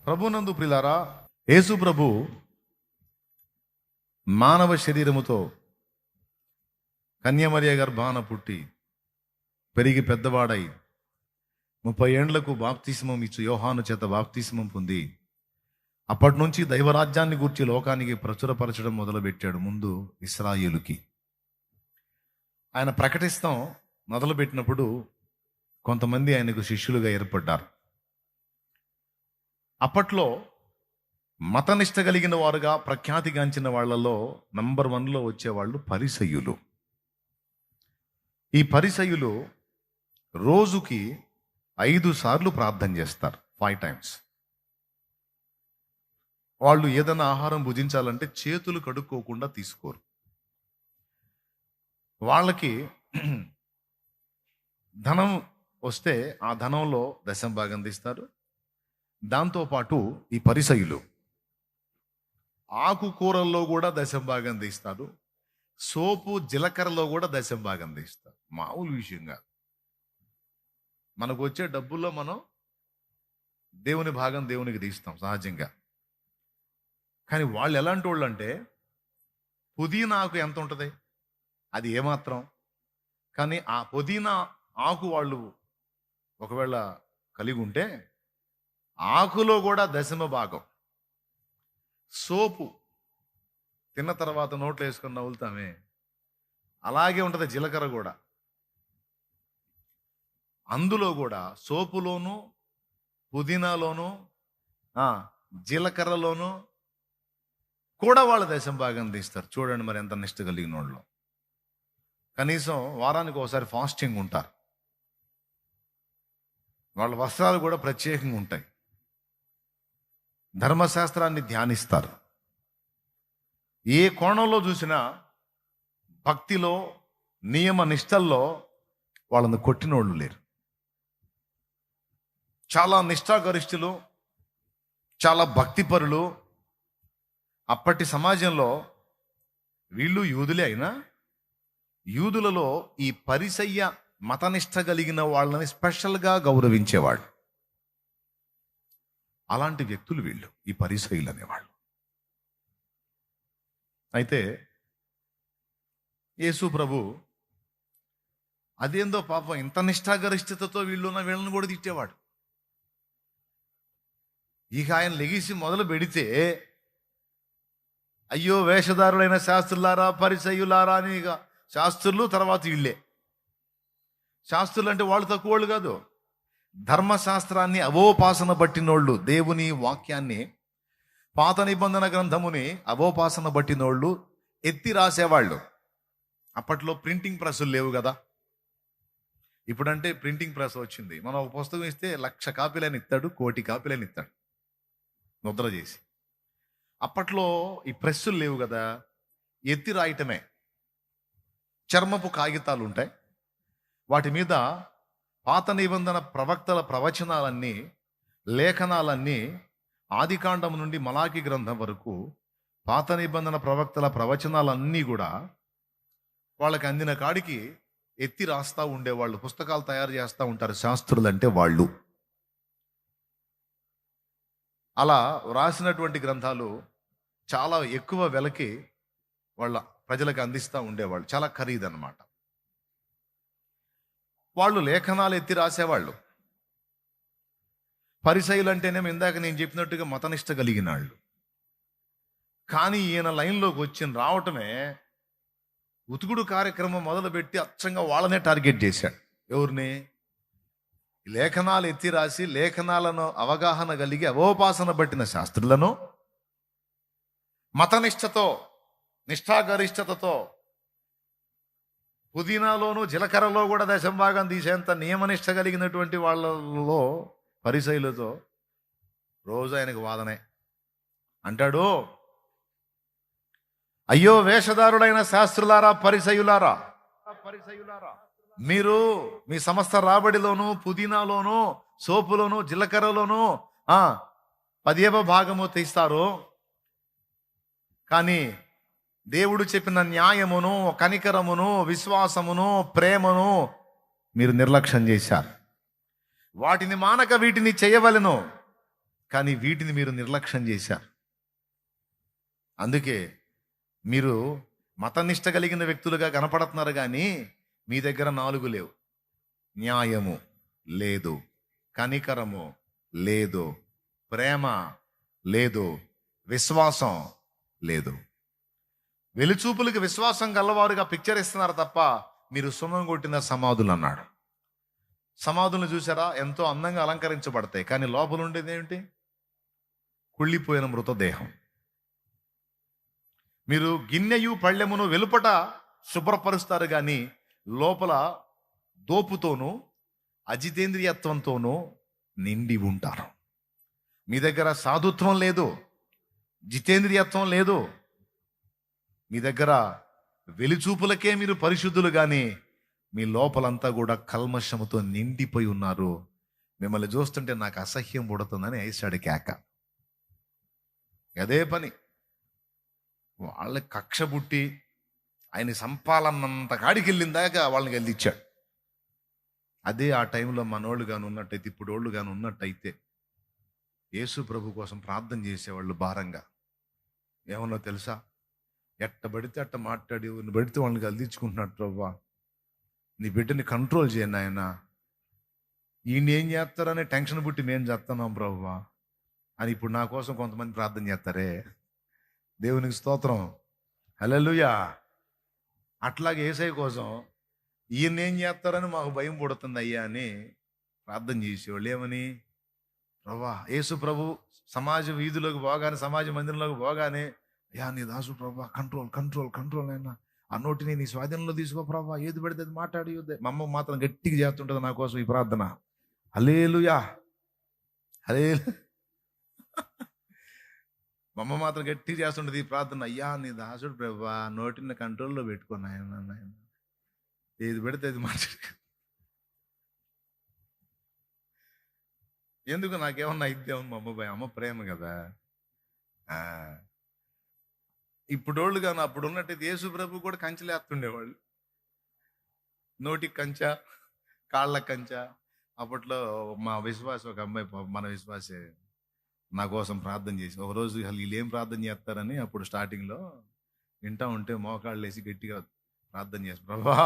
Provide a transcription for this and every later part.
ప్రభునందు ప్రిలారా, యేసు ప్రభు మానవ శరీరముతో కన్యమరియ గర్భాన పుట్టి పెరిగి పెద్దవాడై 30 ఏండ్లకు బాప్తిస్మం ఇచ్చు యోహాను చేత బాప్తిస్మం పొంది అప్పటి నుంచి దైవరాజ్యాన్ని గూర్చి లోకానికి ప్రచురపరచడం మొదలుపెట్టాడు. ముందు ఇశ్రాయేలుకి ఆయన ప్రకటిస్తాం మొదలుపెట్టినప్పుడు కొంతమంది ఆయనకు శిష్యులుగా ఏర్పడ్డారు. అప్పట్లో మతనిష్ట కలిగిన వారుగా ప్రఖ్యాతిగాంచిన వాళ్ళలో నంబర్ 1లో వచ్చేవాళ్ళు పరిసయ్యులు. ఈ పరిసయ్యులు రోజుకి 5 సార్లు ప్రార్థన చేస్తారు, 5 times. వాళ్ళు ఏదైనా ఆహారం భుజించాలంటే చేతులు కడుక్కోకుండా తీసుకోరు. వాళ్ళకి ధనం వస్తే ఆ ధనంలో 10% తీస్తారు. దాంతోపాటు ఈ పరిసయ్యులు ఆకుకూరల్లో కూడా 10% తీస్తారు. సోపు జీలకర్రలో కూడా 10% తీస్తారు. మామూలు విషయం కాదు. మనకు వచ్చే డబ్బుల్లో మనం దేవుని భాగం దేవునికి తీస్తాం సహజంగా. కానీ వాళ్ళు ఎలాంటి వాళ్ళు అంటే, పుదీనా ఆకు ఎంత ఉంటుంది, అది ఏమాత్రం. కానీ ఆ పుదీనా ఆకు వాళ్ళు ఒకవేళ కలిగి ఉంటే ఆకులో కూడా 10% సోపు తిన్న తర్వాత నోట్లో వేసుకొని నవ్వులుతామే, అలాగే ఉంటుంది జీలకర్ర కూడా. అందులో కూడా సోపులోను పుదీనాలోను జీలకర్రలోను కూడా వాళ్ళు 10% తీస్తారు. చూడండి మరి ఎంత నిష్ట కలిగిన వాళ్ళు. కనీసం వారానికి ఒకసారి ఫాస్టింగ్ ఉంటారు. వాళ్ళ వస్త్రాలు కూడా ప్రత్యేకంగా ఉంటాయి. ధర్మశాస్త్రాన్ని ధ్యానిస్తారు. ఏ కోణంలో చూసినా భక్తిలో నియమ నిష్టల్లో వాళ్ళని కొట్టినోళ్ళు లేరు. చాలా నిష్ఠాగరిష్ఠులు, చాలా భక్తిపరులు. అప్పటి సమాజంలో వీళ్ళు యూదులే అయినా యూదులలో ఈ పరిసయ్య మతనిష్ట కలిగిన వాళ్ళని స్పెషల్గా గౌరవించేవాళ్ళు. అలాంటి వ్యక్తులు వీళ్ళు, ఈ పరిసయ్యులు అనేవాళ్ళు. అయితే యేసు ప్రభు అదేందో పాపం ఇంత నిష్ఠాగరిష్ఠతతో వీళ్ళని కూడా తిట్టేవాడు. ఇక ఆయన లెగిసి మొదలు పెడితే, అయ్యో వేషధారులైన శాస్త్రులారా పరిసయ్యులారా అని ఇక శాస్త్రులు తర్వాత వీళ్ళే. శాస్త్రులు అంటే వాళ్ళు తక్కువ వాళ్ళు కాదు. ధర్మశాస్త్రాన్ని అవోపాసన బట్టినోళ్ళు, దేవుని వాక్యాన్ని పాత నిబంధన గ్రంథముని అవోపాసన బట్టినోళ్ళు ఎత్తి రాసేవాళ్ళు. అప్పట్లో ప్రింటింగ్ ప్రెస్సులు లేవు కదా. ఇప్పుడంటే ప్రింటింగ్ ప్రెస్ వచ్చింది. మనం ఒక పుస్తకం ఇస్తే 1,00,000 కాపీలని ఇస్తాడు, 1,000,000 కాపీలని ఇస్తాడు ముద్ర చేసి. అప్పట్లో ఈ ప్రెస్సులు లేవు కదా, ఎత్తి రాయటమే. చర్మపు కాగితాలు ఉంటాయి, వాటి మీద పాత నిబంధన ప్రవక్తల ప్రవచనాలన్నీ, లేఖనాలన్నీ ఆదికాండం నుండి మలాకి గ్రంథం వరకు పాత నిబంధన ప్రవక్తల ప్రవచనాలన్నీ కూడా వాళ్ళకి అందిన కాడికి ఎత్తి రాస్తూ ఉండేవాళ్ళు. పుస్తకాలు తయారు చేస్తూ ఉంటారు శాస్త్రులు అంటే వాళ్ళు. అలా రాసినటువంటి గ్రంథాలు చాలా ఎక్కువ వెలకి వాళ్ళ ప్రజలకు అందిస్తూ ఉండేవాళ్ళు. చాలా ఖరీదన్నమాట. వాళ్ళు లేఖనాలు ఎత్తి రాసేవాళ్ళు. పరిసయ్యులు అంటేనేమో ఇందాక నేను చెప్పినట్టుగా మతనిష్ట కలిగిన వాళ్ళు. కానీ ఈయన లైన్లోకి వచ్చి రావటమే ఉతుకుడు కార్యక్రమం మొదలుపెట్టి అచ్చంగా వాళ్ళనే టార్గెట్ చేశాడు. ఎవరిని? లేఖనాలు ఎత్తి రాసి లేఖనాలను అవగాహన కలిగి అవోపాసన పట్టిన శాస్త్రులను మతనిష్టతో నిష్ఠాగరిష్టతతో పుదీనాలోను జీలకర్రలో కూడా 10% తీసేంత నియమనిష్ట కలిగినటువంటి వాళ్ళలో పరిసయ్యులతో రోజు ఆయనకు వాదనే. అంటాడు, అయ్యో వేషధారులైన శాస్త్రులారా పరిసయ్యులారా, మీరు మీ సమస్త రాబడిలోను పుదీనాలోను సోపులోను జీలకర్రలోను 10% తీస్తారు. కానీ దేవుడు చెప్పిన న్యాయమును, కనికరమును, విశ్వాసమును, ప్రేమను మీరు నిర్లక్ష్యం చేశారు. వాటిని మానక వీటిని చేయవలెను. కానీ వీటిని మీరు నిర్లక్ష్యం చేశారు. అందుకే మీరు మతనిష్ట కలిగిన వ్యక్తులుగా కనపడుతున్నారు, కానీ మీ దగ్గర 4 లేవు. న్యాయము లేదు, కనికరము లేదు, ప్రేమ లేదు, విశ్వాసం లేదు. వెలుచూపులకి విశ్వాసం గల్లవారుగా పిక్చర్ ఇస్తున్నారు తప్ప మీరు సున్నం కొట్టిన సమాధులు అన్నాడు. సమాధులను చూసారా? ఎంతో అందంగా అలంకరించబడతాయి, కానీ లోపల ఉండేది ఏమిటి? కుళ్ళిపోయిన మృతదేహం. మీరు గిన్నెయు పళ్ళెమును వెలుపట శుభ్రపరుస్తారు, కానీ లోపల దోపుతోనూ అజితేంద్రియత్వంతోనూ నిండి ఉంటారు. మీ దగ్గర సాధుత్వం లేదు, జితేంద్రియత్వం లేదు. మీ దగ్గర వెలుచూపులకే మీరు పరిశుద్ధులు, కానీ మీ లోపలంతా కూడా కల్మషముతో నిండిపోయి ఉన్నారు. మిమ్మల్ని చూస్తుంటే నాకు అసహ్యం పుడుతుందని వేసాడు కేక. అదే పని వాళ్ళ కక్ష పుట్టి ఆయన సంపాలన్నంత కాడికి వెళ్ళిన దాకా వాళ్ళని గెలిచాడు. అదే ఆ టైంలో మనోళ్ళు కానీ ఉన్నట్టయితే, ఇప్పుడు వాళ్ళు కానీ ఉన్నట్టయితే యేసు ప్రభు కోసం ప్రార్థన చేసేవాళ్ళు భారంగా. ఏమన్నా తెలుసా? ఎట్ట పడితే అట్ట మాట్లాడి పడితే వాళ్ళని గల్దించుకుంటున్నాడు. ప్రవ్వా, నీ బిడ్డని కంట్రోల్ చేయను ఆయన, ఈయన ఏం చేస్తారనే టెన్షన్ పుట్టి మేము చేస్తున్నాం ప్రవ్వా అని ఇప్పుడు నా కోసం కొంతమంది ప్రార్థన చేస్తారే. దేవునికి స్తోత్రం, హల్లెలూయా. అట్లాగే యేసయ్య కోసం ఈయన ఏం చేస్తారని మాకు భయం పుడుతుంది అయ్యా అని ప్రార్థన చేసేవాళ్ళు. ఏమని? ప్రవ్వా, యేసు ప్రభు సమాజ వీధిలోకి పోగానే, సమాజ మందిరంలోకి పోగానే, అయ్యా నీ దాసు ప్రవ్వా, కంట్రోల్ కంట్రోల్ కంట్రోల్ అయినా, ఆ నోటిని నీ స్వాధీనంలో తీసుకో ప్రవ్వా, ఏది పడితే అది మాట్లాడి. మా అమ్మ మాత్రం గట్టిగా చేస్తుంటుంది నా కోసం ఈ ప్రార్థన. హల్లెలూయా, హల్లెలూయా. మా అమ్మ మాత్రం గట్టిగా చేస్తుంటుంది ఈ ప్రార్థన. అయ్యా నీ దాసుడు ప్రవ్వా, నోటిని కంట్రోల్లో పెట్టుకున్నా, నాయన ఏది పెడితే అది మాట్లాడు. ఎందుకు? నాకేమన్నా ఇద్దాం మా అమ్మ అమ్మ ప్రేమ కదా. ఇప్పుడోళ్ళు కానీ అప్పుడు ఉన్నట్టయితే యేసు ప్రభు కూడా కంచెలేస్తుండేవాళ్ళు. నోటికి కంచా, కాళ్ళ కంచా. అప్పట్లో మా విశ్వాసం ఒక అమ్మాయి, మన విశ్వాసే, నా కోసం ప్రార్థన చేసి ఒకరోజు వీళ్ళు ఏం ప్రార్థన చేస్తారని అప్పుడు స్టార్టింగ్లో వింటా ఉంటే మోకాళ్ళు వేసి గట్టిగా ప్రార్థన చేసి, ప్రభా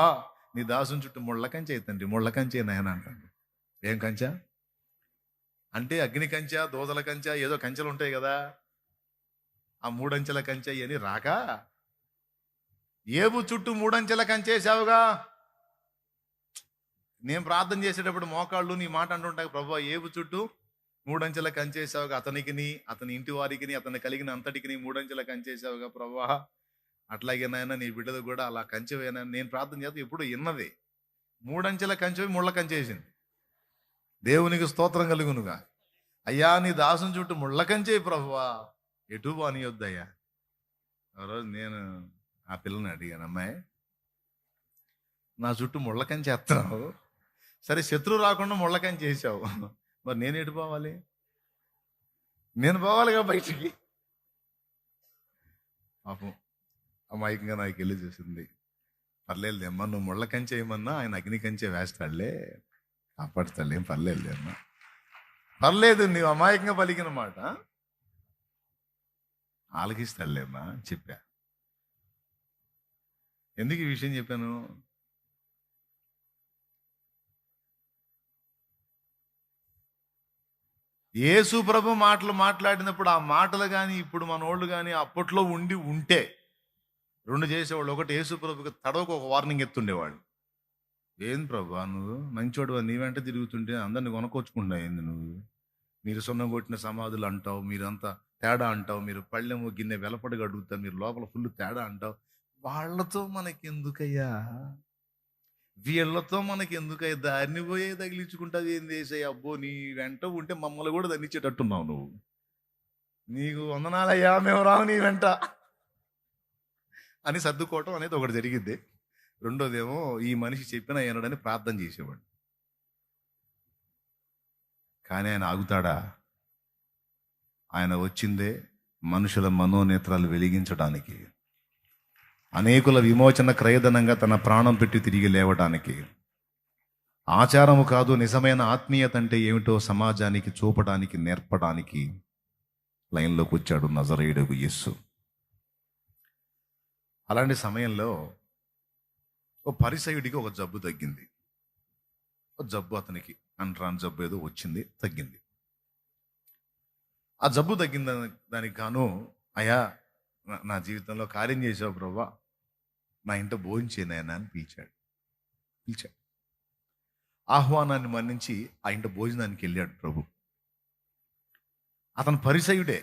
నీ దాసుని చుట్టూ ముళ్ళ కంచె అవుతండి, ముళ్ళ కంచె నాయన అంటాను. ఏం కంచా అంటే? అగ్ని కంచె, దోదల కంచె, ఏదో కంచెలు ఉంటాయి కదా, ఆ 3 అంచెల కంచె అని రాక, ఏబు చుట్టూ 3 అంచెల కంచేసావుగా. నేను ప్రార్థన చేసేటప్పుడు మోకాళ్ళు నీ మాట అంటుంటాయి, ప్రభు ఏబు చుట్టూ 3 అంచెల కంచేసావుగా, అతనికి, అతని ఇంటి వారికి, అతను కలిగిన అంతటికి 3 అంచెల కంచేసావుగా ప్రభా. అట్లాగే నాయన నీ బిడ్డలు కూడా అలా కంచెవేనా. నేను ప్రార్థన చేస్తే ఎప్పుడు విన్నది 3 అంచెల కంచె ముళ్ళ కంచేసింది. దేవునికి స్తోత్రం కలుగునుగా. అయ్యా నీ దాసుని చుట్టూ ముళ్ళ కంచే ప్రభువా, ఎటు బానియొద్దయ్యా. ఒకరోజు నేను ఆ పిల్లని అడిగాను, అమ్మాయి నా చుట్టూ ముళ్ళ కంచె ఎత్తున్నావు, సరే శత్రువు రాకుండా ముళ్ళ కంచె వేసావు, మరి నేను ఎటు పోవాలి? నేను పోవాలిగా బయటికి. పాపం అమాయకంగా నాకు వెళ్ళి చూసింది. పర్లేదు అమ్మా, నువ్వు ముళ్ళ కంచె వేయమన్నా ఆయన అగ్ని కంచె వేస్తాడులే, కాపాడుతాడులే, ఏం పర్లేదు అమ్మా, పర్లేదు నీవు అమాయకంగా పలికిన మాట ఆలకిస్తాడులేమ్మా చెప్పా. ఎందుకు ఈ విషయం చెప్పాను? యేసు ప్రభు మాటలు మాట్లాడినప్పుడు ఆ మాటలు కానీ ఇప్పుడు మనోళ్ళు కానీ అప్పట్లో ఉంటే 2 చేసేవాళ్ళు. ఒకటి, యేసు ప్రభుకి తడవకు ఒక వార్నింగ్ ఎత్తుండేవాడు. ఏం ప్రభు నువ్వు మంచోడు, నీ వెంట తిరుగుతుంటే అందరిని కొనుక్కొచ్చుకుంటా ఏంది నువ్వు? మీరు సున్నం కొట్టిన సమాధులు అంటావు, మీరంతా తేడా అంటావు, మీరు పళ్ళెము గిన్నె వెలపడిగా అడుగుతారు, మీరు లోపల ఫుల్ తేడా అంటావు. వాళ్ళతో మనకెందుకయ్యా, వీళ్ళతో మనకెందుకయ్యా, దారిని పోయే తగిలించుకుంటుంది ఏంది వేసాయి. అబ్బో నీ వెంట ఉంటే మమ్మల్ని కూడా దండించేటట్టున్నావు నువ్వు, నీకు వందనాలయ్యా మేము రావు నీ వెంట అని సర్దుకోవటం అనేది ఒకటి జరిగిద్ది. రెండోదేమో ఈ మనిషి చెప్పిన ఏనడని ప్రార్థన చేసేవాడు. కానీ ఆయన ఆగుతాడా? ఆయన వచ్చిందే మనుషుల మనోనేత్రాలు వెలిగించడానికి, అనేకుల విమోచన క్రయధనంగా తన ప్రాణం పెట్టి తిరిగి లేవడానికి. ఆచారము కాదు, నిజమైన ఆత్మీయత అంటే ఏమిటో సమాజానికి చూపడానికి, నేర్పడానికి లైన్లోకి వచ్చాడు నజరేయుడగు యేసు. అలాంటి సమయంలో ఓ పరిసయుడికి ఒక జబ్బు తగ్గింది. ఒక జబ్బు అతనికి అంటరాని జబ్బు ఏదో వచ్చింది, తగ్గింది. ఆ జబ్బు తగ్గింది దానికి గాను, అయ్యా నా జీవితంలో కార్యం చేసావు ప్రభా, నా ఇంట భోజనం అని పిలిచాడు. ఆహ్వానాన్ని మన్నించి ఆ ఇంట భోజనానికి వెళ్ళాడు ప్రభు. అతను పరిసయుడే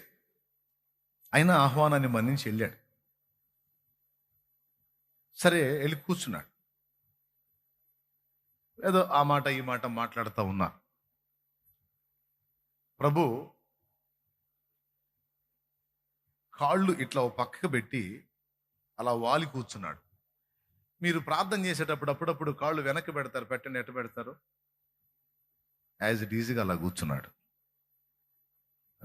అయినా ఆహ్వానాన్ని మన్నించి వెళ్ళాడు. సరే వెళ్ళి కూర్చున్నాడు. ఏదో ఆ మాట ఈ మాట మాట్లాడుతూ ఉన్నా. ప్రభు కాళ్ళు ఇట్లా ఓ పక్కకు పెట్టి అలా వాలి కూర్చున్నాడు. మీరు ప్రార్థన చేసేటప్పుడు అప్పుడప్పుడు కాళ్ళు వెనక్కి పెడతారు, పెట్టండి, ఎట్ట పెడతారు? యాజ్ ఇట్ ఈజీగా అలా కూర్చున్నాడు.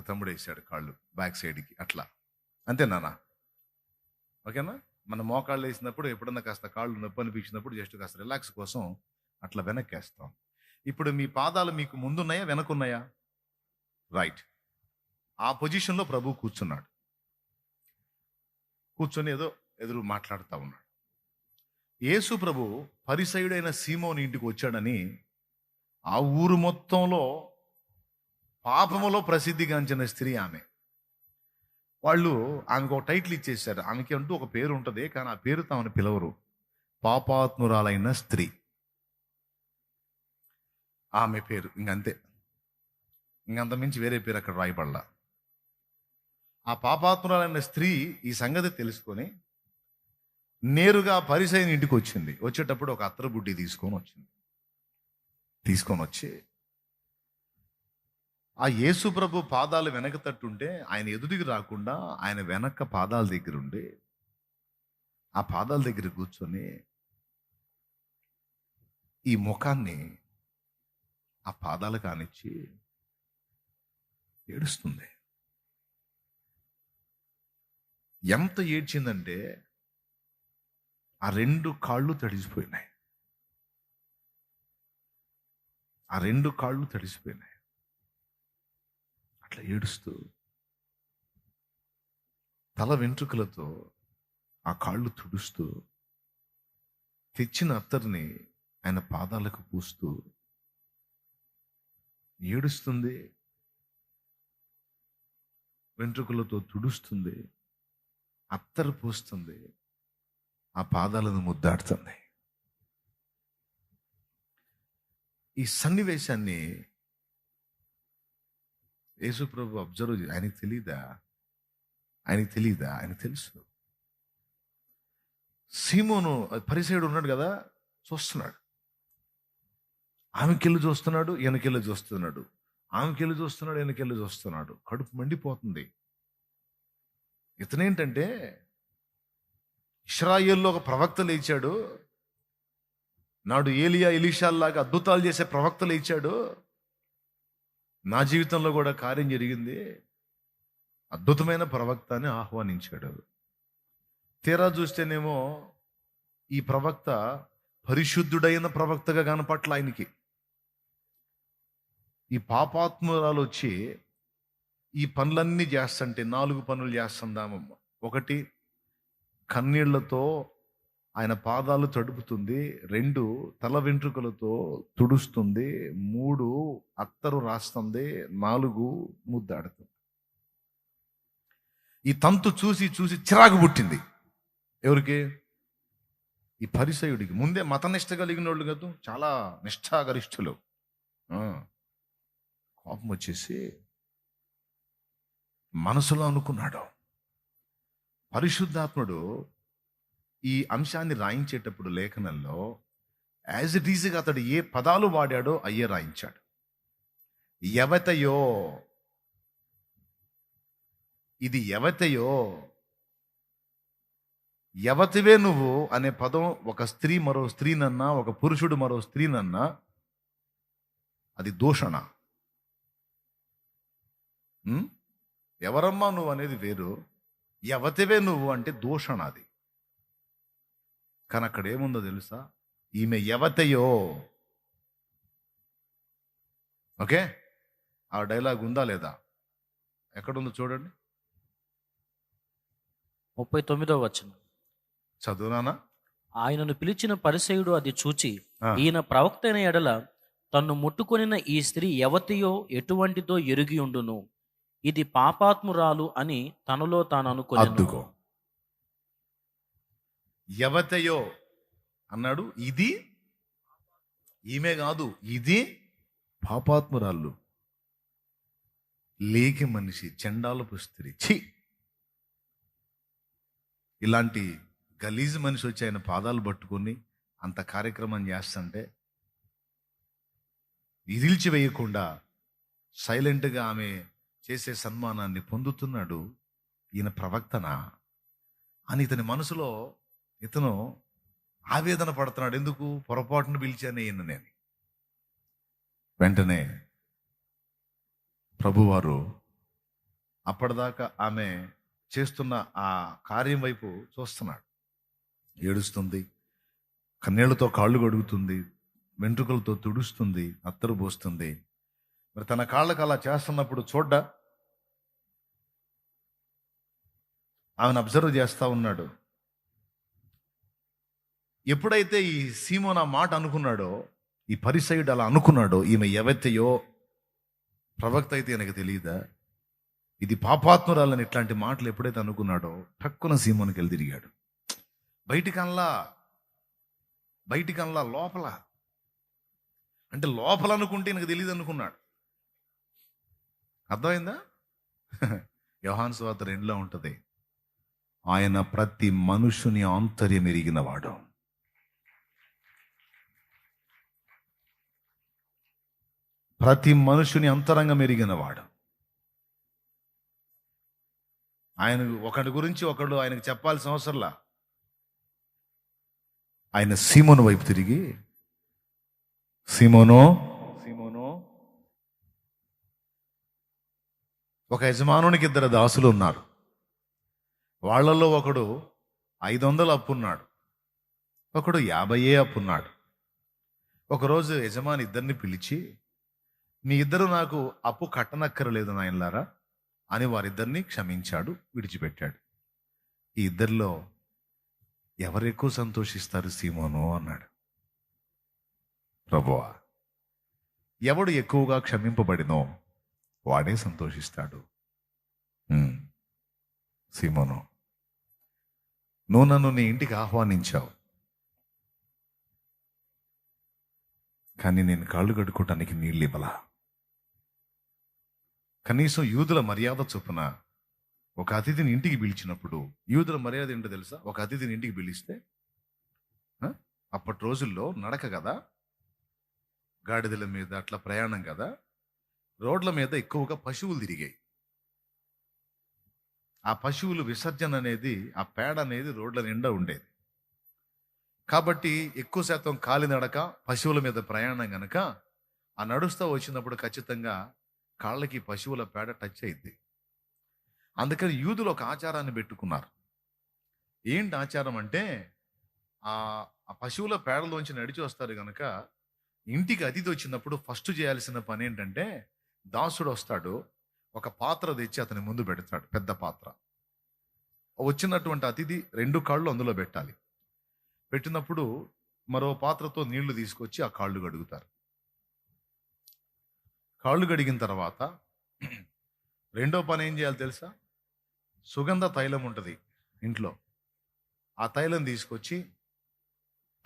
తమ్ముడు వేసాడు కాళ్ళు బ్యాక్ సైడ్కి అట్లా. అంతే నాన్న, ఓకేనా? మన మోకాళ్ళు వేసినప్పుడు ఎప్పుడన్నా కాస్త కాళ్ళు నొప్పి అనిపించినప్పుడు జస్ట్ కాస్త రిలాక్స్ కోసం అట్లా వెనక్కి వేస్తాం. ఇప్పుడు మీ పాదాలు మీకు ముందున్నాయా, వెనకున్నాయా? రైట్. ఆ పొజిషన్లో ప్రభు కూర్చున్నాడు. కూర్చొని ఏదో ఎదురు మాట్లాడుతూ ఉన్నాడు. యేసు ప్రభు పరిసయుడైన సీమోని ఇంటికి వచ్చాడని ఆ ఊరు మొత్తంలో పాపములో ప్రసిద్ధిగాంచిన స్త్రీ ఆమె. వాళ్ళు ఆమెకు ఒక టైటిల్ ఇచ్చేశారు. ఆమెకి అంటూ ఒక పేరు ఉంటుంది, కానీ ఆ పేరు ఆమెను పిలవరు. పాపాత్మురాలైన స్త్రీ ఆమె పేరు. ఇంకంతే, ఇంకంత మించి వేరే పేరు అక్కడ రాయబడలా. ఆ పాపాత్మురాలైన స్త్రీ ఈ సంగతి తెలుసుకొని నేరుగా పరిసయుని ఇంటికి వచ్చింది. వచ్చేటప్పుడు ఒక అత్తరు బుడ్డి తీసుకొని వచ్చి ఆ యేసు ప్రభు పాదాలు వెనక తట్టుంటే ఆయన ఎదుటికి రాకుండా ఆయన వెనక పాదాల దగ్గర ఉండి ఆ పాదాల దగ్గర కూర్చొని ఈ ముఖాన్ని ఆ పాదాలు కానిచ్చి ఏడుస్తుంది. ఎంత ఏడ్చిందంటే ఆ రెండు కాళ్ళు తడిసిపోయినాయి. అట్లా ఏడుస్తూ తల వెంట్రుకలతో ఆ కాళ్ళు తుడుస్తూ తెచ్చిన అత్తర్ని ఆయన పాదాలకు పూస్తూ ఏడుస్తుంది, వెంట్రుకలతో తుడుస్తుంది, అత్తరు పూస్తుంది, ఆ పాదాలను ముద్దాడుతుంది. ఈ సన్నివేశాన్ని యేసు ప్రభు అబ్జర్వ్ చేసి, ఆయనకు తెలీదా? ఆయన తెలుసు. సీమోను పరిసయుడు ఉన్నాడు కదా, చూస్తున్నాడు. ఆమెకెళ్ళి చూస్తున్నాడు, ఈయనకెళ్ళి చూస్తున్నాడు, ఆమెకెళ్ళి చూస్తున్నాడు, ఈయనకెళ్ళి చూస్తున్నాడు. కడుపు మండిపోతుంది. ఇతనేంటంటే ఇశ్రాయేల్లో ఒక ప్రవక్త లేచాడు, నాడు ఏలియా ఎలీషాల్లాగా అద్భుతాలు చేసే ప్రవక్త లేచాడు, నా జీవితంలో కూడా కార్యం జరిగింది, అద్భుతమైన ప్రవక్త అని ఆహ్వానించాడు. తీరా చూస్తేనేమో ఈ ప్రవక్త పరిశుద్ధుడైన ప్రవక్తగా కనపట్ల ఆయనకి. ఈ పాపాత్మురాలు వచ్చి ఈ పనులన్నీ చేస్తుంటే 4 పనులు చేస్తుందామమ్మ. 1, కన్నీళ్లతో ఆయన పాదాలు తడుపుతుంది. 2, తల వెంట్రుకలతో తుడుస్తుంది. 3, అత్తరు రాస్తుంది. 4, ముద్దాడుతుంది. ఈ తంతు చూసి చిరాకు పుట్టింది. ఎవరికి? ఈ పరిసయుడికి. ముందే మతనిష్ట కలిగిన వాళ్ళు కదా, చాలా నిష్ఠాగరిష్ఠులు. కోపం వచ్చేసి మనసులో అనుకున్నాడు, పరిశుద్ధాత్ముడు ఈ అంశాన్ని రాయించేటప్పుడు లేఖనంలో యాజ్ ఇట్ ఈజ్గా అతడు ఏ పదాలు వాడాడో అయ్యే రాయించాడు. యవతయో, ఇది యవతయో, యవతివే నువ్వు అనే పదం ఒక స్త్రీ మరో స్త్రీనన్నా, ఒక పురుషుడు మరో స్త్రీనన్నా అది దూషణ. ఎవరమ్మా నువ్వు అనేది వేరు, యవతివే నువ్వు అంటే దూషణ అది. కానీ అక్కడ ఏముందో తెలుసా? ఈమె యవతయో, ఓకే, ఆ డైలాగ్ ఉందా లేదా? ఎక్కడుందో చూడండి, 39వ వచనం. చదువునానా? ఆయనను పిలిచిన పరిసయుడు అది చూచి, ఆ. ఈయన ప్రవక్త అయిన ఎడల తన్ను ముట్టుకొనిన ఈ స్త్రీ ఎవతియో ఎటువంటిదో ఎరిగి ఉండును, ఇది పాపాత్మురాలు అని తనలో తాను అనుకొనెను. అద్దుకో, యవతయో అన్నాడు. ఇది ఈమె కాదు, ఇది పాపాత్మురాళ్ళు, లేకి మనిషి, చండాలపు స్త్రీ. ఛీ, ఇలాంటి గలీజ్ మనిషి వచ్చి ఆయన పాదాలు పట్టుకొని అంత కార్యక్రమం చేస్తుంటే ఇదిల్చి వేయకుండా సైలెంట్గా ఆమె చేసే సన్మానాన్ని పొందుతున్నాడు. ఈయన ప్రవక్తనా అని ఇతని మనసులో ఇతను ఆవేదన పడుతున్నాడు. ఎందుకు? పొరపాటును పిలిచానే ఈయన నేను. వెంటనే ప్రభువారు అప్పటిదాకా ఆమె చేస్తున్న ఆ కార్యం వైపు చూస్తున్నాడు. ఏడుస్తుంది, కన్నీళ్లతో కాళ్ళు కడుగుతుంది, వెంట్రుకలతో తుడుస్తుంది, అత్తరు పోస్తుంది. మరి తన కాళ్ళకు అలా చేస్తున్నప్పుడు ఆమెను అబ్జర్వ్ చేస్తా ఉన్నాడు. ఎప్పుడైతే ఈ సీమోన్ ఆ మాట అనుకున్నాడో, ఈ పరిసయుడు అలా అనుకున్నాడో, ఈమె ఎవతయో ప్రవక్త అయితే ఆయనకు తెలియదా, ఇది పాపాత్మురాలని ఇట్లాంటి మాటలు ఎప్పుడైతే అనుకున్నాడో టక్కున సీమోనికి వెళ్ళి తిరిగాడు. బయటికల్లా లోపల, అంటే లోపల అనుకుంటే నాకు తెలియదు అనుకున్నాడు. అర్థమైందా? యోహాను సువార్త 2లో ఉంటుంది, ఆయన ప్రతి మనుషుని ఆంతర్యం ఎరిగినవాడు. ప్రతి మనుషుని అంతరంగం ఎరిగినవాడు. ఆయన ఒకటి గురించి ఒకడు ఆయనకు చెప్పాల్సిన అవసరంలా. ఆయన సీమోను వైపు తిరిగి, సీమోను, ఒక యజమానునికి 2 దాసులు ఉన్నారు. వాళ్ళల్లో ఒకడు 500 అప్పున్నాడు, ఒకడు 50 అప్పున్నాడు. ఒకరోజు యజమాని ఇద్దరిని పిలిచి, మీ ఇద్దరు నాకు అప్పు కట్టనక్కరలేదు నాయనలారా అని వారిద్దరిని క్షమించాడు, విడిచిపెట్టాడు. ఈ ఇద్దరిలో ఎవరు ఎక్కువ సంతోషిస్తారు సీమోను అన్నాడు. ప్రభువా, ఎవడు ఎక్కువగా క్షమింపబడినో వాడే సంతోషిస్తాడు. సీమోను, నువ్వు నన్ను నీ ఇంటికి ఆహ్వానించావు, కానీ నేను కాళ్ళు కడుక్కోవటానికి నీళ్ళు ఇవ్వలా. కనీసం యూదుల మర్యాద చొప్పున ఒక అతిథిని ఇంటికి పిలిచినప్పుడు, యూదుల మర్యాద ఏంటో తెలుసా? ఒక అతిథిని ఇంటికి పిలిస్తే అప్పటి రోజుల్లో నడక కదా, గాడిదల మీద అట్లా ప్రయాణం కదా, రోడ్ల మీద ఎక్కువగా పశువులు తిరిగాయి. ఆ పశువులు విసర్జన అనేది, ఆ పేడ అనేది రోడ్ల నిండా ఉండేది. కాబట్టి ఎక్కువ శాతం కాలినడక, పశువుల మీద ప్రయాణం గనక ఆ నడుస్తూ వచ్చినప్పుడు ఖచ్చితంగా కాళ్ళకి పశువుల పేడ టచ్ అయింది. అందుకని యూదులు ఒక ఆచారాన్ని పెట్టుకున్నారు. ఏంటి ఆచారం అంటే, ఆ పశువుల పేడలోంచి నడిచి వస్తారు కనుక ఇంటికి అతిథి వచ్చినప్పుడు ఫస్ట్ చేయాల్సిన పని ఏంటంటే, దాసుడు వస్తాడు, ఒక పాత్ర తెచ్చి అతని ముందు పెడతాడు, పెద్ద పాత్ర. వచ్చినటువంటి అతిథి 2 కాళ్ళు అందులో పెట్టాలి. పెట్టినప్పుడు మరో పాత్రతో నీళ్లు తీసుకొచ్చి ఆ కాళ్ళు కడుగుతారు. కాళ్ళు కడిగిన తర్వాత రెండో పని ఏం చేయాలి తెలుసా? సుగంధ తైలం ఉంటుంది ఇంట్లో, ఆ తైలం తీసుకొచ్చి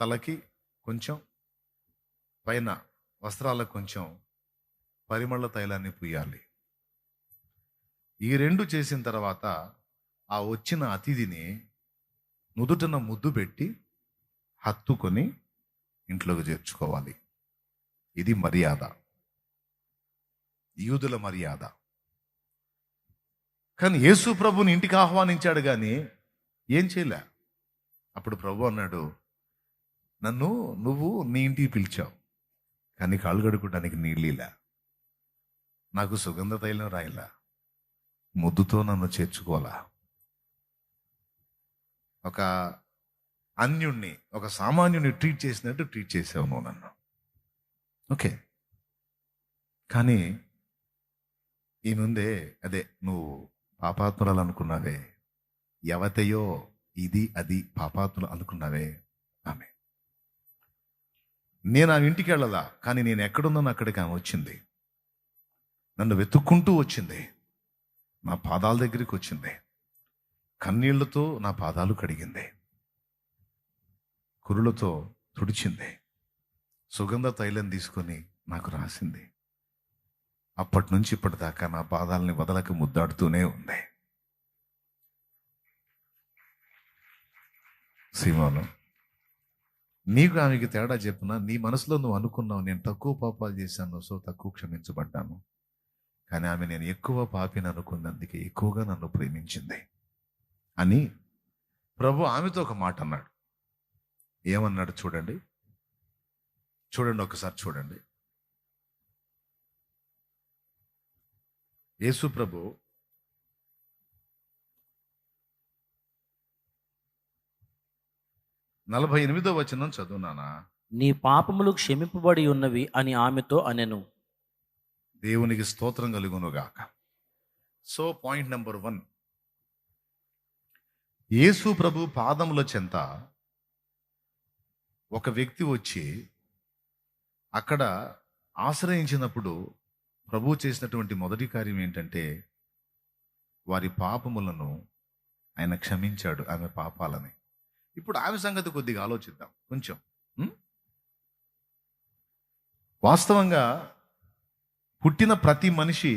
తలకి కొంచెం, పైన వస్త్రాలకు కొంచెం పరిమళ తైలాన్ని పూయాలి. ఈ 2 చేసిన తర్వాత ఆ వచ్చిన అతిథిని నుదుటన ముద్దు పెట్టి హత్తుకొని ఇంట్లోకి చేర్చుకోవాలి. ఇది మర్యాద, యూదుల మర్యాద. కానీ యేసు ప్రభుని ఇంటికి ఆహ్వానించాడు కానీ ఏం చేయలే. అప్పుడు ప్రభు అన్నాడు, నువ్వు నీ ఇంటికి పిలిచావు, కానీ కాళ్ళు కడుక్కోవడానికి నీళ్ళిలా, నాకు సుగంధ తైలం రాయిలా, ముద్దుతో నన్ను చేర్చుకోవాలా. ఒక అన్యుణ్ణి, ఒక సామాన్యుని ట్రీట్ చేసినట్టు ట్రీట్ చేసావు నువ్వు నన్ను. ఓకే, కానీ ఈయనుందే, అదే నువ్వు పాపాత్మురాలు అనుకున్నావే, యవతయో ఇది అది పాపాత్ములు అనుకున్నావే ఆమె. నేను ఆమె ఇంటికి వెళ్ళదా, కానీ నేను ఎక్కడున్నాను అక్కడికి ఆమె వచ్చింది. నన్ను వెతుక్కుంటూ వచ్చింది, నా పాదాల దగ్గరికి వచ్చింది, కన్నీళ్లతో నా పాదాలు కడిగింది, కురులతో తుడిచింది, సుగంధ తైలం తీసుకొని నాకు రాసింది. అప్పటి నుంచి ఇప్పటిదాకా నా పాదాలని వదలక ముద్దాడుతూనే ఉంది. సీమోను, నీకు ఆమెకి తేడా చెప్పిన, నీ మనసులో నువ్వు అనుకున్నావు నేను తక్కువ పాపాలు చేశాను, సో తక్కువ క్షమించబడ్డాను. కానీ ఆమె నేను ఎక్కువ పాపిని అనుకున్నందుకే ఎక్కువగా నన్ను ప్రేమించింది అని ప్రభు ఆమెతో ఒక మాట అన్నాడు. ఏమన్నాడు చూడండి, ఒకసారి చూడండి. యేసు ప్రభు 48వ వచనం చదువునానా. నీ పాపములు క్షమింపబడి ఉన్నవి అని ఆమెతో అనెను. దేవునికి స్తోత్రం కలుగునుగాక. సో పాయింట్ నెంబర్ 1, యేసు ప్రభు పాదముల చెంత ఒక వ్యక్తి వచ్చి అక్కడ ఆశ్రయించినప్పుడు ప్రభు చేసినటువంటి మొదటి కార్యం ఏంటంటే వారి పాపములను ఆయన క్షమించాడు, ఆమె పాపాలని. ఇప్పుడు ఆమె సంగతి కొద్దిగా ఆలోచిద్దాం కొంచెం. వాస్తవంగా పుట్టిన ప్రతి మనిషి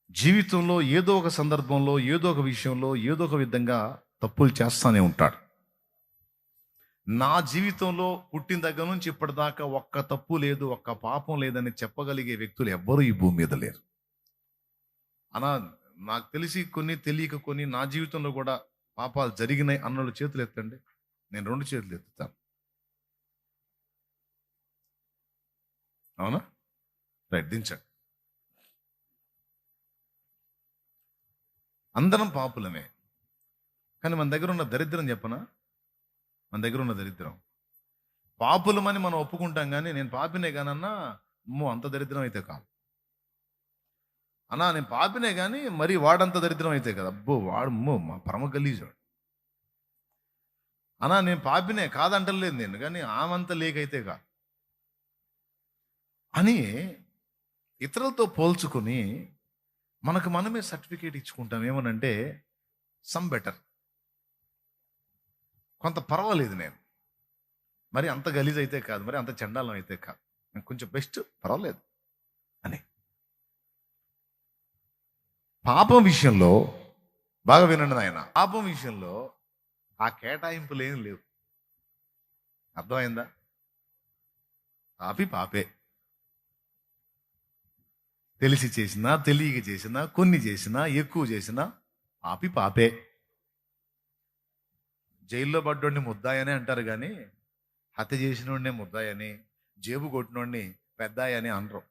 జీవితంలో ఏదో ఒక సందర్భంలో, ఏదో ఒక విషయంలో, ఏదో ఒక విధంగా తప్పులు చేస్తానే ఉంటాడు. నా జీవితంలో పుట్టిన దగ్గర నుంచి ఇప్పటిదాకా ఒక్క తప్పు లేదు, ఒక్క పాపం లేదని చెప్పగలిగే వ్యక్తులు ఎవ్వరూ ఈ భూమి మీద లేరు. అనా నాకు తెలిసి కొన్ని, తెలియక కొన్ని, నా జీవితంలో కూడా పాపాలు జరిగినాయి అన్నోళ్ళు చేతులు ఎత్తండి. నేను 2 చేతులు ఎత్తుతాను. అవునా? రైట్, దించండి. అందరం పాపులమే. కానీ మన దగ్గర ఉన్న దరిద్రం చెప్పనా, మన దగ్గర ఉన్న దరిద్రం పాపులమని మనం ఒప్పుకుంటాం, కానీ నేను పాపినే కానన్నా, అమ్మో అంత దరిద్రం అయితే కాదు. అన్నా నేను పాపినే కానీ మరి వాడంత దరిద్రం అయితే కదా, అబ్బో వాడు అమ్మో మా పరమ గలీజాడు. అన్నా నేను పాపినే కాదంటలేదు నేను, కానీ ఆమంత లేకైతే కాదు అని ఇతరులతో పోల్చుకొని మనకు మనమే సర్టిఫికేట్ ఇచ్చుకుంటాం. ఏమనంటే సమ్ బెటర్, కొంత పర్వాలేదు, నేను మరి అంత గలీజ్ అయితే కాదు, మరి అంత చండాలం అయితే కాదు, నేను కొంచెం బెస్ట్, పర్వాలేదు అని. పాపం విషయంలో బాగా వినండి నాయన, పాపం విషయంలో ఆ కేటాయింపులు ఏం లేవు. అర్థమైందా? పాపి పాపే, తెలిసి చేసినా తెలియక చేసినా, కొన్ని చేసినా ఎక్కువ చేసినా పాపి పాపే. జైల్లో పడ్డోడిని ముద్దాయని అంటారు, కానీ హత్య చేసినోడినే ముద్దాయని, జేబు కొట్టినోడిని పెద్దాయని అనరు.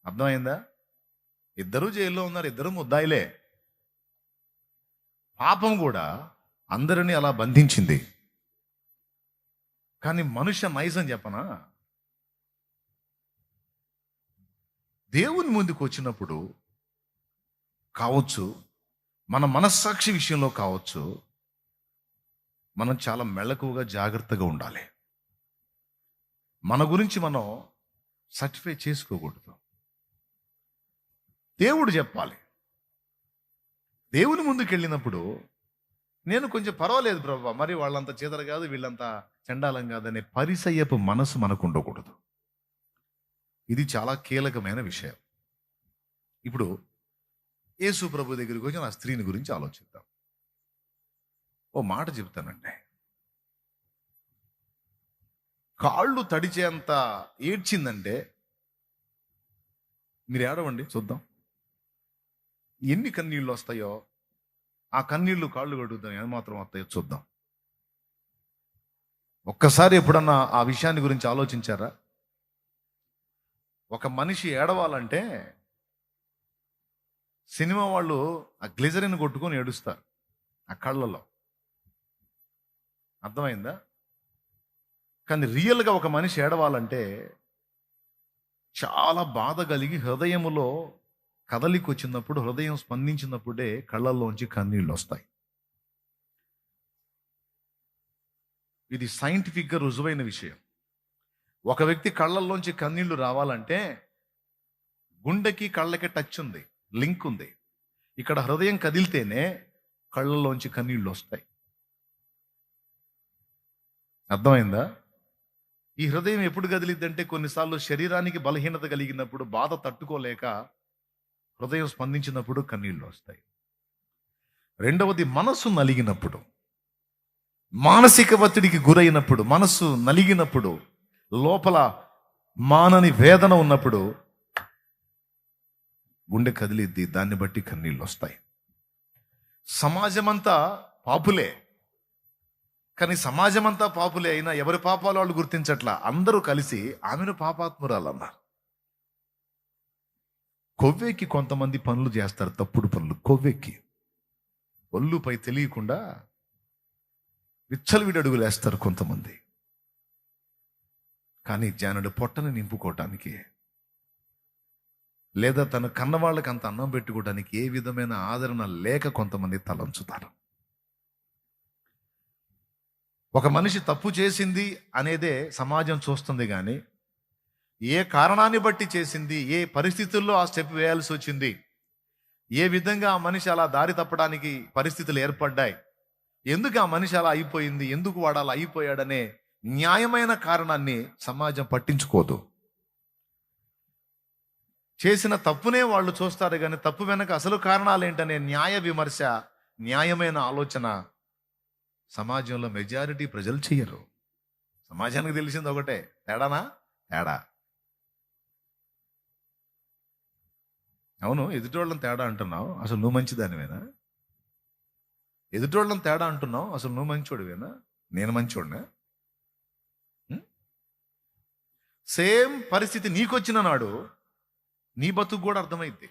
అర్థమైందా? ఇద్దరూ జైల్లో ఉన్నారు, ఇద్దరు ముద్దాయిలే. పాపం కూడా అందరినీ అలా బంధించింది. కానీ మనుష్య నైజం చెప్పనా, దేవుని ముందుకు వచ్చినప్పుడు కావచ్చు, మన మనస్సాక్షి విషయంలో కావచ్చు, మనం చాలా మెళకువగా జాగ్రత్తగా ఉండాలి. మన గురించి మనం సర్టిఫై చేసుకోకూడదు. దేవుడు చెప్పాలి. దేవుని ముందుకు వెళ్ళినప్పుడు నేను కొంచెం పర్వాలేదు ప్రభా, మరి వాళ్ళంతా చేదర కాదు, వీళ్ళంతా చండాలం కాదనే పరిసయ్యపు మనసు మనకు ఉండకూడదు. ఇది చాలా కీలకమైన విషయం. ఇప్పుడు యేసు ప్రభు దగ్గరికి వచ్చి నా స్త్రీని గురించి ఆలోచిద్దాం. ఓ మాట చెప్తానండి, కాళ్ళు తడిచేంత ఏడ్చిందంటే మీరు ఏడవండి చూద్దాం, ఎన్ని కన్నీళ్ళు వస్తాయో, ఆ కన్నీళ్లు కాళ్ళు కడుగుతాం ఏమాత్రం వస్తాయో చూద్దాం. ఒక్కసారి ఎప్పుడన్నా ఆ విషయాన్ని గురించి ఆలోచించారా? ఒక మనిషి ఏడవాలంటే సినిమా వాళ్ళు ఆ గ్లిజరిన్ కొట్టుకొని ఏడుస్తారు ఆ కళ్ళలో. అర్థమైందా? కానీ రియల్గా ఒక మనిషి ఏడవాలంటే చాలా బాధ కలిగి హృదయములో కదలిక వచ్చినప్పుడు, హృదయం స్పందించినప్పుడే కళ్ళల్లోంచి కన్నీళ్ళు వస్తాయి. ఇది సైంటిఫిక్గా రుజువైన విషయం. ఒక వ్యక్తి కళ్ళల్లోంచి కన్నీళ్లు రావాలంటే గుండెకి కళ్ళకి టచ్ ఉంది, లింక్ ఉంది. ఇక్కడ హృదయం కదిలితేనే కళ్ళల్లోంచి కన్నీళ్ళు వస్తాయి. అర్థమైందా? ఈ హృదయం ఎప్పుడు కదిలిద్దంటే కొన్నిసార్లు శరీరానికి బలహీనత కలిగినప్పుడు, బాధ తట్టుకోలేక హృదయం స్పందించినప్పుడు కన్నీళ్ళు వస్తాయి. రెండవది మనస్సు నలిగినప్పుడు, మానసిక ఒత్తిడికి గురైనప్పుడు, మనస్సు నలిగినప్పుడు, లోపల మానని వేదన ఉన్నప్పుడు గుండె కదిలిద్ది, దాన్ని బట్టి కన్నీళ్ళు వస్తాయి. సమాజమంతా పాపులే, కానీ సమాజమంతా పాపులే అయినా ఎవరి పాపాలు వాళ్ళు గుర్తించట్లా. అందరూ కలిసి ఆమెను పాపాత్మురాలన్నారు. కొవ్వెక్కి కొంతమంది పనులు చేస్తారు, తప్పుడు పనులు. కొవ్వెక్కి ఒళ్ళుపై తెలియకుండా విచ్చలవిడి అడుగులు వేస్తారు కొంతమంది. కానీ జానుడు పొట్టను నింపుకోవటానికి, లేదా తన కన్నవాళ్ళకి అంత అన్నం పెట్టుకోవడానికి ఏ విధమైన ఆదరణ లేక కొంతమంది తలంచుతారు. ఒక మనిషి తప్పు చేసింది అనేదే సమాజం చూస్తుంది, కానీ ఏ కారణాన్ని బట్టి చేసింది, ఏ పరిస్థితుల్లో ఆ స్టెప్ వేయాల్సి వచ్చింది, ఏ విధంగా ఆ మనిషి అలా దారి తప్పడానికి పరిస్థితులు ఏర్పడ్డాయి, ఎందుకు ఆ మనిషి అలా అయిపోయింది, ఎందుకు వాడు అలా అయిపోయాడనే న్యాయమైన కారణాన్ని సమాజం పట్టించుకోదు. చేసిన తప్పునే వాళ్ళు చూస్తారు, కానీ తప్పు వెనక అసలు కారణాలు ఏంటనే న్యాయ విమర్శ, న్యాయమైన ఆలోచన సమాజంలో మెజారిటీ ప్రజలు చెయ్యరు. సమాజానికి తెలిసింది ఒకటే, తేడానా? తేడా. అవును, ఎదుటోళ్ళని తేడా అంటున్నావు, అసలు నువ్వు మంచిదానివేనా? ఎదుటోళ్ళని తేడా అంటున్నావు, అసలు నువ్వు మంచోడివేనా? నేను మంచోడినా? సేమ్ పరిస్థితి నీకొచ్చిన నాడు నీ బతుకు కూడా అర్థమైద్ది.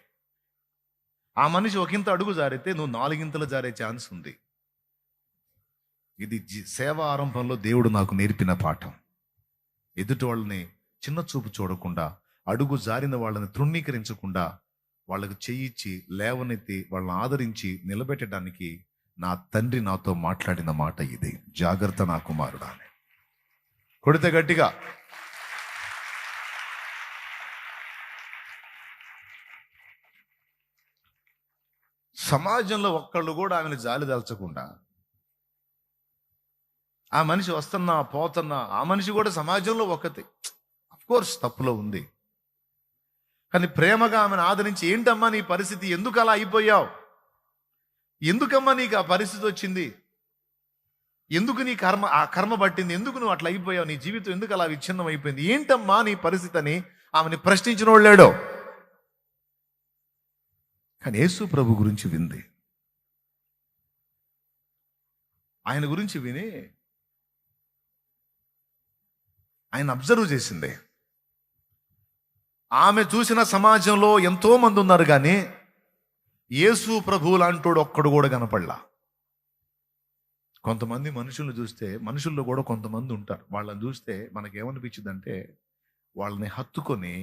ఆ మనిషి ఒకంత అడుగు జారితే నువ్వు 4 ఇంతలు జారే ఛాన్స్ ఉంది. ఇది సేవ ఆరంభంలో దేవుడు నాకు నేర్పిన పాఠం. ఎదుటి వాళ్ళని చిన్న చూపు చూడకుండా, అడుగు జారిన వాళ్ళని తృణీకరించకుండా, వాళ్ళకు చెయ్యిచ్చి లేవనెత్తి వాళ్ళని ఆదరించి నిలబెట్టడానికి నా తండ్రి నాతో మాట్లాడిన మాట ఇది. జాగ్రత్త నా కుమారుడా అని. కొడితే గట్టిగా. సమాజంలో ఒక్కళ్ళు కూడా ఆమెను జాలి దాల్చకుండా, ఆ మనిషి వస్తున్నా పోతున్నా, ఆ మనిషి కూడా సమాజంలో ఒకటి కోర్స్ తప్పులో ఉంది, కానీ ప్రేమగా ఆమెను ఆదరించి, ఏంటమ్మా నీ పరిస్థితి, ఎందుకు అలా అయిపోయావు, ఎందుకమ్మా నీకు ఆ పరిస్థితి వచ్చింది, ఎందుకు నీ ఆ కర్మ పట్టింది, ఎందుకు నువ్వు అట్లా అయిపోయావు, నీ జీవితం ఎందుకు అలా విచ్ఛిన్నం అయిపోయింది, ఏంటమ్మా నీ పరిస్థితి అని ఆమెని ప్రశ్నించిన వాళ్ళాడో. కానీ యేసు ప్రభు గురించి వింది. ఆయన గురించి విని ఆయన అబ్జర్వ్ చేసింది. ఆమె చూసిన సమాజంలో ఎంతో మంది ఉన్నారు, కానీ యేసు ప్రభు లాంటోడు ఒక్కడు కూడా కనపడలా. కొంతమంది మనుషులను చూస్తే, మనుషుల్లో కూడా కొంతమంది ఉంటారు, వాళ్ళని చూస్తే మనకేమనిపించిందంటే వాళ్ళని హత్తుకొని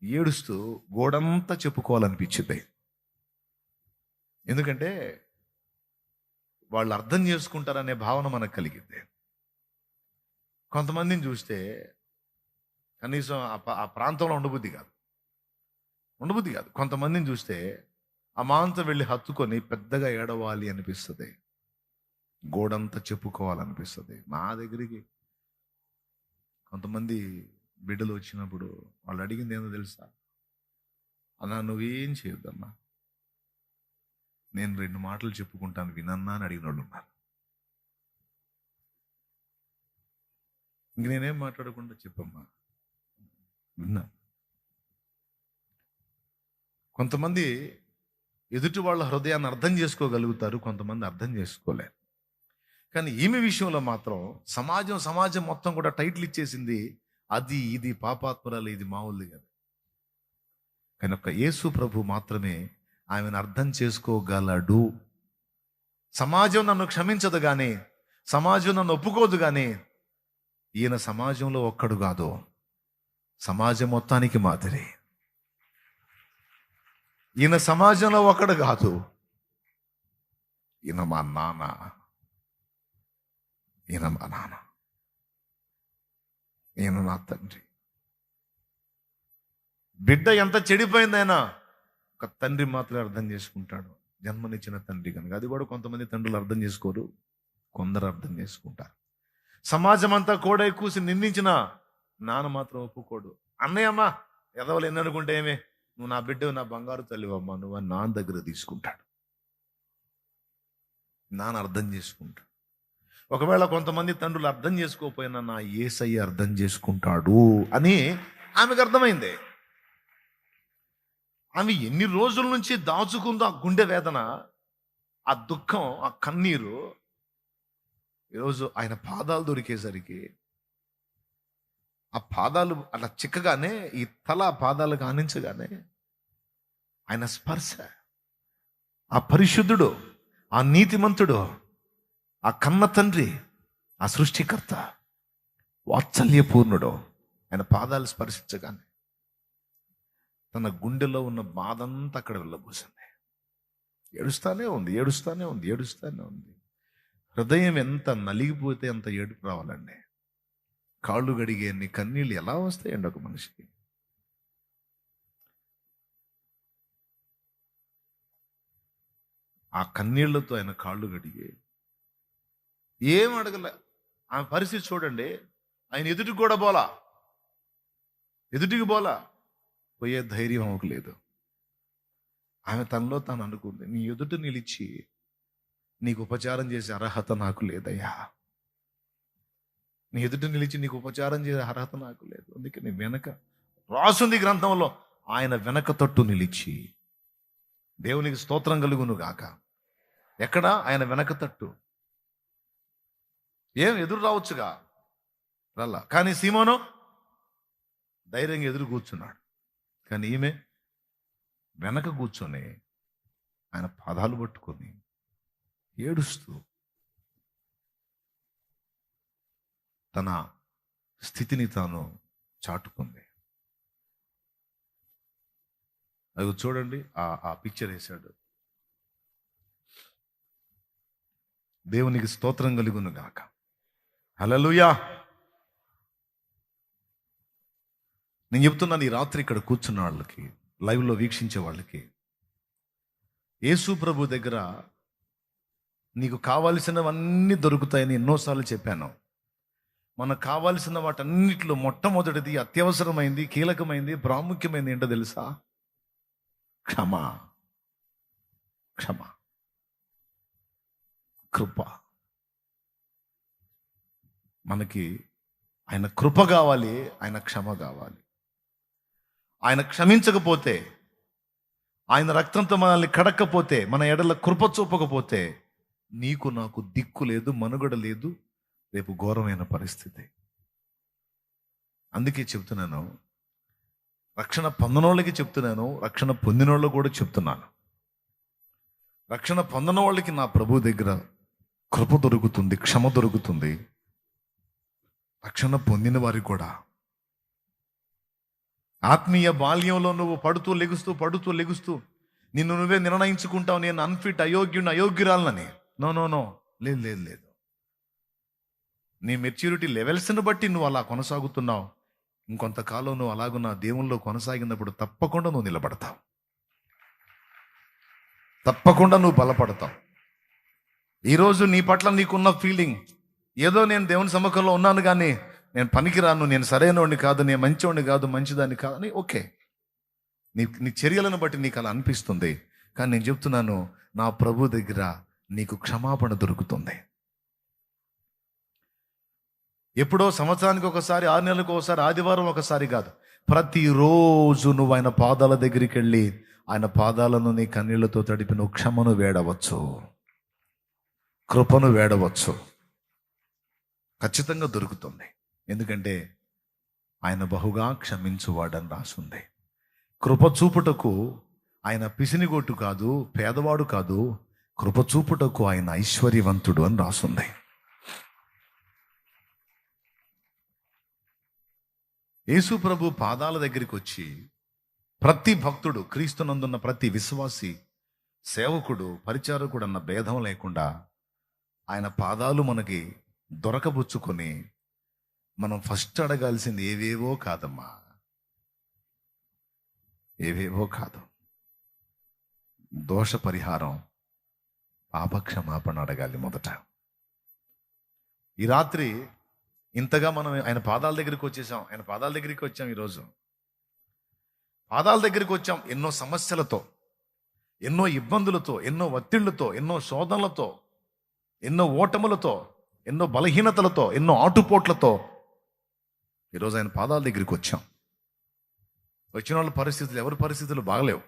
ఏడుస్తూ గోడంతా చెప్పుకోవాలనిపించింది. ఎందుకంటే వాళ్ళు అర్థం చేసుకుంటారనే భావన మనకు కలిగింది. కొంతమందిని చూస్తే కనీసం ఆ ప్రాంతంలో ఉండబుద్ధి కాదు. కొంతమందిని చూస్తే అమాంతం వెళ్ళి హత్తుకొని పెద్దగా ఏడవాలి అనిపిస్తుంది, గోడంతా చెప్పుకోవాలనిపిస్తుంది. మా దగ్గరికి కొంతమంది బిడ్డలు వచ్చినప్పుడు వాళ్ళు అడిగింది ఏందో తెలుసా? అన్నా నువ్వేం చేయొద్దన్నా, నేను 2 మాటలు చెప్పుకుంటాను వినన్నా అని అడిగిన వాళ్ళు ఉన్నారు. ఇంక నేనేం మాట్లాడకుండా చెప్పమ్మా విన్నా. కొంతమంది ఎదుటి వాళ్ళ హృదయాన్ని అర్థం చేసుకోగలుగుతారు, కొంతమంది అర్థం చేసుకోలేరు. కానీ ఈమె విషయంలో మాత్రం సమాజం మొత్తం కూడా టైటిల్ ఇచ్చేసింది, అది ఇది పాపాత్మురాలు, ఇది మామూలు కాదు. కానీ ఒక్క యేసు ప్రభు మాత్రమే ఆమెను అర్థం చేసుకోగలడు. సమాజం నన్ను క్షమించదు, కానీ సమాజం నన్ను ఒప్పుకోదు, కానీ ఈయన సమాజంలో ఒక్కడు కాదు, సమాజం మొత్తానికి మాదిరి. ఈయన సమాజంలో ఒకడు కాదు, ఈయన మా నాన్న, ఈయన మా నాన్న, ఈయన నా తండ్రి. బిడ్డ ఎంత చెడిపోయిందైనా ఒక తండ్రి మాత్రమే అర్థం చేసుకుంటాడు, జన్మనిచ్చిన తండ్రి కనుక. అది కూడా కొంతమంది తండ్రులు అర్థం చేసుకోరు, కొందరు అర్థం చేసుకుంటారు. సమాజం అంతా కోడై కూసి నిందించిన నాన్న మాత్రం ఒప్పుకోడు. అన్నయ్యమ్మా ఎదవలు ఎన్ని అనుకుంటే ఏమే, నువ్వు నా బిడ్డ, నా బంగారు తల్లివమ్మా నువ్వు అని నాన్న దగ్గర తీసుకుంటాడు. నాన్న అర్థం చేసుకుంటాడు. ఒకవేళ కొంతమంది తండ్రులు అర్థం చేసుకోకపోయినా నా యేసయ్య అర్థం చేసుకుంటాడు అని ఆమెకు అర్థమైంది. ఆమె ఎన్ని రోజుల నుంచి దాచుకుందో ఆ గుండె వేదన, ఆ దుఃఖం, ఆ కన్నీరు, ఈరోజు ఆయన పాదాలు దొరికేసరికి ఆ పాదాలు అలా చిక్కగానే, ఈ తల పాదాలకు ఆనించగానే ఆయన స్పర్శ, ఆ పరిశుద్ధుడు, ఆ నీతిమంతుడు, ఆ కన్న తండ్రి, ఆ సృష్టికర్త, వాత్సల్యపూర్ణుడు ఆయన పాదాలు స్పర్శించగానే తన గుండెలో ఉన్న బాధంతా అక్కడ వెళ్ళబోసింది. ఏడుస్తానే ఉంది, ఏడుస్తానే ఉంది, ఏడుస్తానే ఉంది. హృదయం ఎంత నలిగిపోతే అంత ఏడుపు రావాలండి. కాళ్ళు గడిగే అన్ని కన్నీళ్ళు ఎలా వస్తాయండి ఒక మనిషికి? ఆ కన్నీళ్లతో ఆయన కాళ్ళు గడిగే, ఏం అడగలే. ఆమె పరిస్థితి చూడండి, ఆయన ఎదుటికి కూడా పోలా, ఎదుటికి పోలా, పోయే ధైర్యం ఆమెకు లేదు. ఆమె తనలో తాను అనుకుంది, నీ ఎదుట నిలిచి నీకు ఉపచారం చేసే అర్హత నాకు లేదయ్యా, నీ ఎదుట నిలిచి నీకు ఉపచారం చేసే అర్హత నాకు లేదు. అందుకే నీ వెనక రాసుంది గ్రంథంలో, ఆయన వెనక తట్టు నిలిచి, దేవునికి స్తోత్రం కలుగును గాక. ఎక్కడ? ఆయన వెనక తట్టు. ఏం ఎదురు రావచ్చుగా, రల్లా. కానీ సీమోను ధైర్యంగా ఎదురు కూర్చున్నాడు. కానీ ఈమె వెనక కూర్చొని ఆయన పాదాలు పట్టుకొని ఏడుస్తూ తన స్థితిని తాను చాటుకుంది. అది చూడండి, ఆ పిక్చర్ వేశాడు. దేవునికి స్తోత్రం కలుగును గాక. హల్లెలూయా. నేను చెప్తున్నాను, ఈ రాత్రి ఇక్కడ కూర్చున్న వాళ్ళకి, లైవ్లో వీక్షించే వాళ్ళకి, యేసు ప్రభు దగ్గర నీకు కావాల్సినవన్నీ దొరుకుతాయని ఎన్నోసార్లు చెప్పాను. మనకు కావాల్సిన వాటన్నిటిలో మొట్టమొదటిది, అత్యవసరమైంది, కీలకమైంది, ప్రాముఖ్యమైనది ఏంటో తెలుసా? క్షమ, క్షమ, కృప. మనకి ఆయన కృప కావాలి, ఆయన క్షమ కావాలి. ఆయన క్షమించకపోతే, ఆయన రక్తంతో మనల్ని కడక్కపోతే, మన ఎడల కృప చూపకపోతే నీకు నాకు దిక్కు లేదు, మనుగడ లేదు, రేపు ఘోరమైన పరిస్థితి. అందుకే చెప్తున్నాను, రక్షణ పొందనోళ్ళకి చెప్తున్నాను, రక్షణ పొందినోళ్ళకి కూడా చెప్తున్నాను. రక్షణ పొందిన వాళ్ళకి నా ప్రభు దగ్గర కృప దొరుకుతుంది, క్షమ దొరుకుతుంది. రక్షణ పొందిన వారికి కూడా ఆత్మీయ బాల్యంలో నువ్వు పడుతూ లెగుస్తూ నిన్ను నువ్వే నిర్ణయించుకుంటావు, నేను అన్ఫిట్, అయోగ్యురాలనని. నో నో నో, లేదు లేదు లేదు. నీ మెచ్యూరిటీ లెవెల్స్ని బట్టి నువ్వు అలా కొనసాగుతున్నావు. ఇంకొంతకాలం నువ్వు అలాగున్న దేవుల్లో కొనసాగినప్పుడు తప్పకుండా నువ్వు నిలబడతావు, తప్పకుండా నువ్వు బలపడతావు. ఈరోజు నీ పట్ల నీకున్న ఫీలింగ్ ఏదో, నేను దేవుని సముఖంలో ఉన్నాను కానీ నేను పనికిరాను, నేను సరైనవాడిని కాదు, నేను మంచివాడిని కాదు, మంచిదాన్ని కాదు అని, ఓకే, నీ చర్యలను బట్టి నీకు అలా అనిపిస్తుంది. కానీ నేను చెప్తున్నాను, నా ప్రభు దగ్గర నీకు క్షమాపణ దొరుకుతుంది. ఎప్పుడో సంవత్సరానికి ఒకసారి, 6 నెలలకు ఒకసారి, ఆదివారం ఒకసారి కాదు, ప్రతిరోజు నువ్వు ఆయన పాదాల దగ్గరికి వెళ్ళి ఆయన పాదాలను నీ కన్నీళ్లతో తడిపి నువ్వు క్షమను వేడవచ్చు, కృపను వేడవచ్చు. ఖచ్చితంగా దొరుకుతుంది. ఎందుకంటే ఆయన బహుగా క్షమించువాడని రాసుంది. కృప చూపుటకు ఆయన పిసినిగొట్టు కాదు, పేదవాడు కాదు, కృప చూపుటకు ఆయన ఐశ్వర్యవంతుడు అని రాసుంది. యేసు ప్రభు పాదాల దగ్గరికి వచ్చి ప్రతి భక్తుడు, క్రీస్తునందున్న ప్రతి విశ్వాసి, సేవకుడు, పరిచారకుడు అన్న భేదం లేకుండా ఆయన పాదాలు మనకి దొరకబుచ్చుకొని మనం ఫస్ట్ అడగాల్సింది ఏవేవో కాదమ్మా, ఏవేవో కాదు. దోష పరిహారం, పాపక్షమాపణ అడగాలి మొదట. ఈ రాత్రి ఇంతగా మనం ఆయన పాదాల దగ్గరికి వచ్చేసాం. ఆయన పాదాల దగ్గరికి వచ్చాం. ఈరోజు పాదాల దగ్గరికి వచ్చాం. ఎన్నో సమస్యలతో, ఎన్నో ఇబ్బందులతో, ఎన్నో ఒత్తిళ్లతో, ఎన్నో శోధనలతో, ఎన్నో ఓటములతో, ఎన్నో బలహీనతలతో, ఎన్నో ఆటుపోట్లతో ఈరోజు ఆయన పాదాల దగ్గరికి వచ్చాం. వచ్చిన వాళ్ళ పరిస్థితులు, ఎవరి పరిస్థితులు బాగలేవు.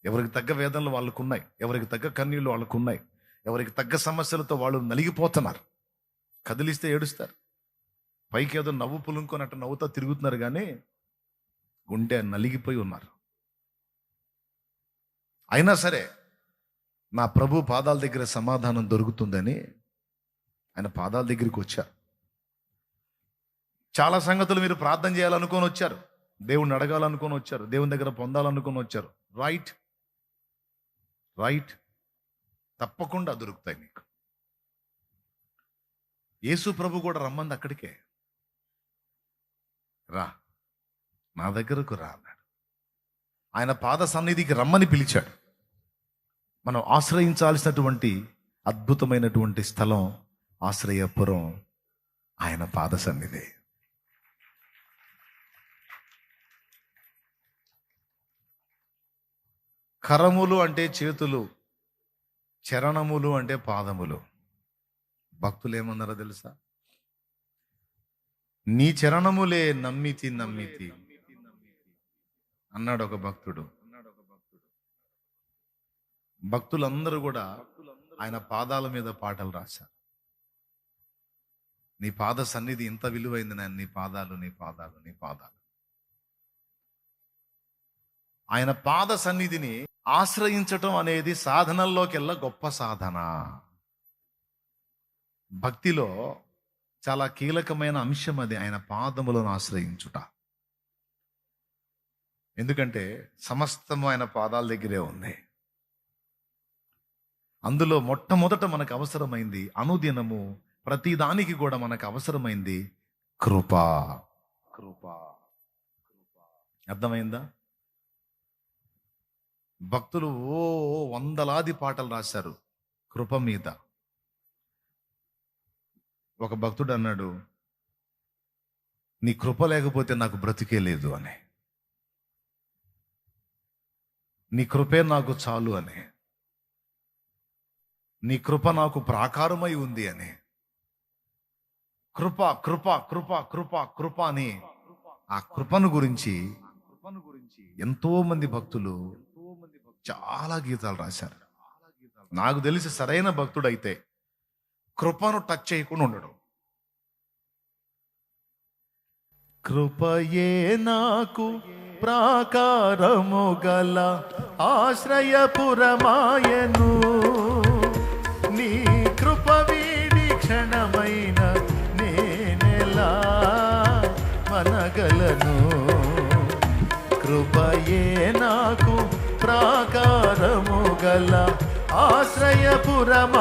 ఎవరికి తగ్గ వేదనలు వాళ్ళకు ఉన్నాయి, ఎవరికి తగ్గ కన్నీళ్ళు వాళ్ళకు ఉన్నాయి, ఎవరికి తగ్గ సమస్యలతో వాళ్ళు నలిగిపోతున్నారు. కదిలిస్తే ఏడుస్తారు, పైకి ఏదో నవ్వు పులుంకొనట్టు నవ్వుతా తిరుగుతున్నారు, కానీ గుండె నలిగిపోయి ఉన్నారు. అయినా సరే నా ప్రభు పాదాల దగ్గర సమాధానం దొరుకుతుందని ఆయన పాదాల దగ్గరికి వచ్చారు. చాలా సంగతులు మీరు ప్రార్థన చేయాలనుకొని వచ్చారు, దేవుణ్ణి అడగాలనుకొని వచ్చారు, దేవుని దగ్గర పొందాలనుకొని వచ్చారు. రైట్, రైట్, తప్పకుండా దొరుకుతాయి మీకు. యేసు ప్రభు కూడా రమ్మంది అక్కడికే. రా, నా దగ్గరకు రా అన్నాడు. ఆయన పాద సన్నిధికి రమ్మని పిలిచాడు. మనం ఆశ్రయించాల్సినటువంటి అద్భుతమైనటువంటి స్థలం, ఆశ్రయపురం, ఆయన పాద సన్నిధి. కరములు అంటే చేతులు, చరణములు అంటే పాదములు. భక్తులు ఏమన్నారో తెలుసా? నీ చరణములే నమ్మితి నమ్మితి అన్నాడు ఒక భక్తుడు. భక్తులందరూ కూడా ఆయన పాదాల మీద పాటలు రాశారు. నీ పాద సన్నిధి ఇంత విలువైంది నాయన, నీ పాదాలు, నీ పాదాలు, నీ పాదాలు. ఆయన పాద సన్నిధిని ఆశ్రయించటం అనేది సాధనల్లోకెల్లా గొప్ప సాధన. భక్తిలో చాలా కీలకమైన అంశం అది, ఆయన పాదములను ఆశ్రయించుట. ఎందుకంటే సమస్తము ఆయన పాదాల దగ్గరే ఉంది. అందులో మొట్టమొదట మనకు అవసరమైంది, అనుదినము ప్రతిదానికి కూడా మనకు అవసరమైంది కృప. కృప, అర్థమైందా? భక్తులు వందలాది పాటలు రాశారు కృప మీద. ఒక భక్తుడు అన్నాడు, నీ కృప లేకపోతే నాకు బ్రతికే లేదు అని, నీ కృపే నాకు చాలు అని, నీ కృప నాకు ప్రాకారమై ఉంది అని. కృప కృప కృప కృప కృప అని ఆ కృపను గురించి ఎంతో మంది భక్తులు చాలా గీతాలు రాశారు. నాకు తెలిసి సరైన భక్తుడైతే కృపను టచ్ చేయకుండా ఉండడు. కృపయే నాకు ప్రాకారము గల ఆశ్రయపురమాయను, నీ కృప వీడి క్షణమైన నేనెలా మనగలను. కృపయే నాకు ప్రాకారము గల ఆశ్రయపురమాయను,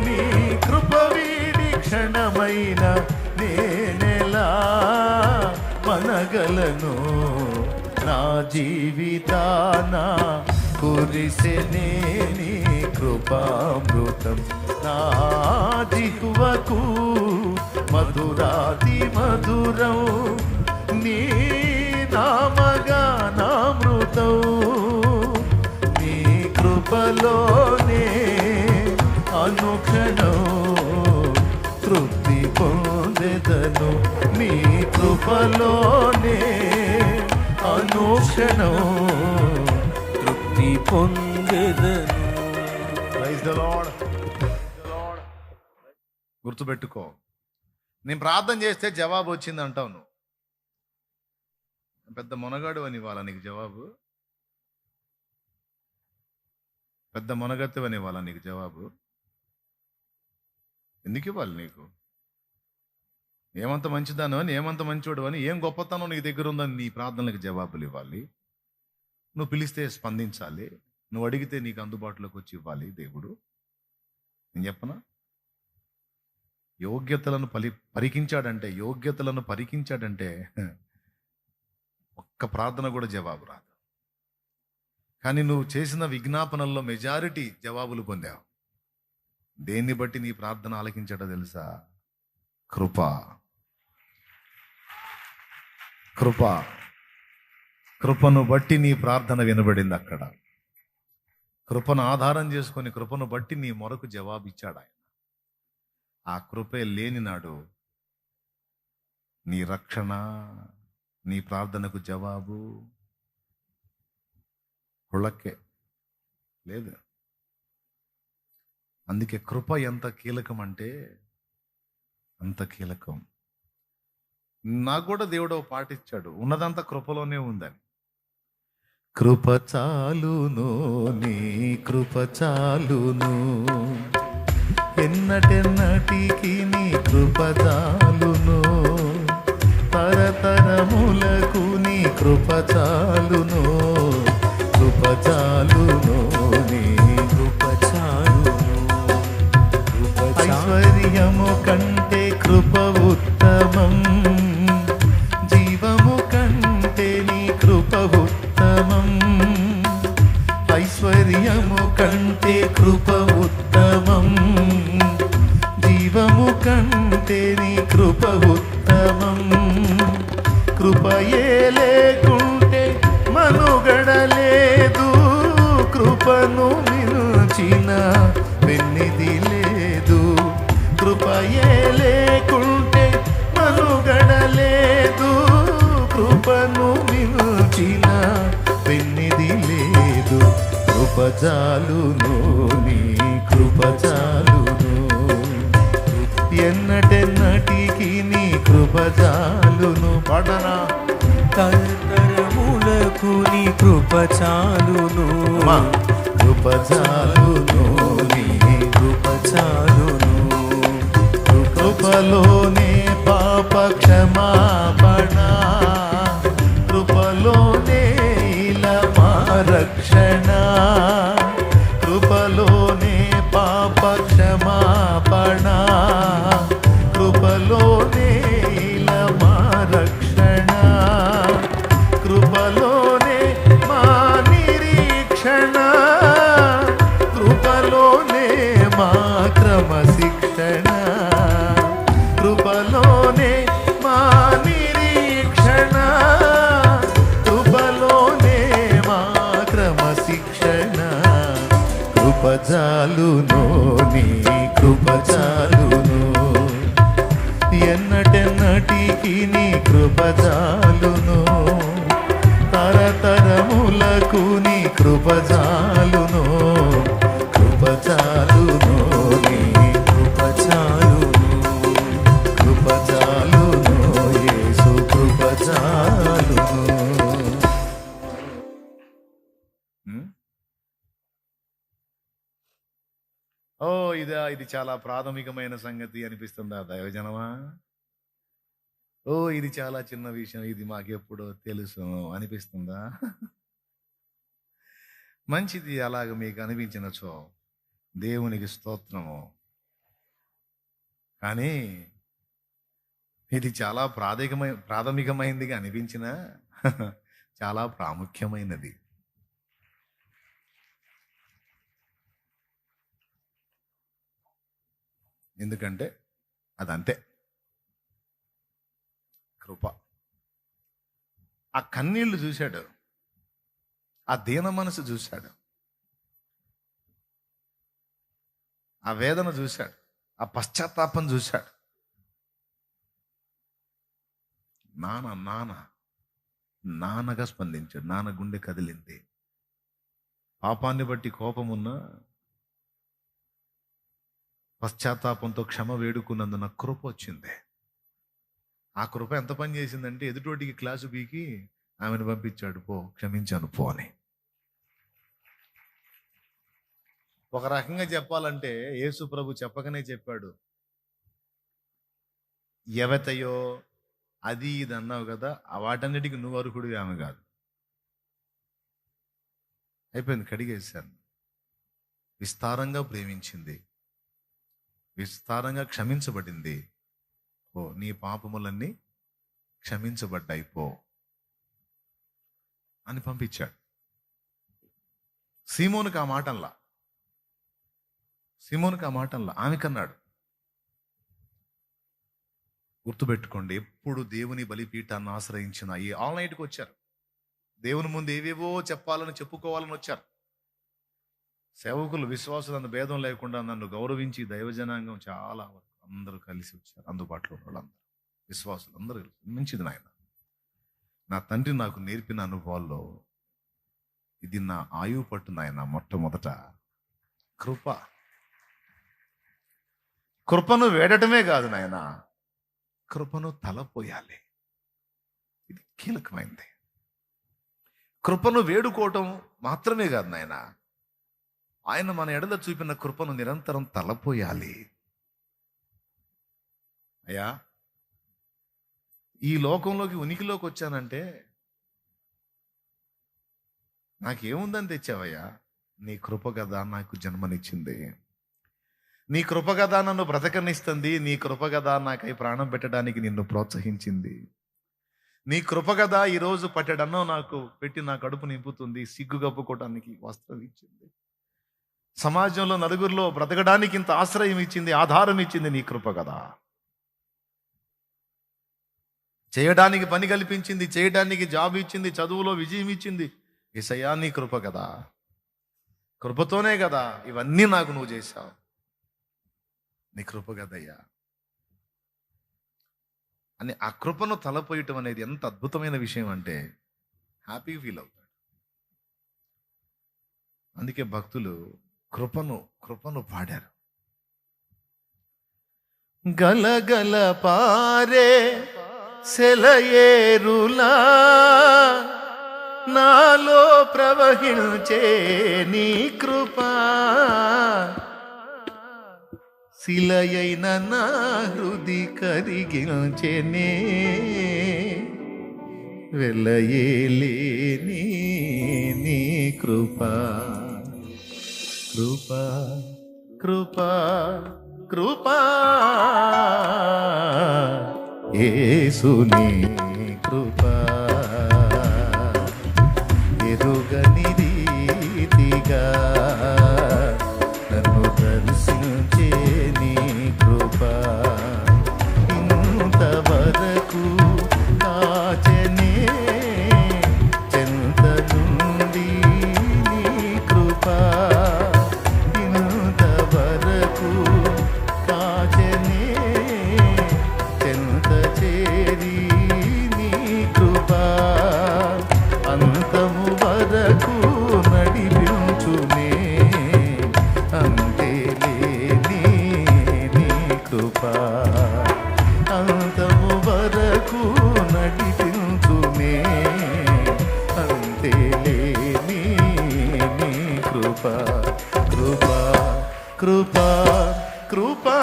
నీ కృప వీడి క్షణమైన నేనెలా మనగలను. నా జీవితాన కురిసెనే నీ కృపామృతం, నా జిహ్వకు మధురాతి మధురం, నీ నామగానామృతం. నీ కృపలోనే అనుక్షణం తృప్తి పొందెదను, నీ కృపలోనే అనుక్షణం తృప్తి పొందెదను. Praise the lord. గుర్తుపెట్టుకో, నేను ప్రార్థన చేస్తే జవాబు వచ్చింది అంటావు నువ్వు. పెద్ద మొనగాడు అని ఇవ్వాలా నీకు జవాబు? పెద్ద మొనగత్తు అని ఇవ్వాలా నీకు జవాబు? ఎందుకు ఇవ్వాలి నీకు? ఏమంత మంచిదాను అని, ఏమంత మంచోడు అని, ఏం గొప్పతనం నీ దగ్గర ఉందని నీ ప్రార్థనలకు జవాబులు ఇవ్వాలి. నువ్వు పిలిస్తే స్పందించాలి. నువ్వు అడిగితే నీకు అందుబాటులోకి వచ్చి ఇవ్వాలి దేవుడు. నేను చెప్పనా? యోగ్యతలను పరికించాడంటే ఒక్క ప్రార్థన కూడా జవాబు రాదు. కానీ నువ్వు చేసిన విజ్ఞాపనల్లో మెజారిటీ జవాబులు పొందావు. దేన్ని బట్టి నీ ప్రార్థన ఆలకించడో తెలుసా? కృప. కృప. కృపను బట్టి నీ ప్రార్థన వినబడింది అక్కడ. కృపను ఆధారం చేసుకొని, కృపను బట్టి నీ మొరకు జవాబు ఇచ్చాడు ఆయన. ఆ కృపే లేని నాడు నీ రక్షణ, నీ ప్రార్థనకు జవాబు హుళక్కే లేదు. అందుకే కృప ఎంత కీలకం అంటే అంత కీలకం. నాకు కూడా దేవుడు ఓ పాట ఇచ్చాడు, ఉన్నదంతా కృపలోనే ఉందని. కృప చాలును, నీ కృప చాలును, ఎన్నటెన్నటికి నీ కృప చాలును, తరతరములకు నీ కృప చాలును, కృప చాలును, నీ కృప చాలును. ఐశ్వర్యము కంటే కృప ఉత్తమం, జీవము కంటే నీ కృప ఉత్తమం. ఐశ్వర్యము కంటే కృప ఉత్తమం, జీవము కంటే నీ కృప ఉత్తమం. కృపయే లేకుంటే మనుగడ లేదు, కృపను మించిన వెన్నిది లేదు. కృపయే లేకుంటే మనుగడ లేదు, కృపను మించిన వెన్నిది లేదు. కృప చాలును, నీ కృప చాలును, ఎన్నటెన్నటికి నీ కృప చాలును. పడనా? తరతరములకు నీ కృప చాలును, కృప చాలును, నీ కృప చాలును. కృపలోనే పాప క్షమాపణ, కృపలోనే ఇలా మా రక్షణ. కృపలోనే పాప క్షమాపణ, కృపలోనే ఇలా మా రక్షణ. కృపలోనే మా నిరీక్షణ, కృపలోనే మా క్రమశిక్షణ. కృపలోనే మా నిరీక్షణ, కృపలోనే మా క్రమశిక్షణ. కృప చాలును, నీ కృప చాలును, ఎన్నటెన్నటికి నీ కృప చాలును, తరతరములకు నీ కృప చాలును, కృప చాలును, నీ కృప చాలును, కృప చాలును, యేసు కృప చాలును. ఓ ఇది చాలా ప్రాథమికమైన సంగతి అనిపిస్తుందా దైవజనమా? ఓ ఇది చాలా చిన్న విషయం, ఇది మాకెప్పుడో తెలుసు అనిపిస్తుందా? మంచిది, అలాగ మీకు అనిపించినచో దేవునికి స్తోత్రము. కానీ ఇది చాలా ప్రాథమికమైనదిగా అనిపించిన చాలా ప్రాముఖ్యమైనది. ఎందుకంటే అదంతే కృప. ఆ కన్నీళ్లు చూశాడు, ఆ దీన మనసు చూశాడు, ఆ వేదన చూశాడు, ఆ పశ్చాత్తాపం చూశాడు. నాన్నగా స్పందించాడు. నాన్న గుండె కదిలింది. పాపాన్ని బట్టి కోపమున్నా పశ్చాత్తాపంతో క్షమ వేడుకున్నందున కృప వచ్చింది. ఆ కృప ఎంత పని చేసిందంటే ఎదుటోటికి క్లాసు పీకి ఆమెను పంపించాడు, పో క్షమించాను పో అని. ఒక రకంగా చెప్పాలంటే యేసు ప్రభు చెప్పకనే చెప్పాడు, ఎవతయో అది ఇది అన్నావు కదా, ఆ వాటన్నిటికీ నువ్వు అర్హుడివి, ఆమె కాదు. అయిపోయింది, కడిగేశాను. విస్తారంగా ప్రేమించింది, విస్తారంగా క్షమించబడింది. ఓ నీ పాపములన్నీ క్షమించబడ్డాయి పో అని పంపించాడు. సీమోనుకి ఆ మాటల్లా, ఆమెకన్నాడు. గుర్తుపెట్టుకోండి, ఎప్పుడు దేవుని బలిపీఠాన్ని ఆశ్రయించిన ఈ ఆల్ నైట్కి వచ్చారు, దేవుని ముందు ఏవేవో చెప్పాలని చెప్పుకోవాలని వచ్చారు. సేవకులు విశ్వాసులందు భేదం లేకుండా నన్ను గౌరవించి దైవజనాంగం చాలా వరకు అందరూ కలిసి వచ్చారు. అందుబాటులో ఉన్న వాళ్ళందరూ విశ్వాసులు అందరూ మంచిది నాయన. నా తండ్రి నాకు నేర్పిన అనుభవాల్లో ఇది నా ఆయువు పట్టు నాయన. మొట్టమొదట కృపను వేడటమే కాదు నాయన, కృపను తలపోయాలి. ఇది కీలకమైంది. కృపను వేడుకోవటం మాత్రమే కాదు నాయన, ఆయన మన ఎడల చూపిన కృపను నిరంతరం తలపోయాలి. అయ్యా, ఈ లోకంలోకి ఉనికిలోకి వచ్చానంటే నాకేముందని తెచ్చావయ్యా? నీ కృప కదా నాకు జన్మనిచ్చింది, నీ కృప కదా నన్ను బ్రతకనిస్తుంది, నీ కృప కదా నాకై ప్రాణం పెట్టడానికి నిన్ను ప్రోత్సహించింది, నీ కృప కదా ఈరోజు పట్టెడన్నో నాకు పెట్టి నా కడుపు నింపుతుంది, సిగ్గు కప్పుకోవడానికి వస్త్రం ఇచ్చింది, సమాజంలో నలుగురిలో బ్రతకడానికి ఇంత ఆశ్రయం ఇచ్చింది, ఆధారం ఇచ్చింది నీ కృప కదా. చేయడానికి పని కల్పించింది, చేయడానికి జాబ్ ఇచ్చింది, చదువులో విజయం ఇచ్చింది. యేసయ్యా నీ కృప కదా, కృపతోనే కదా ఇవన్నీ నాకు నువ్వు చేశావు, నీ కృప కదయ్యా అని ఆ కృపను తలపోయటం అనేది ఎంత అద్భుతమైన విషయం అంటే హ్యాపీ ఫీల్ అవుతాడు. అందుకే భక్తులు కృపను పాడారు. గలగల పారే సెలయేరులా నాలో ప్రవహించే నీ కృపా, శిలయైన నా హృది కరిగించెనే, వెలయేలేని నీ కృపా, కృపా కృపా కృపా యేసుని కృపా, ఎరుగని రీతిగా నన్ను దర్శించే నీ కృపా, ఇంతవరకు కాచెనే చెంత నుండి నీ కృపా, ఇంతవరకు కాచెనే చెంత చేరి నీ కృపా, అంతము వరకు నడిపించునే, అంతేలేని నీ కృపా, అంతము వరకు నడిపించునే, అంతేలేని నీ కృపా, కృపా కృపా కృపా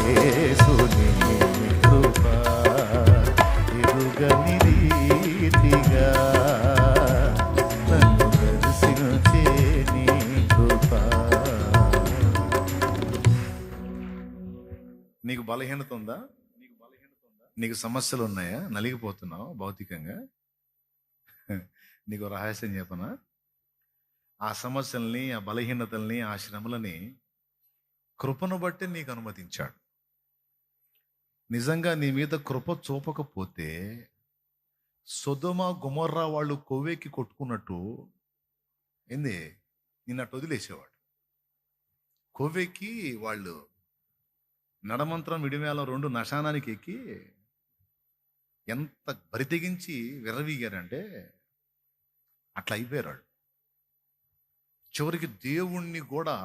యేసుని కృపా, ఎరుగని రీతిగా నన్ను దర్శించే నీ కృపా. నీకు బలహీనత ఉందా? నీకు సమస్యలు ఉన్నాయా? నలిగిపోతున్నావు భౌతికంగా? నీకు రహస్యం చెప్పనా? ఆ సమస్యల్ని, ఆ బలహీనతల్ని, ఆ శ్రమలని కృపను బట్టి నీకు అనుమతించాడు. నిజంగా నీ మీద కృప చూపకపోతే సొదొమ గొమొర్రా వాళ్ళు కొవ్వెక్కి కొట్టుకున్నట్టు ఏంది, నిన్నట్టు వదిలేసేవాడు. కొవ్వెక్కి వాళ్ళు నడమంత్రం విడిమేళం రెండు నశానానికి ఎక్కి ఎంత బరితెగించి విర్రవీగారంటే అట్లా అయిపోయారు వాళ్ళు. చివరికి దేవుణ్ణి కూడా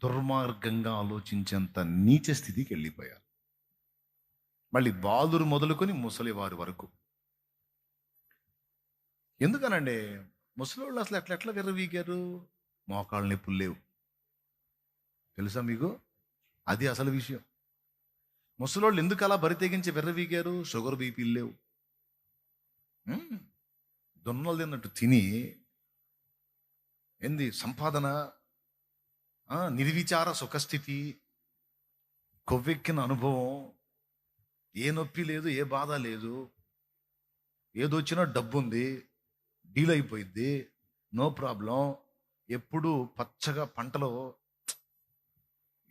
దుర్మార్గంగా ఆలోచించేంత నీచ స్థితికి వెళ్ళిపోయారు. మళ్ళీ బాలురు మొదలుకొని ముసలి వారి వరకు. ఎందుకనండి, ముసలివాళ్ళు అసలు ఎట్లా విర్రవీగారు? మోకాళ్ళ నొప్పులు లేవు, తెలుసా మీకు? అది అసలు విషయం. ముసలోళ్ళు ఎందుకు అలా బరి తెగించి విర్రవీగారు? షుగర్ బీపీలు లేవు. దున్నలు తిన్నట్టు తిని ఏంది సంపాదన, నిర్విచార సుఖస్థితి, కొవ్వెక్కిన అనుభవం, ఏ నొప్పి లేదు, ఏ బాధ లేదు, ఏదొచ్చినా డబ్బు ఉంది, డీల్ అయిపోయింది, నో ప్రాబ్లం, ఎప్పుడు పచ్చగా పంటలో.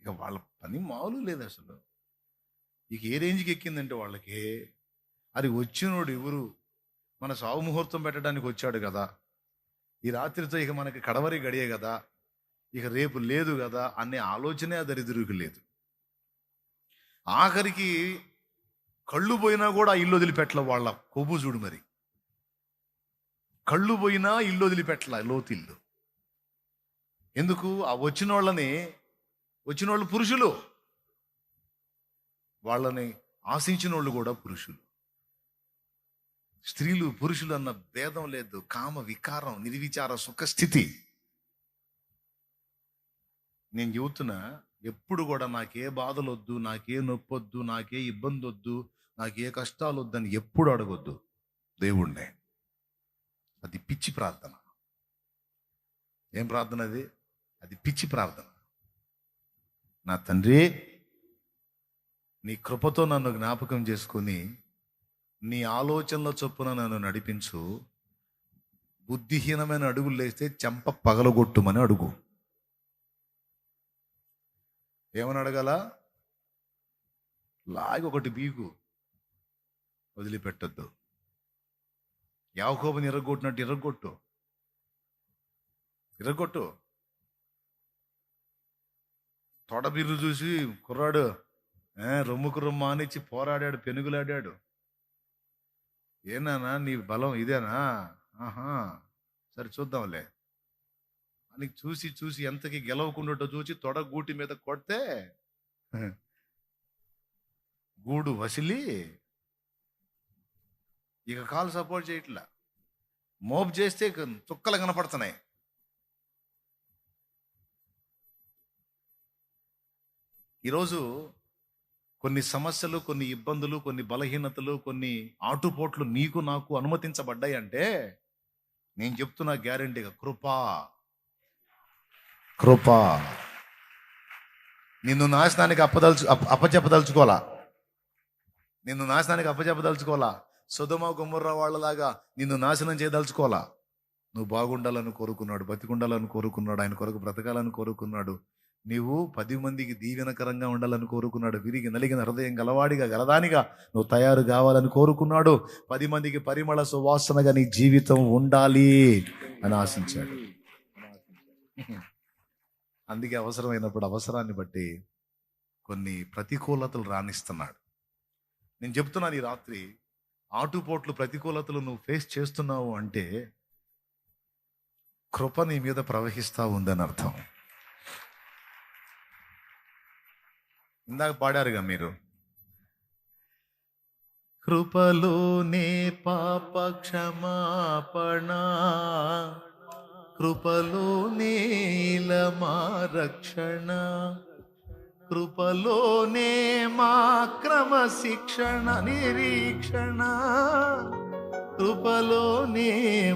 ఇక వాళ్ళ పని మామూలు లేదు అసలు. ఇక ఏ రేంజ్కి ఎక్కిందంటే వాళ్ళకి, అది వచ్చినోడు ఎవరు, మన సాగు ముహూర్తం పెట్టడానికి వచ్చాడు కదా, ఈ రాత్రితో ఇక మనకి కడవరి గడియే కదా, ఇక రేపు లేదు కదా అనే ఆలోచనే ఆ దరిద్రుడికి లేదు. ఆఖరికి కళ్ళు పోయినా కూడా ఇల్లు వదిలిపెట్టల వాళ్ళ కొవ్వు చూడు. మరి కళ్ళు పోయినా ఇల్లు వదిలిపెట్టల, లోతిల్లు. ఎందుకు? ఆ వచ్చిన వాళ్ళు పురుషులు, వాళ్ళని ఆశించిన వాళ్ళు కూడా పురుషులు. స్త్రీలు పురుషులు అన్న భేదం లేదు. కామ వికారం, నిర్విచార సుఖస్థితి. నేను చెబుతున్నా, ఎప్పుడు కూడా నాకే బాధలు వద్దు, నాకే నొప్పి వద్దు, నాకే ఇబ్బంది వద్దు, నాకే కష్టాలు వద్దని ఎప్పుడు అడగొద్దు దేవుణ్ణే. అది పిచ్చి ప్రార్థన. ఏం ప్రార్థన అది? అది పిచ్చి ప్రార్థన. నా తండ్రి, నీ కృపతో నన్ను జ్ఞాపకం చేసుకొని నీ ఆలోచనల చొప్పున నన్ను నడిపించు. బుద్ధిహీనమైన అడుగులు లేస్తే చెంప పగలగొట్టుమని అడుగు. ఏమని అడగాల? లాగి ఒకటి బీగు, వదిలిపెట్టద్దు. యాకోబుని ఎర్రగొట్టినట్టు ఎర్రగొట్టు. తొడబిర్రు చూసి కుర్రాడు రొమ్ముకు రొమ్మ అనిచ్చి పోరాడాడు, పెనుగులాడాడు. ఏనా నీ బలం ఇదేనా? ఆహా, సరే చూద్దాంలే అని చూసి ఎంతకి గెలవకుండా చూసి తొడ గూటి మీద కొడితే గూడు వసిలి ఇక కాలు సపోర్ట్ చేయట్లా. మోపు చేస్తే చుక్కలు కనపడుతున్నాయి. ఈరోజు కొన్ని సమస్యలు, కొన్ని ఇబ్బందులు, కొన్ని బలహీనతలు, కొన్ని ఆటుపోట్లు నీకు నాకు అనుమతించబడ్డాయి అంటే నేను చెప్తున్నా గ్యారెంటీగా కృప. నిన్ను నాశనానికి అప్పచెప్పదలుచుకోవాలా. సొదొమ గొమొర్రా వాళ్ళలాగా నిన్ను నాశనం చేయదలుచుకోవాలా. నువ్వు బాగుండాలని కోరుకున్నాడు, బతికుండాలని కోరుకున్నాడు, ఆయన కొరకు బ్రతకాలని కోరుకున్నాడు. నీవు 10 మందికి దీవెనకరంగా ఉండాలని కోరుకున్నాడు. విరిగి నలిగిన హృదయం గలవాడిగా, గలదానిగా నువ్వు తయారు కావాలని కోరుకున్నాడు. 10 మందికి పరిమళ సువాసనగా నీ జీవితం ఉండాలి అని ఆశించాడు. అందుకే అవసరమైనప్పుడు అవసరాన్ని బట్టి కొన్ని ప్రతికూలతలు రాణిస్తున్నాడు. నేను చెప్తున్నాను, ఈ రాత్రి ఆటుపోట్లు, ప్రతికూలతలు నువ్వు ఫేస్ చేస్తున్నావు అంటే కృప నీ మీద ప్రవహిస్తా ఉందని అర్థం. ఇందాక పాడారుగా మీరు, కృపలోనే పాప క్షమాపణ, కృపలోనే మా రక్షణ, కృపలోనే మా క్రమశిక్షణ నిరీక్షణ, కృపలోనే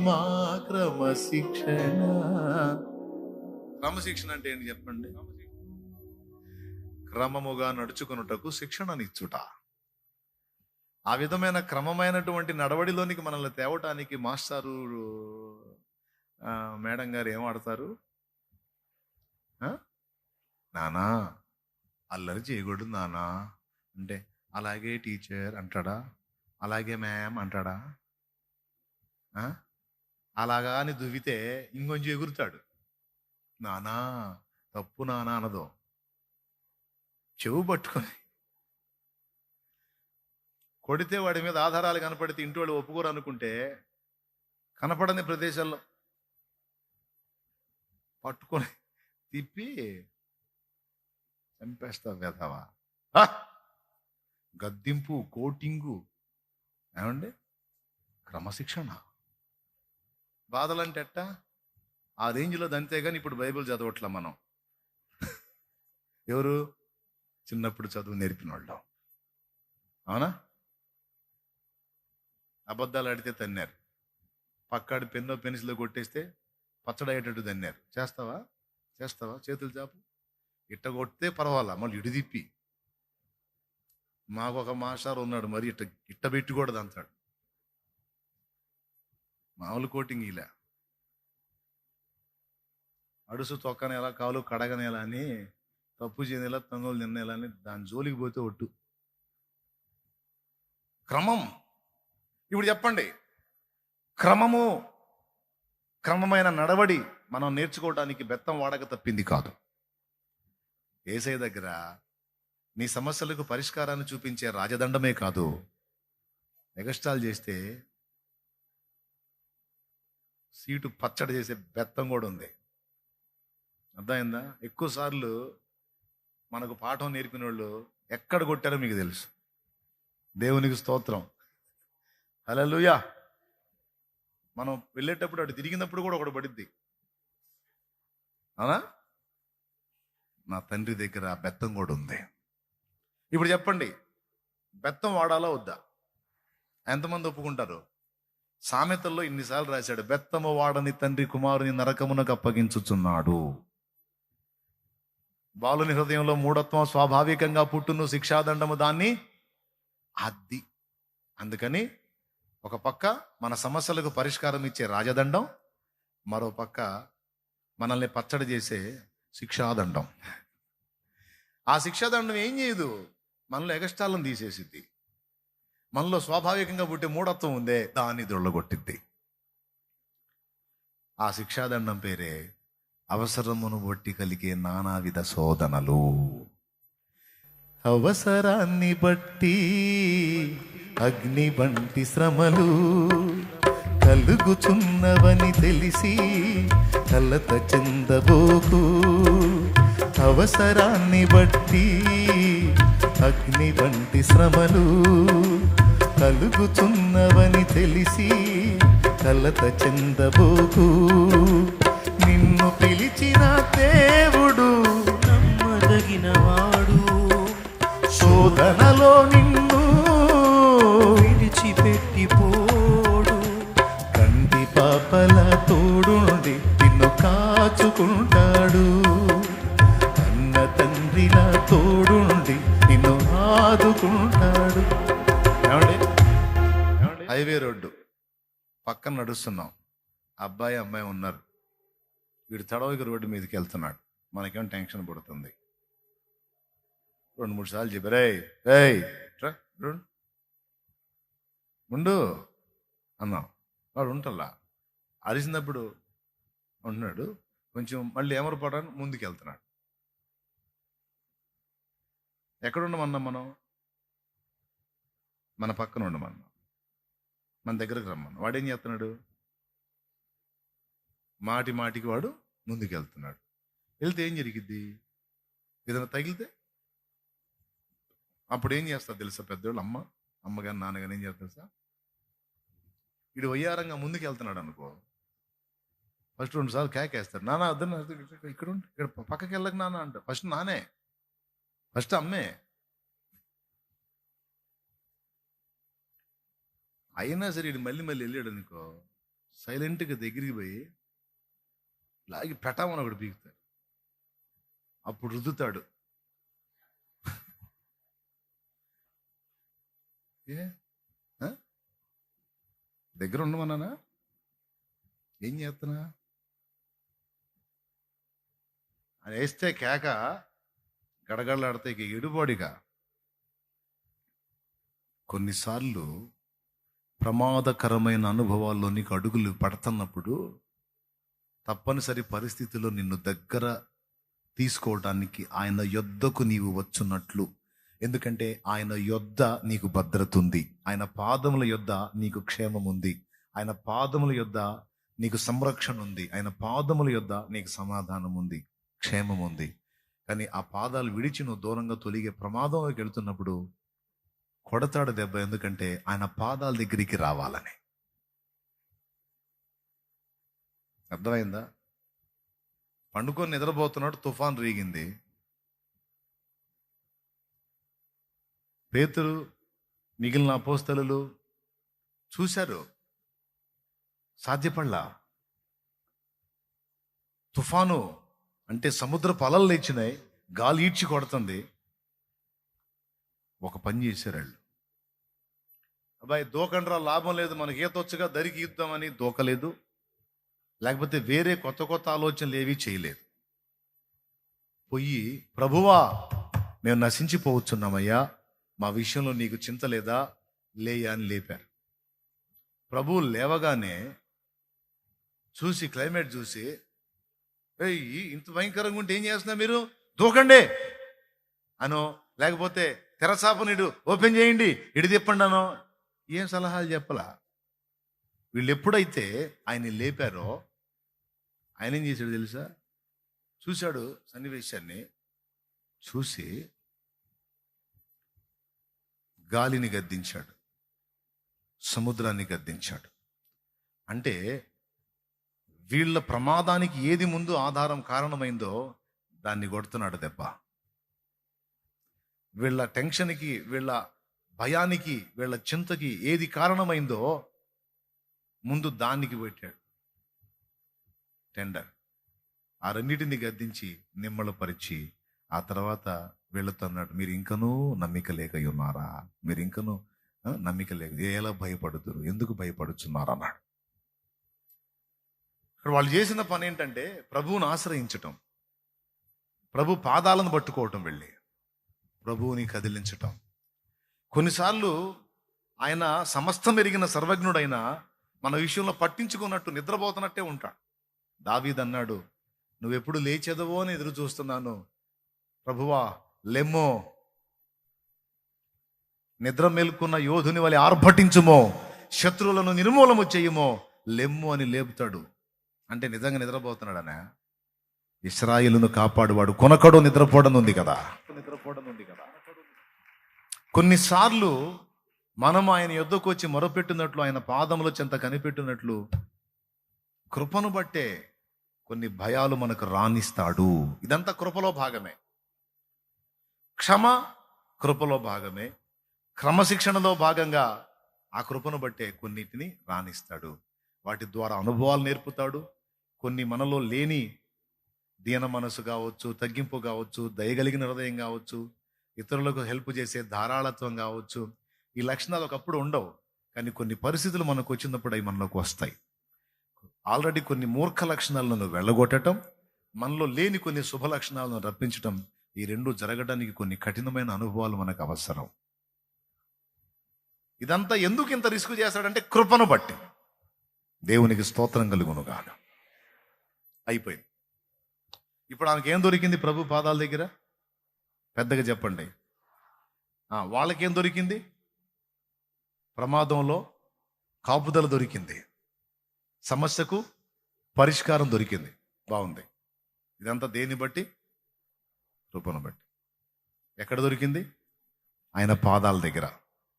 మా క్రమశిక్షణ. క్రమశిక్షణ అంటే ఏంటి చెప్పండి? క్రమముగా నడుచుకొనుటకు శిక్షణనిచ్చుట. ఆ విధమైన క్రమమైనటువంటి నడవడిలోనికి మనల్ని తేవటానికి మాస్టారు, మేడం గారు ఏం ఆడతారు? నానా అల్లరి చేయకూడదు నానా అంటే, అలాగే టీచర్ అంటాడా? అలాగే మ్యామ్ అంటాడా? అలాగా అని దువ్వితే ఇంకొంచెం ఎగురుతాడు. నానా తప్పు నానా అనదు. చెవు పట్టుకొని కొడితే వాడి మీద ఆధారాలు కనపడితే ఇంటి వాళ్ళు ఒప్పుకోరు అనుకుంటే, కనపడని ప్రదేశాల్లో పట్టుకొని తిప్పి చంపేస్తా వెధవా. గద్దింపు, కోటింగు, ఏమండి క్రమశిక్షణ. బాధలంటే ఎట్టా? ఆ రేంజ్లో దంతే. కానీ ఇప్పుడు బైబిల్ చదవట్లా మనం. ఎవరు? చిన్నప్పుడు చదువు నేర్పిన వాళ్ళు. అవునా? అబద్ధాలు ఆడితే తన్నారు, పక్కాడి పెన్నో పెన్సిల్లో కొట్టేస్తే పచ్చడి అయ్యేటట్టు తన్నారు. చేస్తావా? చేస్తావా? చేతులు చాపు. ఇట్ట కొడితే పర్వాలా, మళ్ళీ ఇటు తిప్పి. మాకు ఒక మాస్టర్ ఉన్నాడు, మరి ఇట్ట ఇట్ట పెట్టకూడదు అంటాడు. మామూలు కోటింగ్ ఇలా అడుసు తొక్కనేలా, కాలు కడగనేలా అని, తప్పు చేయనేలా, తంగులు నిన్నేలా అని దాని జోలికి పోతే ఒట్టు. క్రమం. ఇప్పుడు చెప్పండి, క్రమమైన నడవడి మనం నేర్చుకోవడానికి బెత్తం వాడక తప్పింది కాదు. యేసయ్య దగ్గర నీ సమస్యలకు పరిష్కారాన్ని చూపించే రాజదండమే కాదు, ఎగస్ట్రాల్ చేస్తే సీటు పచ్చడి చేసే బెత్తం కూడా ఉంది. అర్థమైందా? ఎక్కువ సార్లు మనకు పాఠం నేర్పిన వాళ్ళు ఎక్కడ కొట్టారో మీకు తెలుసు. దేవునికి స్తోత్రం, హల్లెలూయా. మనం వెళ్ళేటప్పుడు అటు తిరిగినప్పుడు కూడా ఒకటి పడిద్ది, అవునా? నా తండ్రి దగ్గర బెత్తం కూడా ఉంది. ఇప్పుడు చెప్పండి, బెత్తం వాడాలా వద్దా? ఎంతమంది ఒప్పుకుంటారు? సామెతల్లో ఇన్నిసార్లు రాశాడు, బెత్తము వాడని తండ్రి కుమారుని నరకమునకు అప్పగించుచున్నాడు. బాలుని హృదయంలో మూఢత్వం స్వాభావికంగా పుట్టును, శిక్షాదండము దాన్ని అద్ది. అందుకని ఒక పక్క మన సమస్యలకు పరిష్కారం ఇచ్చే రాజదండం, మరో పక్క మనల్ని పచ్చడి చేసే శిక్షాదండం. ఆ శిక్షాదండం ఏం చేయదు, మనలో ఎగస్టాలను తీసేసిద్ది. మనలో స్వాభావికంగా పుట్టే మూఢత్వం ఉందే, దాన్ని దొళ్ళగొట్టిద్ది. ఆ శిక్షాదండం పేరే అవసరమును బట్టి కలిగే నానావిధ శోధనలు. అవసరాన్ని బట్టి అగ్ని వంటి శ్రమలు కలుగుచున్నవని తెలిసి కలత చెందబోకు. అవసరాన్ని బట్టి అగ్ని వంటి శ్రమలు కలుగుచున్నవని తెలిసి కలత చెందబోకు. నిన్ను పిలిచిన దేవుడు నమ్మదగినవాడు, శోధనలో నిన్ను విడిచిపెట్టిపోడు. కంటి పాపల తోడుండి నిన్ను కాచుకుంటాడు. అన్న తండ్రిలా తోడుండి నిన్ను ఆదుకుంటాడు. ఏమండి? హైవే రోడ్డు పక్కన నడుస్తున్నాం, అబ్బాయి అమ్మాయి ఉన్నారు. వీడు తడవకి రోడ్డు మీదకి వెళ్తున్నాడు, మనకేం టెన్షన్ పడుతుంది. 2-3 సార్లు చెప్పారు, ఏయ్ ఉండు అన్నాం. వాడు ఉంటల్లా, అరిసినప్పుడు ఉంటున్నాడు. కొంచెం మళ్ళీ ఏమరపడని ముందుకు వెళ్తున్నాడు. ఎక్కడ ఉండమన్నాం మనం? మన పక్కన ఉండమన్నాం, మన దగ్గరకు రమ్మన్నాం. వాడేం చేస్తున్నాడు? మాటికి వాడు ముందుకు వెళ్తున్నాడు. వెళ్తే ఏం జరిగిద్ది? ఏదైనా తగిలితే అప్పుడు ఏం చేస్తారు తెలుసా? పెద్దవాళ్ళు అమ్మగాని నాన్నగాని ఏం చేస్తారు తెలుసా? వీడు వయ్యారంగా ముందుకు వెళ్తున్నాడు అనుకో, ఫస్ట్ 2 సార్లు కేకేస్తారు, నాన్న అద్దరు ఇక్కడ పక్కకి వెళ్ళక నాన్న అంట. ఫస్ట్ నానే, ఫస్ట్ అమ్మే. అయినా సరే వీడు మళ్ళీ వెళ్ళాడు అనుకో, సైలెంట్గా దగ్గరికి పోయి లాగి పెట్టమని ఒకటి పీకుతాడు. అప్పుడు రుద్దుతాడు. ఏ దగ్గర ఉండమన్నానా? ఏం చేస్తున్నా అని వేస్తే కేక గడగడలాడితే ఇక ఎడుబడిగా. కొన్నిసార్లు ప్రమాదకరమైన అనుభవాల్లో నీకు అడుగులు పడుతున్నప్పుడు తప్పనిసరి పరిస్థితుల్లో నిన్ను దగ్గర తీసుకోవడానికి ఆయన యొద్దకు నీవు వచ్చున్నట్లు. ఎందుకంటే ఆయన యొద్ద నీకు భద్రత ఉంది, ఆయన పాదముల యొద్ద నీకు క్షేమం ఉంది, ఆయన పాదముల యొద్ద నీకు సంరక్షణ ఉంది, ఆయన పాదముల యొద్ద నీకు సమాధానం ఉంది, క్షేమం ఉంది. కానీ ఆ పాదాలు విడిచి నువ్వు దూరంగా తొలిగే ప్రమాదంలోకి వెళుతున్నప్పుడు కొడతాడు దెబ్బ. ఎందుకంటే ఆయన పాదాల దగ్గరికి రావాలని. అర్థమైందా? పండుకొని నిద్రపోతున్నాడు, తుఫాన్ రేగింది. పేతురు మిగిలిన అపోస్తలులు చూశారు, సాధ్యపడలా. తుఫాను అంటే సముద్రపు అలలు లేచినాయి, గాలి ఈడ్చి కొడుతుంది. ఒక పని చేశారు వాళ్ళు, అబ్బాయి దూకండ్రా, లాభం లేదు, మనకి ఈతొచ్చుగా దరికి ఇద్దామని దూకలేదు. లేకపోతే వేరే కొత్త కొత్త ఆలోచనలు ఏవి చేయలేదు. పొయ్యి, ప్రభువా మేము నశించిపోవచ్చున్నామయ్యా, మా విషయంలో నీకు చింత లేదా, లేయా అని లేపారు. ప్రభువు లేవగానే చూసి, క్లైమేట్ చూసి, ఏయ్ ఇంత భయంకరంగా ఉంటే ఏం చేస్తున్నా మీరు, దూకండి అనో, లేకపోతే తెరచాపను ఇడు ఓపెన్ చేయండి, ఇడి తిప్పండి అనో, ఏం సలహాలు చెప్పలా. వీళ్ళు ఎప్పుడైతే ఆయన్ని లేపారో ఆయన ఏం చేశాడు తెలుసా? చూశాడు సన్నివేశాన్ని, చూసి గాలిని గద్దించాడు, సముద్రాన్ని గద్దించాడు. అంటే వీళ్ళ ప్రమాదానికి ఏది ముందు ఆధారం కారణమైందో దాన్ని కొడుతున్నాడు దెబ్బ. వీళ్ళ టెన్షన్కి, వీళ్ళ భయానికి, వీళ్ళ చింతకి ఏది కారణమైందో ముందు దానికి పెట్టాడు టెండర్. ఆ రెండింటిని గద్దించి నిమ్మలపరిచి ఆ తర్వాత వీళ్ళతో అన్నాడు, మీరు ఇంకనూ నమ్మిక లేక ఉన్నారా, మీరు ఇంకనూ నమ్మిక లేక ఎలా భయపడుతురు, ఎందుకు భయపడుచున్నారు అన్నాడు. ఇక్కడ వాళ్ళు చేసిన పని ఏంటంటే ప్రభువుని ఆశ్రయించటం, ప్రభు పాదాలను పట్టుకోవటం, వెళ్ళి ప్రభువుని కదిలించటం. కొన్నిసార్లు ఆయన సమస్తం ఎరిగిన సర్వజ్ఞుడైన మన విషయంలో పట్టించుకున్నట్టు నిద్రపోతున్నట్టే ఉంటాడు. దావీదు అన్నాడు, నువ్వెప్పుడు లేచెదవో అని ఎదురు చూస్తున్నాను, ప్రభువా లెమ్మో, నిద్ర మేల్కున్న యోధుని వలె ఆర్భటించుమో, శత్రువులను నిర్మూలము చెయ్యుమో, లెమ్ము అని లేపుతాడు. అంటే నిజంగా నిద్రపోతున్నాడనే. ఇశ్రాయేలును కాపాడువాడు కొనకడు నిద్రపోవడం కదా. కొన్నిసార్లు మనం ఆయన యొద్దకు వచ్చి మొరపెట్టినట్లు, ఆయన పాదముల చెంత కనిపెట్టినట్లు కృపను బట్టే కొన్ని భయాలు మనకు రాణిస్తాడు. ఇదంతా కృపలో భాగమే. క్షమ కృపలో భాగమే. క్రమశిక్షణలో భాగంగా ఆ కృపను బట్టే కొన్నిటిని రాణిస్తాడు. వాటి ద్వారా అనుభవాలు నేర్పుతాడు. కొన్ని మనలో లేని దీన మనసు కావచ్చు, తగ్గింపు కావచ్చు, దయగలిగిన హృదయం కావచ్చు, ఇతరులకు హెల్ప్ చేసే ధారాళత్వం కావచ్చు, ఈ లక్షణాలు ఒకప్పుడు ఉండవు, కానీ కొన్ని పరిస్థితులు మనకు వచ్చినప్పుడు అవి మనలోకి వస్తాయి. ఆల్రెడీ కొన్ని మూర్ఖ లక్షణాలను వెళ్ళగొట్టడం, మనలో లేని కొన్ని శుభ లక్షణాలను రప్పించటం, ఈ రెండు జరగడానికి కొన్ని కఠినమైన అనుభవాలు మనకు అవసరం. ఇదంతా ఎందుకు ఇంత రిస్క్ చేస్తాడంటే కృపను బట్టి. దేవునికి స్తోత్రం కలుగునుగాక. అయిపోయింది. ఇప్పుడు ఆమెకి ఏం దొరికింది ప్రభు పాదాల దగ్గర? పెద్దగా చెప్పండి. వాళ్ళకేం దొరికింది? ప్రమాదంలో కాపుదల దొరికింది, సమస్యకు పరిష్కారం దొరికింది. బాగుంది. ఇదంతా దేన్ని బట్టి? కృపను బట్టి. ఎక్కడ దొరికింది? ఆయన పాదాల దగ్గర.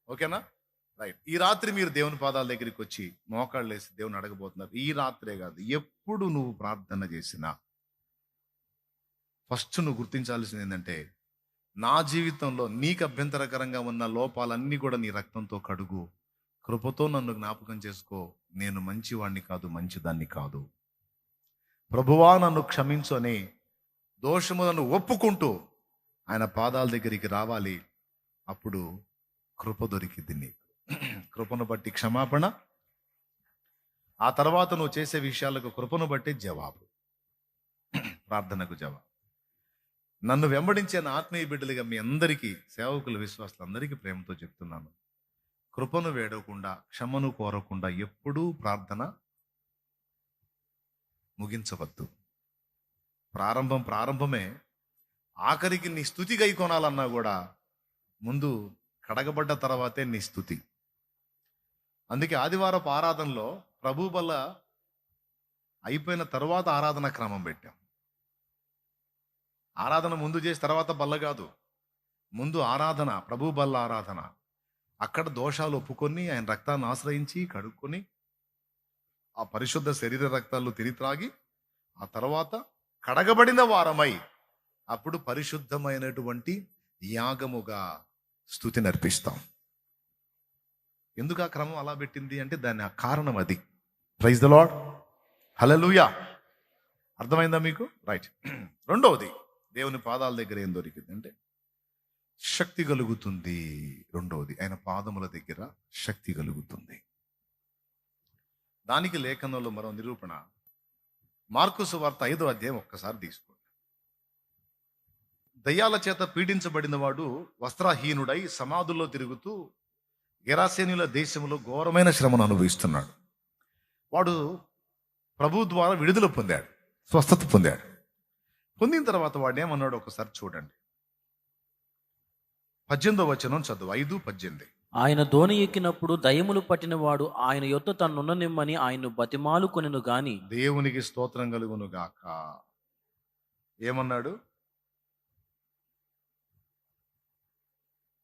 ఓకేనా? రైట్. ఈ రాత్రి మీరు దేవుని పాదాల దగ్గరికి వచ్చి మోకాళ్ళు వేసి దేవుని అడగబోతున్నారు. ఈ రాత్రే కాదు, ఎప్పుడు నువ్వు ప్రార్థన చేసినా ఫస్ట్ నువ్వు గుర్తించాల్సింది ఏంటంటే, నా జీవితంలో నీకు అభ్యంతరకరంగా ఉన్న లోపాలన్నీ కూడా నీ రక్తంతో కడుగు, కృపతో నన్ను జ్ఞాపకం చేసుకో. నేను మంచివాణ్ణి కాదు, మంచిదాన్ని కాదు. ప్రభువా నన్ను క్షమించు అని దోషములను ఒప్పుకుంటూ ఆయన పాదాల దగ్గరికి రావాలి. అప్పుడు కృప దొరికింది నీకు. కృపను బట్టి క్షమాపణ, ఆ తర్వాత నువ్వు చేసే విషయాలకు కృపను బట్టి జవాబు, ప్రార్థనకు జవాబు. నన్ను వెంబడించే నా ఆత్మీయ బిడ్డలుగా మీ అందరికీ, సేవకుల విశ్వాసులందరికీ ప్రేమతో చెప్తున్నాను, కృపను వేడకుండా, క్షమను కోరకుండా ఎప్పుడూ ప్రార్థన ముగించవద్దు. ప్రారంభమే. ఆఖరికి నీ స్తుతి గై కొనాలన్నా కూడా ముందు కడగబడ్డ తర్వాతే నీ స్తుతి. అందుకే ఆదివారపు ఆరాధనలో ప్రభు బల్ల అయిపోయిన తర్వాత ఆరాధన క్రమం పెట్టాం. ఆరాధన ముందు చేసి తర్వాత బల్ల కాదు, ముందు ఆరాధన, ప్రభు బల్ల ఆరాధన. అక్కడ దోషాలు ఒప్పుకొని ఆయన రక్తాన్ని ఆశ్రయించి కడుక్కొని ఆ పరిశుద్ధ శరీర రక్తాలు తిరిగి త్రాగి, ఆ తర్వాత కడగబడిన వారమై అప్పుడు పరిశుద్ధమైనటువంటి యాగముగా స్తుతి నర్పిస్తాం. ఎందుకు ఆ క్రమం అలా పెట్టింది అంటే దాని ఆ కారణం అది. ప్రైజ్ ద లార్డ్, హల్లెలూయా. అర్థమైందా మీకు? రైట్. రెండవది, దేవుని పాదాల దగ్గర ఏం దొరికింది అంటే శక్తి కలుగుతుంది. రెండవది, ఆయన పాదముల దగ్గర శక్తి కలుగుతుంది. దానికి లేఖనంలో మరో నిరూపణ మార్కు సువార్త 5వ అధ్యాయం ఒక్కసారి తీసుకోండి. దయ్యాల చేత పీడించబడిన వాడు వస్త్రహీనుడై సమాధుల్లో తిరుగుతూ గెరాసేనుల దేశంలో ఘోరమైన శ్రమను అనుభవిస్తున్నాడు. వాడు ప్రభు ద్వారా విడుదల పొందాడు, స్వస్థత పొందాడు. పొందిన తర్వాత వాడు ఏమన్నాడు ఒకసారి చూడండి. 18వ వచనం చదువు. 5:18. ఆయన దోణి ఎక్కినప్పుడు దయ్యములు పట్టినవాడు ఆయన యొద్ద తన్నున్ననిమ్మని ఆయన్ను బతిమాలు కొనెను గాని దేవునికి స్తోత్రం కలుగును గాక. ఏమన్నాడు?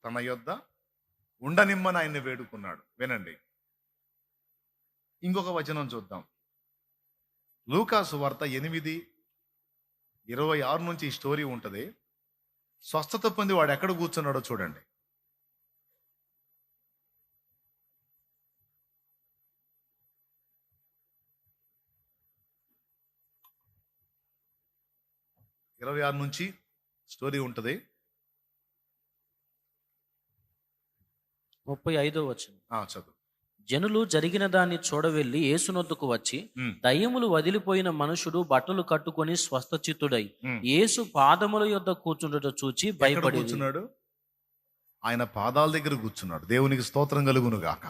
తన యొద్ద ఉండనిమ్మని ఆయన్ని వేడుకున్నాడు. వినండి, ఇంకొక వచనం చూద్దాం. లూకా సువార్త 8:26 నుంచి ఈ స్టోరీ ఉంటుంది. స్వస్థత పొంది వాడు ఎక్కడ కూర్చున్నాడో చూడండి. ఇరవై 26 నుంచి స్టోరీ ఉంటుంది. 35వ వచనం. చదువు. జనులు జరిగిన దాన్ని చూడవెళ్ళి యేసునొద్దకు వచ్చి దయ్యములు వదిలిపోయిన మనుషుడు బట్టలు కట్టుకొని స్వస్థచిత్తుడై యేసు పాదముల యొద్ద కూర్చుండట చూచి భయపడి కూర్చున్నాడు. ఆయన పాదాల దగ్గర కూర్చున్నాడు. దేవునికి స్తోత్రం కలుగును గాక.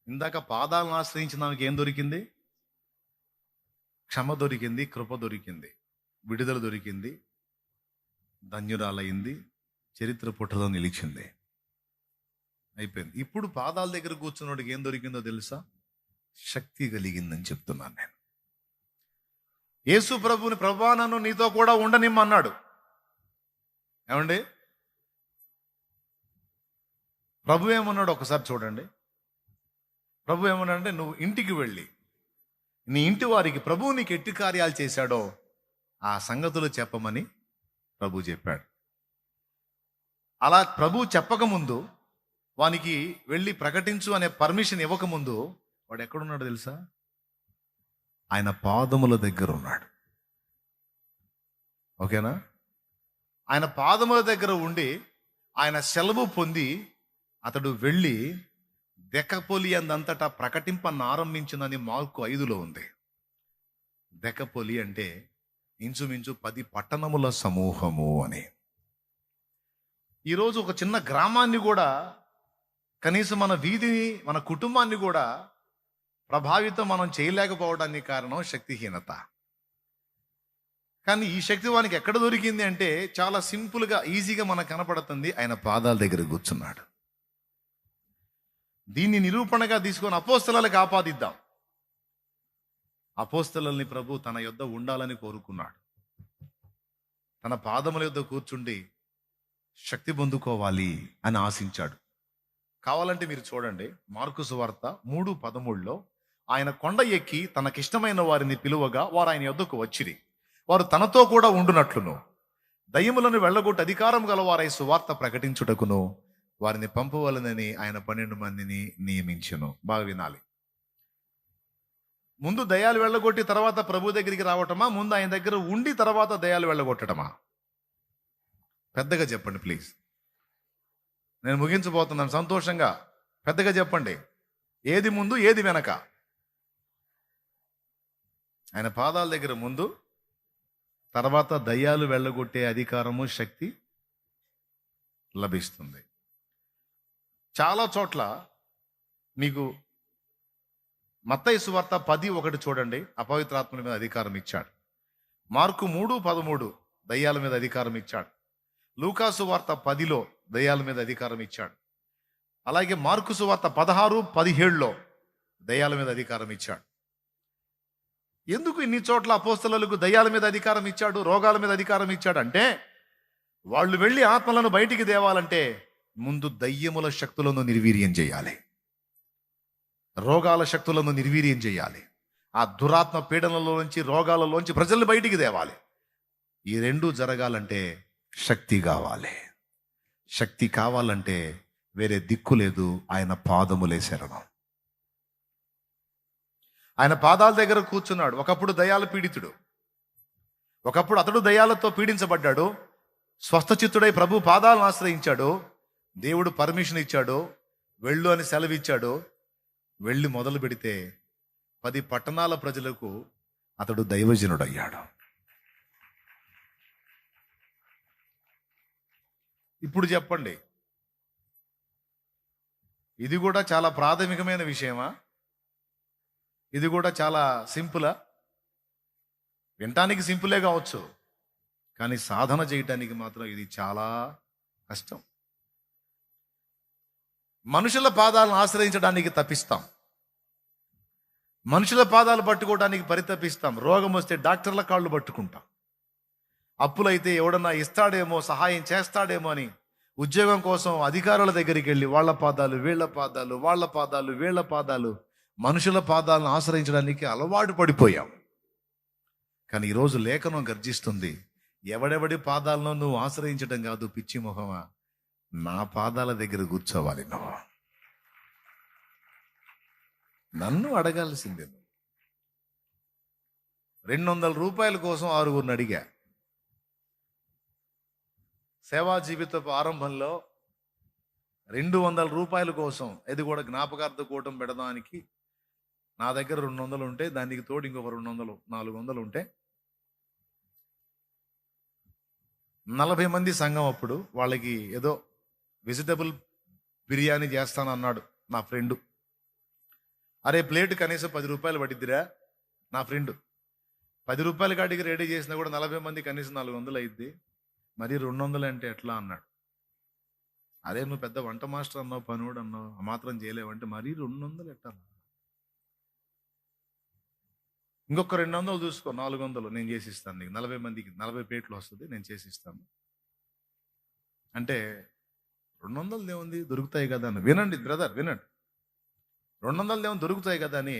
ఇందాక పాదాలను ఆశ్రయించిన దానికి ఏం దొరికింది? క్షమ దొరికింది, కృప దొరికింది, విడుదల దొరికింది, ధన్యురాలైంది, చరిత్ర పుటలో నిలిచింది, అయిపోయింది. ఇప్పుడు పాదాల దగ్గర కూర్చున్నోడికి ఏం దొరికిందో తెలుసా? శక్తి కలిగిందని చెప్తున్నాను నేను. యేసు ప్రభుని, ప్రభువా నన్ను నీతో కూడా ఉండనిమ్మన్నాడు. ఏమండి, ప్రభు ఏమన్నాడు ఒకసారి చూడండి. ప్రభు ఏమన్నాడంటే, నువ్వు ఇంటికి వెళ్ళి నీ ఇంటి వారికి ప్రభువు నీకు ఎట్టి కార్యాలు చేశాడో ఆ సంగతులు చెప్పమని ప్రభు చెప్పాడు. అలా ప్రభు చెప్పకముందు, వానికి వెళ్ళి ప్రకటించు అనే పర్మిషన్ ఇవ్వకముందు వాడు ఎక్కడున్నాడు తెలుసా? ఆయన పాదముల దగ్గర ఉన్నాడు. ఓకేనా? ఆయన పాదముల దగ్గర ఉండి ఆయన సెలవు పొంది అతడు వెళ్ళి దెకపోలి అందంతటా ప్రకటింపన్న ఆరంభించిందని మార్కు 5లో ఉంది. దెకపోలి అంటే ఇంచుమించు 10 పట్టణముల సమూహము అని. ఈరోజు ఒక చిన్న గ్రామాన్ని కూడా, కనీసం మన వీధిని, మన కుటుంబాన్ని కూడా ప్రభావితం మనం చేయలేకపోవడానికి కారణం శక్తిహీనత. కానీ ఈ శక్తి వానికి ఎక్కడ దొరికింది అంటే చాలా సింపుల్గా, ఈజీగా మనకు కనపడుతుంది. ఆయన పాదాల దగ్గర కూర్చున్నాడు. దీన్ని నిరూపణగా తీసుకొని అపోస్తలులకు ఆపాదిద్దాం. అపోస్తలుల్ని ప్రభు తన యొద్ద ఉండాలని కోరుకున్నాడు. తన పాదముల యొద్ద కూర్చుండి శక్తి పొందుకోవాలి అని ఆశించాడు. కావాలంటే మీరు చూడండి, మార్కు సువార్త 3:13లో ఆయన కొండ ఎక్కి తనకిష్టమైన వారిని పిలువగా వారు ఆయన యొద్దకు వచ్చిరి. వారు తనతో కూడా ఉండునట్లును దయ్యములను వెళ్ళగొట్టి అధికారం గల వారై సువార్త ప్రకటించుటకును వారిని పంపవలనని ఆయన 12 మందిని నియమించెను. బాగా వినాలి. ముందు దయ్యాలు వెళ్ళగొట్టి తర్వాత ప్రభు దగ్గరికి రావటమా? ముందు ఆయన దగ్గర ఉండి తర్వాత దయ్యాలు వెళ్ళగొట్టడమా? పెద్దగా చెప్పండి ప్లీజ్. నేను ముగించబోతున్నాను సంతోషంగా. పెద్దగా చెప్పండి. ఏది ముందు, ఏది వెనక? ఆయన పాదాల దగ్గర ముందు, తర్వాత దయ్యాలు వెళ్ళగొట్టే అధికారము, శక్తి లభిస్తుంది. చాలా చోట్ల మీకు మత్తయి సువార్త 10:1 చూడండి, అపవిత్రాత్మల మీద అధికారం ఇచ్చాడు. మార్కు 3:13 దయ్యాల మీద అధికారం ఇచ్చాడు. లూకా సువార్త 10లో దయ్యాల మీద అధికారం ఇచ్చాడు. అలాగే మార్కు సువార్త 16-17లో దయ్యాల మీద అధికారం ఇచ్చాడు. ఎందుకు ఇన్ని చోట్ల అపోస్తలులకు దయ్యాల మీద అధికారం ఇచ్చాడు, రోగాల మీద అధికారం ఇచ్చాడు అంటే, వాళ్ళు వెళ్ళి ఆత్మలను బయటికి తేవాలంటే ముందు దయ్యముల శక్తులను నిర్వీర్యం చేయాలి, రోగాల శక్తులను నిర్వీర్యం చేయాలి, ఆ దురాత్మ పీడనలోంచి, రోగాలలోంచి ప్రజల్ని బయటికి తేవాలి. ఈ రెండు జరగాలంటే శక్తి కావాలి. శక్తి కావాలంటే వేరే దిక్కు లేదు, ఆయన పాదములే శరణం. ఆయన పాదాల దగ్గర కూర్చున్నాడు. ఒకప్పుడు దయ్యాల పీడితుడు, ఒకప్పుడు అతడు దయ్యాలతో పీడించబడ్డాడు. స్వస్థచిత్తుడై ప్రభు పాదాలను ఆశ్రయించాడు. దేవుడు పర్మిషన్ ఇచ్చాడు, వెళ్ళు అని సెలవు ఇచ్చాడు. వెళ్ళి మొదలు పెడితే 10 పట్టణాల ప్రజలకు అతడు దైవజనుడయ్యాడు. ఇప్పుడు చెప్పండి, ఇది కూడా చాలా ప్రాథమికమైన విషయమా? ఇది కూడా చాలా సింపులా? వినటానికి సింపులే కావచ్చు, కానీ సాధన చేయటానికి మాత్రం ఇది చాలా కష్టం. మనుషుల పాదాలను ఆశ్రయించడానికి తప్పిస్తాం, మనుషుల పాదాలు పట్టుకోవడానికి పరితపిస్తాం. రోగం వస్తే డాక్టర్ల కాళ్ళు పట్టుకుంటాం. అప్పులైతే ఎవడన్నా ఇస్తాడేమో, సహాయం చేస్తాడేమో అని ఉద్యోగం కోసం అధికారుల దగ్గరికి వెళ్ళి వాళ్ళ పాదాలు వీళ్ళ పాదాలు, వాళ్ళ పాదాలు వీళ్ళ పాదాలు, మనుషుల పాదాలను ఆశ్రయించడానికి అలవాటు పడిపోయాం. కానీ ఈరోజు లేఖనం గర్జిస్తుంది, ఎవడెవడి పాదాలను నువ్వు ఆశ్రయించడం కాదు పిచ్చి మొహమా, నా పాదాల దగ్గర కూర్చోవాలి. నువ్వు నన్ను అడగాల్సిందే. 200 రూపాయల కోసం 6గురిని అడిగా. సేవా జీవితపు ఆరంభంలో 200 రూపాయల కోసం, ఇది కూడా జ్ఞాపకార్థ కూటం పెడదానికి నా దగ్గర 200 ఉంటే, దానికి తోడు ఇంకొక 200, 400 ఉంటే 40 మంది సంఘం. అప్పుడు వాళ్ళకి ఏదో వెజిటబుల్ బిర్యానీ చేస్తానన్నాడు నా ఫ్రెండు. అరే ప్లేట్ కనీసం 10 రూపాయలు పడిద్దిరా. నా ఫ్రెండ్ 10 రూపాయల కాడికి రెడీ చేసినా కూడా 40 మంది కనీసం 400 అయింది, మరి 200 అంటే ఎట్లా అన్నాడు. అరే నువ్వు పెద్ద వంట మాస్టర్ అన్నావు, పనుడు అన్నావు, ఆ మాత్రం చేయలేవంటే మరీ 200 ఎట్టా? ఇంకొక 200 చూసుకో, 400 నేను చేసిస్తాను నీకు. 40 మందికి 40 ప్లేట్లు వస్తుంది, నేను చేసిస్తాను అంటే 200 ఏముంది, దొరుకుతాయి కదా అని. వినండి బ్రదర్, వినండి. 200 ఏమో దొరుకుతాయి కదా అని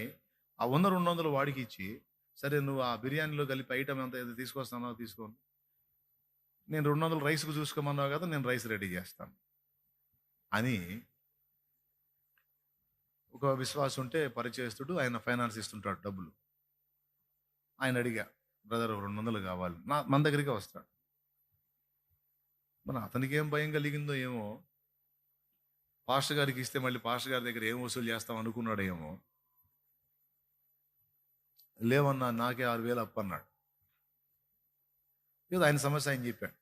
ఆ ఉన్న 200 వాడికి ఇచ్చి, సరే నువ్వు ఆ బిర్యానీలో కలిపి ఐటమ్ ఎంత ఏదో తీసుకొస్తానో తీసుకోను, నేను 200 రైస్కు చూసుకోమన్నావు కదా, నేను రైస్ రెడీ చేస్తాను అని ఒక విశ్వాసం ఉంటే పరిచయస్తుడు, ఆయన ఫైనాన్స్ ఇస్తుంటాడు డబ్బులు. ఆయన అడిగా, బ్రదర్ 200 కావాలి, మన దగ్గరికి వస్తాడు. మన అతనికి ఏం భయం కలిగిందో ఏమో, పాస్టర్ గారికి ఇస్తే మళ్ళీ పాస్టర్ గారి దగ్గర ఏం వసూలు చేస్తాం అనుకున్నాడు ఏమో. లేవన్నా నాకే 6,000 అప్పు అన్నాడు. ఏదో ఆయన సమస్య ఆయన చెప్పాడు.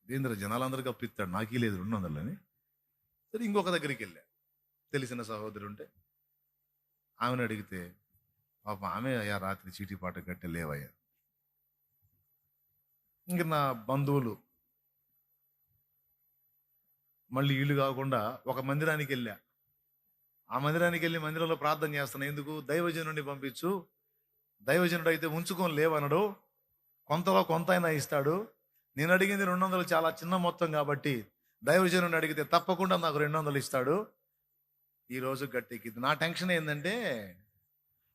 ఏంద్ర జనాలందరికీ అప్పు ఇస్తాడు, నాకీ లేదు 200 అని. సరే ఇంకొక దగ్గరికి వెళ్ళా, తెలిసిన సహోదరు ఉంటే ఆమెను అడిగితే, పాప ఆమె అయ్యా రాత్రి చీటీ పాట కట్టే లేవయ్యా. ఇంక నా బంధువులు మళ్ళీ వీళ్ళు కాకుండా ఒక మందిరానికి వెళ్ళా. ఆ మందిరానికి వెళ్ళి మందిరంలో ప్రార్థన చేస్తాను. ఎందుకు? దైవజనుడిని పంపించు, దైవజనుడు అయితే ఉంచుకొని లేవనడు, కొంతలో కొంత అయినా ఇస్తాడు. నేను అడిగింది 200 చాలా చిన్న మొత్తం కాబట్టి దైవజనుడిని అడిగితే తప్పకుండా నాకు 200 ఇస్తాడు. ఈరోజు గట్టెక్కింది. నా టెన్షన్ ఏంటంటే,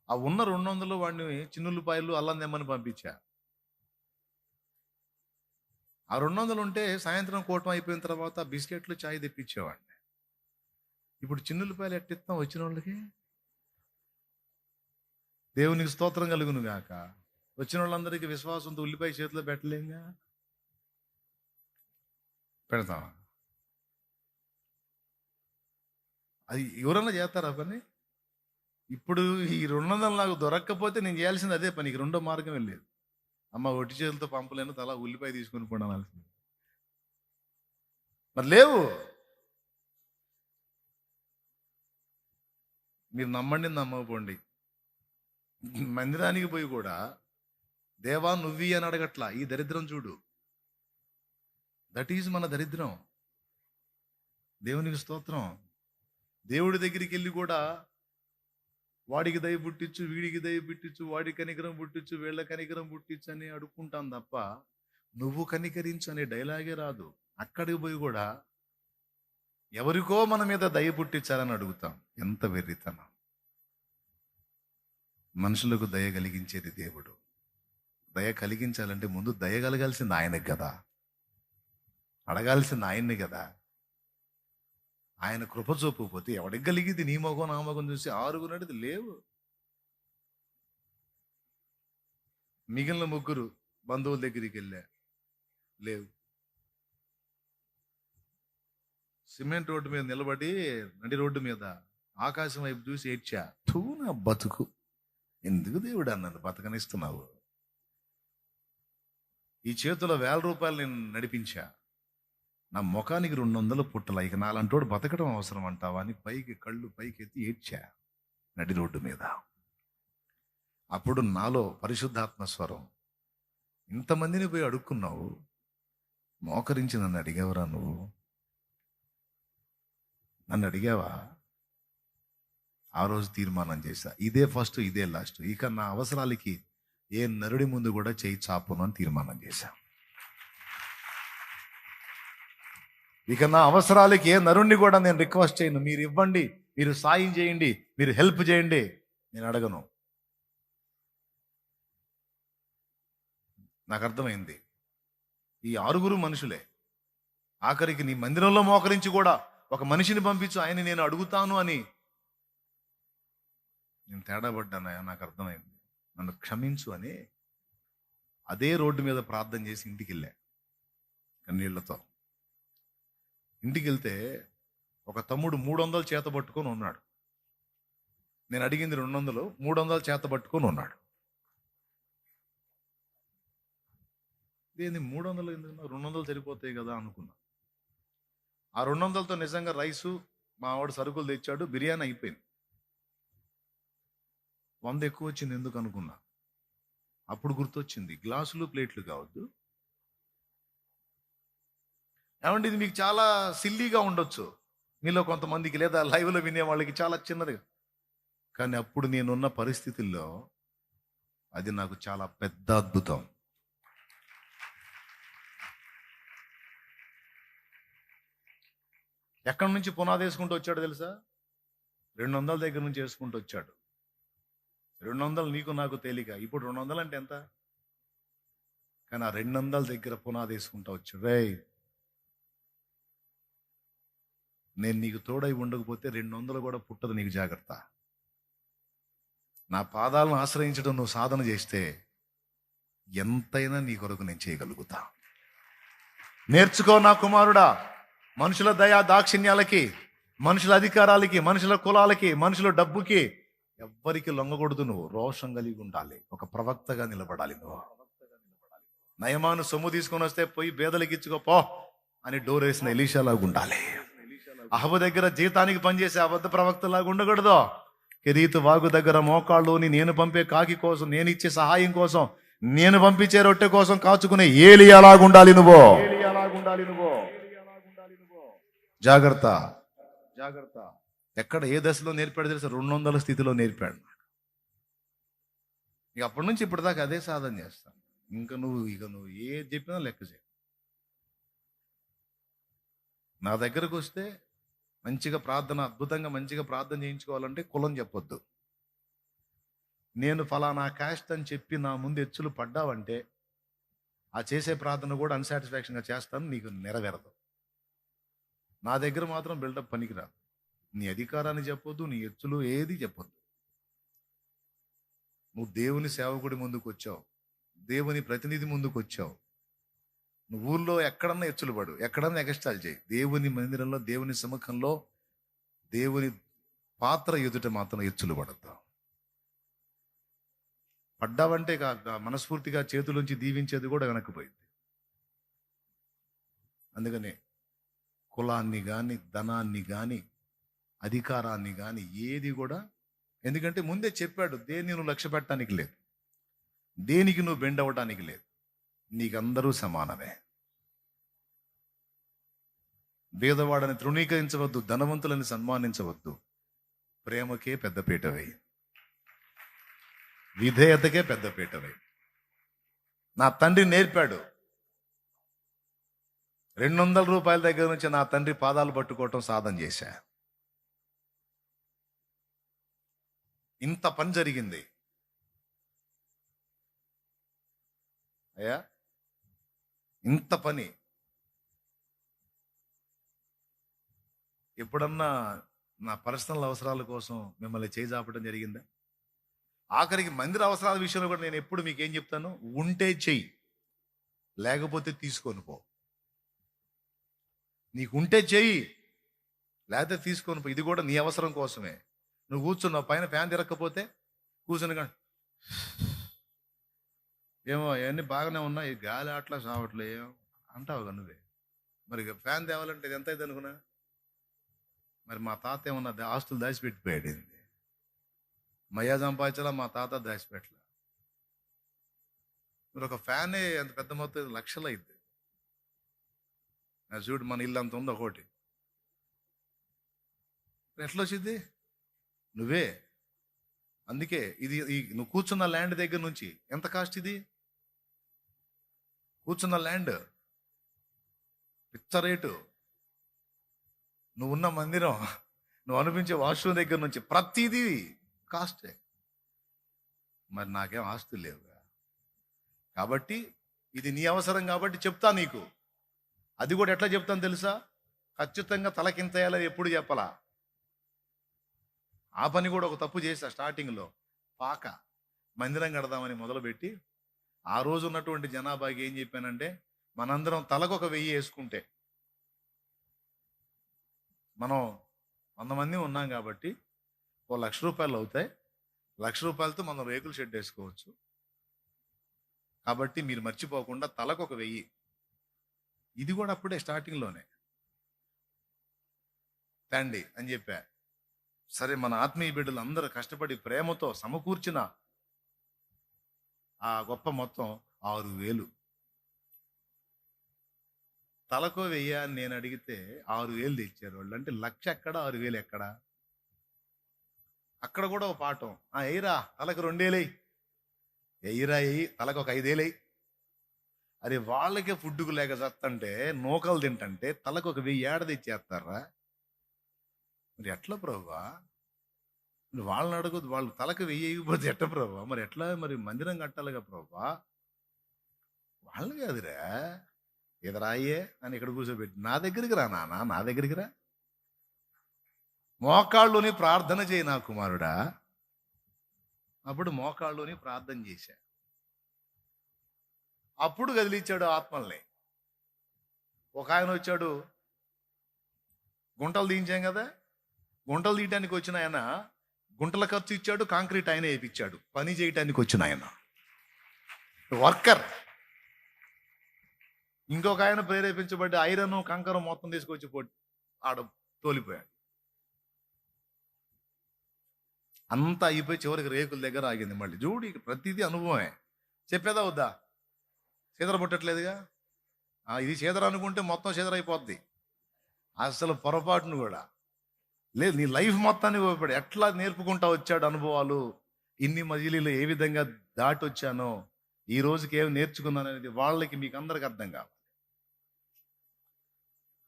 ఆ ఉన్న 200 వాడిని చిన్నుల్లిపాయలు అల్లం తెమ్మని పంపించా. ఆ 200 ఉంటే సాయంత్రం కూటం అయిపోయిన తర్వాత బిస్కెట్లు చాయ్ తెప్పించేవాడిని. ఇప్పుడు చిన్నుల్లిపాయలు ఎట్టిస్తాం వచ్చిన వాళ్ళకి? దేవునికి స్తోత్రం కలుగును గాక. వచ్చిన వాళ్ళందరికీ విశ్వాసంతో ఉల్లిపాయ చేతిలో పెట్టలేంగా, పెడతాం. అది ఎవరన్నా చేస్తారా పని? ఇప్పుడు ఈ 200 నాకు దొరక్కపోతే నేను చేయాల్సింది అదే పనికి, రెండో మార్గం వెళ్ళేది. అమ్మ ఒట్టి చేతులతో పంపలేను, తలా ఉల్లిపాయ తీసుకొని పోనాల్సింది. మరి లేవు. మీరు నమ్మండి నమ్మకపోండి, మందిరానికి పోయి కూడా దేవా నువ్వి అని అడగట్లా. ఈ దరిద్రం చూడు, దట్ ఈజ్ మన దరిద్రం. దేవునికి స్తోత్రం. దేవుడి దగ్గరికి వెళ్ళి కూడా వాడికి దయ పుట్టించు, వీడికి దయ పుట్టించు, వాడి కనికరం పుట్టించు, వీళ్ళ కనికరం పుట్టించు అని అడుక్కుంటాం తప్ప నువ్వు కనికరించు అనే డైలాగే రాదు. అక్కడికి పోయి కూడా ఎవరికో మన మీద దయ పుట్టించాలని అడుగుతాం. ఎంత వెర్రితనం. మనుషులకు దయ కలిగించేది దేవుడు. దయ కలిగించాలంటే ముందు దయ కలగాల్సింది ఆయనకి కదా, అడగాల్సింది ఆయన్ని కదా. ఆయన కృప చూపకపోతే ఎవడికి కలిగింది? నీ మొగం నా మొగం చూసి 6 నడిది లేవు. మిగిలిన 3 బంధువుల దగ్గరికి వెళ్ళా, లేవు. సిమెంట్ రోడ్డు మీద నిలబడి నడి రోడ్డు మీద ఆకాశం వైపు చూసి ఏడ్చా, తూ నా బతుకు, ఎందుకు దేవుడు అన్నాను బతకనిస్తున్నావు? ఈ చేతిలో 1000 రూపాయలు నేను నడిపించా, నా ముఖానికి 200 పుట్టల, ఇక నాలంటోడు బతకడం అవసరం అంటావా అని కళ్ళు పైకి ఎత్తి ఏడ్చా నడి రోడ్డు మీద. అప్పుడు నాలో పరిశుద్ధాత్మ స్వరం, ఇంతమందిని పోయి అడుక్కున్నావు, మోకరించి నన్ను అడిగావరా? నువ్వు నన్ను అడిగావా? ఆ రోజు తీర్మానం చేశా, ఇదే ఫస్ట్ ఇదే లాస్ట్, ఇక నా అవసరాలకి ఏ నరుడి ముందు కూడా చేయి చాపును అని తీర్మానం చేశా. ఇక నా అవసరాలకి ఏ నరుణ్ణి కూడా నేను రిక్వెస్ట్ చేయను, మీరు ఇవ్వండి, మీరు సాయం చేయండి, మీరు హెల్ప్ చేయండి, నేను అడగను. నాకు అర్థమైంది, ఈ 6 మనుషులే. ఆఖరికి నీ మందిరంలో మోకరించి కూడా ఒక మనిషిని పంపించు, ఆయన నేను అడుగుతాను అని. నేను తేడా పడ్డానయా, నాకు అర్థమైంది, నన్ను క్షమించు అని అదే రోడ్డు మీద ప్రార్థన చేసి ఇంటికి వెళ్ళా కన్నీళ్లతో. ఇంటికి వెళ్తే ఒక తమ్ముడు 300 చేత పట్టుకొని ఉన్నాడు. నేను అడిగింది 200, 300 చేత పట్టుకొని ఉన్నాడు. ఏంది 300 ఎందుకు? 200 సరిపోతాయి కదా అనుకున్నా. ఆ 200తో నిజంగా రైసు, మా ఆవిడ సరుకులు తెచ్చాడు, బిర్యానీ అయిపోయింది. 100 ఎక్కువ వచ్చింది ఎందుకు అనుకున్నా. అప్పుడు గుర్తొచ్చింది, గ్లాసులు ప్లేట్లు కావద్దు. ఏమంటే ఇది మీకు చాలా సిల్లీగా ఉండొచ్చు మీలో కొంతమందికి, లేదా లైవ్లో వినే వాళ్ళకి చాలా చిన్నది, కానీ అప్పుడు నేనున్న పరిస్థితుల్లో అది నాకు చాలా పెద్ద అద్భుతం. ఎక్కడి నుంచి పునాది వేసుకుంటూ వచ్చాడు తెలుసా? 200 దగ్గర నుంచి వేసుకుంటూ వచ్చాడు. 200 నీకు నాకు తేలిక, ఇప్పుడు 200 అంటే ఎంత? కానీ ఆ 200 దగ్గర పునాది వేసుకుంటూ వచ్చాడు. రేయ్, నేను నీకు తోడై ఉండకపోతే 200 కూడా పుట్టదు, నీకు జాగ్రత్త. నా పాదాలను ఆశ్రయించడం నువ్వు సాధన చేస్తే ఎంతైనా నీ కొరకు నేను చేయగలుగుతా. నేర్చుకో నా కుమారుడా, మనుషుల దయా దాక్షిణ్యాలకి, మనుషుల అధికారాలకి, మనుషుల కులాలకి, మనుషుల డబ్బుకి ఎవ్వరికి లొంగకూడదు. నువ్వు రోషం కలిగి ఉండాలి, ఒక ప్రవక్తగా నిలబడాలి. నువ్వు నయమాను సొమ్ము తీసుకొని వస్తే పోయి బేదలకి ఇచ్చుకోపో అని డోర్ వేసిన ఎలీషాలాగా ఉండాలి. అహబు దగ్గర జీతానికి పనిచేసే అబద్ధ ప్రవక్తలాగా ఉండకూడదు. కెరీతు వాగు దగ్గర మోకాళ్ళుని నేను పంపే కాకి కోసం, నేను ఇచ్చే సహాయం కోసం, నేను పంపించే రొట్టె కోసం కాచుకునే ఏలియాలాగా ఉండాలి నువ్వు. జాగ్రత్త, జాగ్రత్త. ఎక్కడ ఏ దశలో నేర్పాడు తెలుసా? 200 స్థితిలో నేర్పాడు. ఇక అప్పటి నుంచి ఇప్పటిదాకా అదే సాధన చేస్తాను. ఇక నువ్వు ఏ చెప్పినా లెక్క చేయ. నా దగ్గరకు వస్తే మంచిగా ప్రార్థన, అద్భుతంగా మంచిగా ప్రార్థన చేయించుకోవాలంటే కులం చెప్పొద్దు. నేను ఫలానా క్యాస్ట్ అని చెప్పి నా ముందు ఎచ్చులు పడ్డావంటే ఆ చేసే ప్రార్థన కూడా అన్సాటిస్ఫాక్షన్గా చేస్తాను, నీకు నెరవేరదు. నా దగ్గర మాత్రం బిల్డప్ పనికిరాదు. నీ అధికారాన్ని చెప్పొద్దు, నీ ఎచ్చులు ఏది చెప్పొద్దు. నువ్వు దేవుని సేవకుడి ముందుకు వచ్చావు, దేవుని ప్రతినిధి ముందుకు వచ్చావు. నువ్వు ఊళ్ళో ఎక్కడన్నా ఎచ్చులు పడు, ఎక్కడన్నా ఎగస్టాల్ చేయి. దేవుని మందిరంలో, దేవుని సముఖంలో, దేవుని పాత్ర ఎదుట మాత్రం ఎచ్చులు పడద్దు. పడ్డావంటే మనస్ఫూర్తిగా చేతులోంచి దీవించేది కూడా వెనక్కిపోయింది. అందుకనే కులాన్ని కానీ, ధనాన్ని కానీ, అధికారాన్ని కానీ ఏది కూడా, ఎందుకంటే ముందే చెప్పాడు, దేన్ని నువ్వు లక్ష్య పెట్టడానికి లేదు, దేనికి నువ్వు బెండ్ అవ్వడానికి లేదు, నీకందరూ సమానమే. భేదవాడని తృణీకరించవద్దు, ధనవంతులని సన్మానించవద్దు. ప్రేమకే పెద్దపీట వేయి, విధేయతకే పెద్దపీట వేయి. నా తండ్రి నేర్పాడు. 200 రూపాయల దగ్గర నుంచి నా తండ్రి పాదాలు పట్టుకోవటం సాధన చేశా. ఇంత పని జరిగింది అయ్యా, ఇంత పని. ఎప్పుడన్నా నా పర్సనల్ అవసరాల కోసం మిమ్మల్ని చేజాపడం జరిగిందా? ఆఖరికి మందిర అవసరాల విషయంలో కూడా నేను ఎప్పుడు మీకు ఏం చెప్తాను? ఉంటే చెయ్యి, లేకపోతే తీసుకొని పో. నీకు ఉంటే చెయ్యి, లేకపోతే తీసుకొని పో. ఇది కూడా నీ అవసరం కోసమే. నువ్వు కూర్చున్నావు, పైన ఫ్యాన్ తిరగకపోతే కూర్చుని కానీ ఏమో అవన్నీ బాగానే ఉన్నాయి, గాలి అట్లా సావట్లే అంటావు కదా నువ్వే. మరి ఫ్యాన్ తేవాలంటే ఇది ఎంత అయింది అనుకున్నా? మరి మా తాత ఏమన్నా ఆస్తులు దాచిపెట్టిపోయాడు ఏంది? మయ్యా సంపాదించాలా, మా తాత దాచిపెట్టలే. మీరు ఒక ఫ్యానే ఎంత పెద్ద మొత్తం లక్షలు అయింది. చూడు మన ఇల్లు అంత ఉంది ఒకటి. ఎట్లా వచ్చింది? నువ్వే. అందుకే ఇది నువ్వు కూర్చున్న ల్యాండ్ దగ్గర నుంచి ఎంత కాస్ట్ ఇది? కూర్చున్న ల్యాండ్ పిచ్చ రేటు. నువ్వు ఉన్న మందిరం, నువ్వు అనిపించే వాష్రూమ్ దగ్గర నుంచి ప్రతిదీ కాస్టే. మరి నాకేం ఆస్తులు లేవుగా. కాబట్టి ఇది నీ అవసరం కాబట్టి చెప్తా నీకు. అది కూడా ఎట్లా చెప్తాను తెలుసా? ఖచ్చితంగా తలకింతయాలని ఎప్పుడు చెప్పలా. ఆ పని కూడా ఒక తప్పు చేశా స్టార్టింగ్లో. పాక మందిరం కడదామని మొదలుపెట్టి ఆ రోజు ఉన్నటువంటి జనాభాకి ఏం చెప్పానంటే, మనందరం తలకు ఒక 1000 వేసుకుంటే, మనం 100 మంది ఉన్నాం కాబట్టి ఓ ₹1,00,000 అవుతాయి. ₹1,00,000తో మనం రేకుల షెడ్ వేసుకోవచ్చు. కాబట్టి మీరు మర్చిపోకుండా తలకు ఒక 1000. ఇది కూడా అప్పుడే స్టార్టింగ్లోనే తండి అని చెప్పా. సరే, మన ఆత్మీయ బిడ్డలు అందరూ కష్టపడి ప్రేమతో సమకూర్చిన ఆ గొప్ప మొత్తం 6,000. తలకో 1000 అని నేను అడిగితే 6,000 తెచ్చారు వాళ్ళు. అంటే 1,00,000 ఎక్కడ, 6,000 ఎక్కడ? అక్కడ కూడా ఒక పాఠం. ఎయిరా తలకు 2,000, ఎయిరా ఎయ్యి తలకు ఒక 5,000. అరే వాళ్ళకే ఫుడ్కు లేక చస్తంటే, నూకలు తింటంటే తలకు ఒక 1000 ఏడ తెచ్చేస్తారా? మరి ఎట్లా ప్రభువా? వాళ్ళని అడగదు, వాళ్ళు తలకు 1000 ఇవ్వకపోతే ఎట్ట ప్రభువా? మరి ఎట్లా? మరి మందిరం కట్టాలిగా ప్రభువా. వాళ్ళని కాదురా, ఎదరాయే అని ఇక్కడ కూర్చోబెట్టి నా దగ్గరికి రా నాన్న, నా దగ్గరికి రా. మోకాళ్ళుని ప్రార్థన చేయి నా కుమారుడా. అప్పుడు మోకాళ్ళుని ప్రార్థన చేశా. అప్పుడు కదిలిచ్చాడు ఆత్మల్ని. ఒక ఆయన వచ్చాడు, గుంటలు తీయించాం కదా, గుంటలు తీయటానికి వచ్చిన ఆయన గుంటల ఖర్చు ఇచ్చాడు, కాంక్రీట్ ఆయన వేయించాడు. పని చేయటానికి వచ్చిన ఆయన వర్కర్. ఇంకొక ఆయన ప్రేరేపించబడి ఐరన్ కంకరం మొత్తం తీసుకొచ్చి ఆడ తోలిపోయాడు. అంతా అయిపోయి చివరికి రేకుల దగ్గర ఆగింది. మళ్ళీ చూడు, ప్రతిదీ అనుభవమే. చెప్పేదా వద్దా? చీదర పుట్టట్లేదుగా. ఇది చీదర అనుకుంటే మొత్తం చీదర అయిపోద్ది. అసలు పొరపాటును కూడా లేదు. నీ లైఫ్ మొత్తాన్ని ఉపయోగపడి ఎట్లా నేర్పుకుంటా వచ్చాడు అనుభవాలు. ఇన్ని మజిలీలు ఏ విధంగా దాటి వచ్చానో, ఈ రోజుకి ఏమి నేర్చుకున్నాను అనేది వాళ్ళకి, మీకు అందరికి అర్థం కావాలి.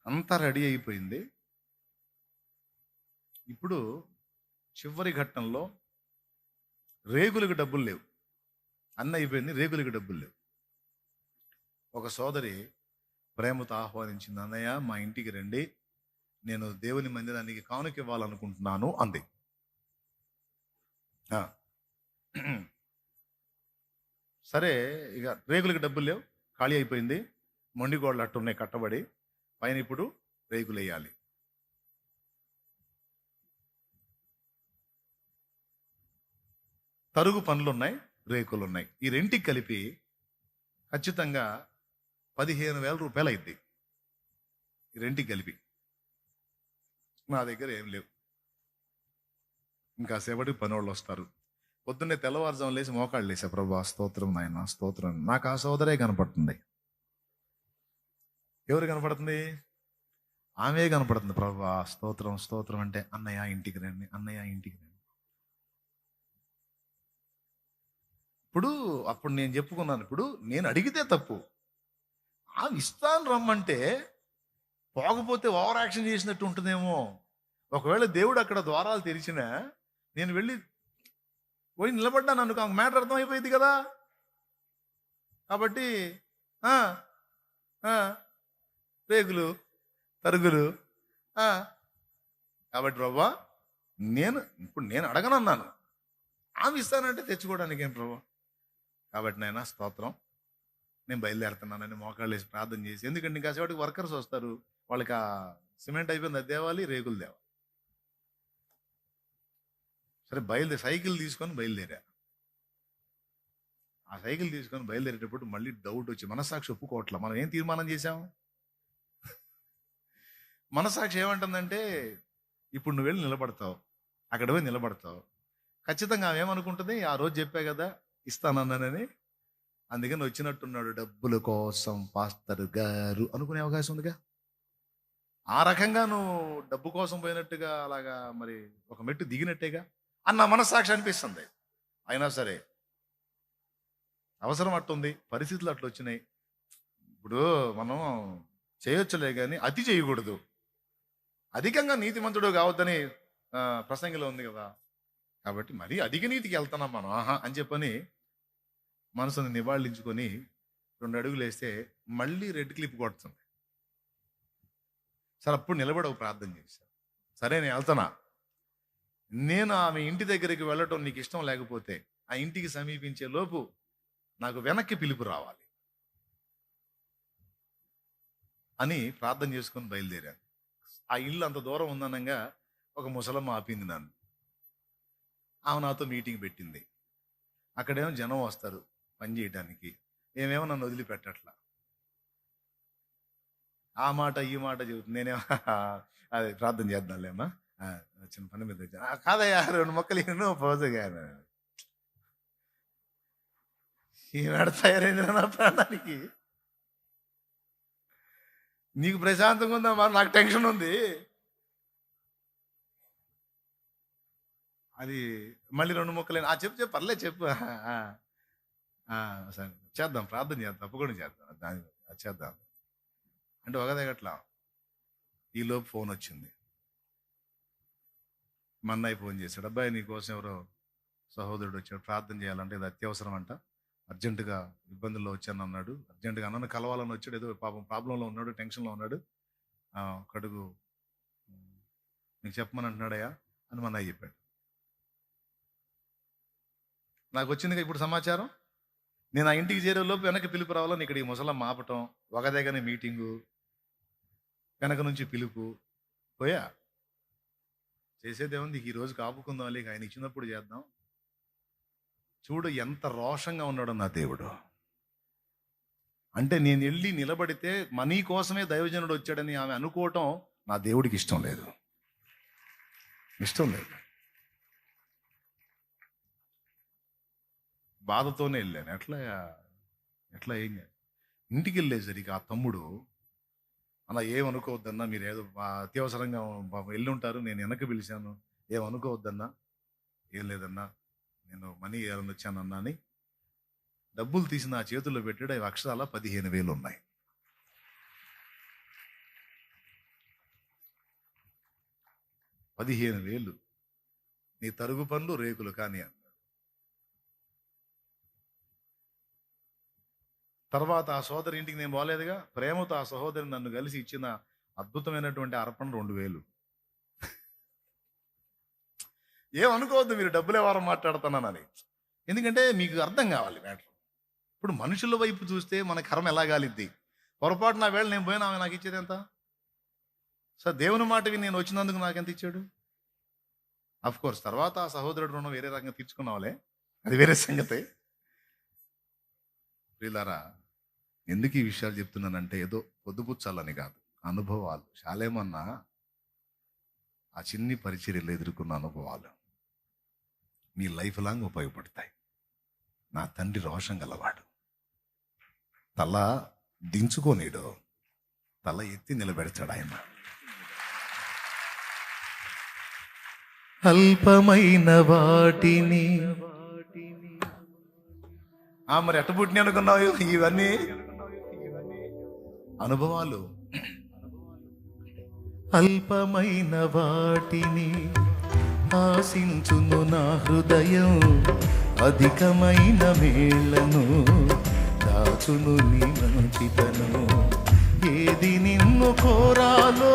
అంతా రెడీ అయిపోయింది. ఇప్పుడు చివరి ఘట్టంలో రేగులకు డబ్బులు లేవు. అన్న అయిపోయింది, రేగులకు డబ్బులు లేవు. ఒక సోదరి ప్రేమతో ఆహ్వానించింది, అన్నయ్య మా ఇంటికి రండి, నేను దేవుని మందిరానికి కానుక ఇవ్వాలనుకుంటున్నాను అంది. సరే, ఇక రేకులకి డబ్బులు లేవు, ఖాళీ అయిపోయింది. మొండి గోడలు అట్టున్నాయి కట్టబడి, పైన ఇప్పుడు రేకులు వేయాలి. తరుగు పనులు ఉన్నాయి, రేకులు ఉన్నాయి. ఈ రెంటికి కలిపి ఖచ్చితంగా ₹15,000 అయింది. ఈ రెంటికి కలిపి. నా దగ్గర ఏం లేవు. ఇంకా సేపటికి పని వాళ్ళు వస్తారు. పొద్దున్నే తెల్లవారుజాము లేచి మోకాళ్ళు లేసా, ప్రభా స్తోత్రం నాయన స్తోత్రం. నాకు ఆ సోదరే కనపడుతుంది. ఎవరు కనపడుతుంది? ఆమె కనపడుతుంది. ప్రభా స్తోత్రం స్తోత్రం అంటే, అన్నయ్య ఇంటికి రండి, అన్నయ్య ఇంటికి రండి. అప్పుడు నేను చెప్పుకున్నాను, ఇప్పుడు నేను అడిగితే తప్పు. ఇస్తాను రమ్మంటే పోకపోతే ఓవర్ యాక్షన్ చేసినట్టు ఉంటుందేమో. ఒకవేళ దేవుడు అక్కడ ద్వారాలు తెరిచినా నేను వెళ్ళి పోయి నిలబడ్డాను అనుకో, మ్యాటర్ అర్థమైపోయింది కదా. కాబట్టి రేగులు తరుగులు కాబట్టి ప్రభువా ఇప్పుడు నేను అడగనన్నాను, ఆమె ఇస్తానంటే తెచ్చుకోవడానికి ఏం ప్రభు. కాబట్టి నాయనా స్తోత్రం, నేను బయలుదేరుతున్నానని మోకాళ్ళు వేసి ప్రార్థన చేసి, ఎందుకంటే ఇంకా సేపటికి వర్కర్స్ వస్తారు, వాళ్ళకి ఆ సిమెంట్ అయిపోయింది, అది తేవాలి, రేకులు తేవాలి. సరే సైకిల్ తీసుకొని బయలుదేరా. ఆ సైకిల్ తీసుకొని బయలుదేరేటప్పుడు మళ్ళీ డౌట్ వచ్చి, మనస్సాక్షి ఒప్పుకోవట్లా. మనం ఏం తీర్మానం చేశాము? మనస్సాక్షి ఏమంటుందంటే, ఇప్పుడు నువ్వు వెళ్ళి నిలబడతావు, అక్కడ పోయి నిలబడతావు, ఖచ్చితంగా ఆమె ఏమనుకుంటుంది, ఆ రోజు చెప్పా కదా ఇస్తానన్నానని, అందుకని వచ్చినట్టున్నాడు డబ్బుల కోసం పాస్టర్ గారు అనుకునే అవకాశం ఉందిగా. ఆ రకంగా నువ్వు డబ్బు కోసం పోయినట్టుగా అలాగా మరి ఒక మెట్టు దిగినట్టేగా అన్న మనస్సాక్షి అనిపిస్తుంది. అయినా సరే అవసరం అట్టుంది, పరిస్థితులు అట్లా వచ్చినాయి. ఇప్పుడు మనం చేయొచ్చులే కానీ అతి చేయకూడదు, అధికంగా నీతిమంతుడు కావద్దని ప్రసంగిలో ఉంది కదా. కాబట్టి మరీ అధిక నీతికి వెళ్తున్నాం మనం అని చెప్పని మనసుని నివాళించుకొని 2 అడుగులు వేస్తే మళ్ళీ రెడ్ క్లిప్ కొడుతుంది. సరే అప్పుడు నిలబడవు ప్రార్థన చేశాను. సరే నేను వెళ్తున్నా. నేను ఆమె ఇంటి దగ్గరికి వెళ్ళటం నీకు ఇష్టం లేకపోతే, ఆ ఇంటికి సమీపించే లోపు నాకు వెనక్కి పిలుపు రావాలి అని ప్రార్థన చేసుకొని బయలుదేరాను. ఆ ఇల్లు అంత దూరం ఉందనగా ఒక ముసలమ్మ ఆపింది నన్ను. ఆమె నాతో మీటింగ్ పెట్టింది. అక్కడేమో జనం వస్తారు పని చేయడానికి, ఏమేమో నన్ను వదిలిపెట్టట్లా. ఆ మాట ఈ మాట చెబుతుంది. నేనేమో అదే ప్రార్థన చేద్దాంలేమ్మా, చిన్న పని మీద కాదయ్యా 2 మొక్కలు పోజగాను. ఈనాడు తయారైంది నా ప్రాణానికి. నీకు ప్రశాంతంగా ఉందా మరి, నాకు టెన్షన్ ఉంది. అది మళ్ళీ 2 మొక్కలు చెప్పు పర్లేదు చెప్పు. సరే చేద్దాం, ప్రార్థన చేద్దాం, తప్పకుండా చేద్దాం, అది చేద్దాం అంటే ఒకదేగట్లా. ఈలోపు ఫోన్ వచ్చింది. మా అన్నయ్య ఫోన్ చేశాడు, అబ్బాయి నీకోసం ఎవరో సహోదరుడు వచ్చాడు, ప్రార్థన చేయాలంటే ఇది అత్యవసరం అంట, అర్జెంటుగా ఇబ్బందుల్లో వచ్చాను అన్నాడు. అర్జెంటుగా అన్నను కలవాలని వచ్చాడు, ఏదో పాపం ప్రాబ్లంలో ఉన్నాడు, టెన్షన్లో ఉన్నాడు, ఒకడుగు నీకు చెప్పమని అంటున్నాడయ్యా అని మా అన్నయ్య చెప్పాడు. నాకు వచ్చిందిగా ఇప్పుడు సమాచారం. నేను ఆ ఇంటికి చేరే లోపు వెనక్కి పిలుపు రావాలని ఇక్కడ ఈ ముసలమ్మ ఆపటం, ఒక దగ్గర మీటింగు, వెనక నుంచి పిలుపు, పోయా. చేసేదేముంది, ఈ రోజు కాపుకుందాం, లేక ఆయన ఇచ్చినప్పుడు చేద్దాం. చూడు ఎంత రోషంగా ఉన్నాడో నా దేవుడు. అంటే నేను వెళ్ళి నిలబడితే మనీ కోసమే దైవజనుడు వచ్చాడని ఆమె అనుకోవటం నా దేవుడికి ఇష్టం లేదు. బాధతోనే వెళ్ళాను. ఎట్లా ఏం ఇంటికి వెళ్ళేసరికి ఆ తమ్ముడు అలా ఏమనుకోవద్దన్నా, మీరు ఏదో అత్యవసరంగా వెళ్ళి ఉంటారు, నేను వెనక్కి పిలిచాను, ఏమనుకోవద్దన్నా, ఏం లేదన్నా, నేను మనీ ఇవ్వాలని వచ్చానన్నా అని డబ్బులు తీసి నా చేతుల్లో పెట్టాడు. అవి అక్షరాల 15,000 ఉన్నాయి. $15,000 నీ తరుగు పనులు రేకులు కానీ అన్నాడు. తర్వాత ఆ సోదరి ఇంటికి నేను పోలేదుగా, ప్రేమతో ఆ సహోదరి నన్ను కలిసి ఇచ్చిన అద్భుతమైనటువంటి అర్పణ 2,000. ఏమనుకోవద్దు మీరు డబ్బులే వారం మాట్లాడుతున్నానని, ఎందుకంటే మీకు అర్థం కావాలి మ్యాటర్. ఇప్పుడు మనుషుల వైపు చూస్తే మన కర్మ ఎలా గాలిద్ది. పొరపాటు నా వేళ నేను పోయినా ఆమె నాకు ఇచ్చేది ఎంత? సార్ దేవుని మాట విని నేను వచ్చినందుకు నాకు ఎంత ఇచ్చాడు? అఫ్ కోర్స్ తర్వాత ఆ సహోదరుడు రుణం వేరే రకంగా తీర్చుకున్నావులే, అది వేరే సంగతి. ప్రియులారా, ఎందుకు ఈ విషయాలు చెప్తున్నానంటే ఏదో పొద్దుపుచ్చాలని కాదు, అనుభవాలు. శాలేమన్నా ఆ చిన్ని పరిచర్యలు ఎదుర్కొన్న అనుభవాలు మీ లైఫ్ లాంగ్ ఉపయోగపడతాయి. నా తండ్రి రోషం గలవాడు, తల దించుకోనీడు, తల ఎత్తి నిలబెడతాడు ఆయన. అల్పమైన వాటిని మరి ఎట్ట పుట్టిన అనుకున్నావు? ఇవన్నీ అనుభవాలు. అల్పమైన వాటిని ఆశించును నా హృదయం, అధికమైన మేళ్లను దాచును నీ మంచితను. ఏది నిన్ను కోరాలో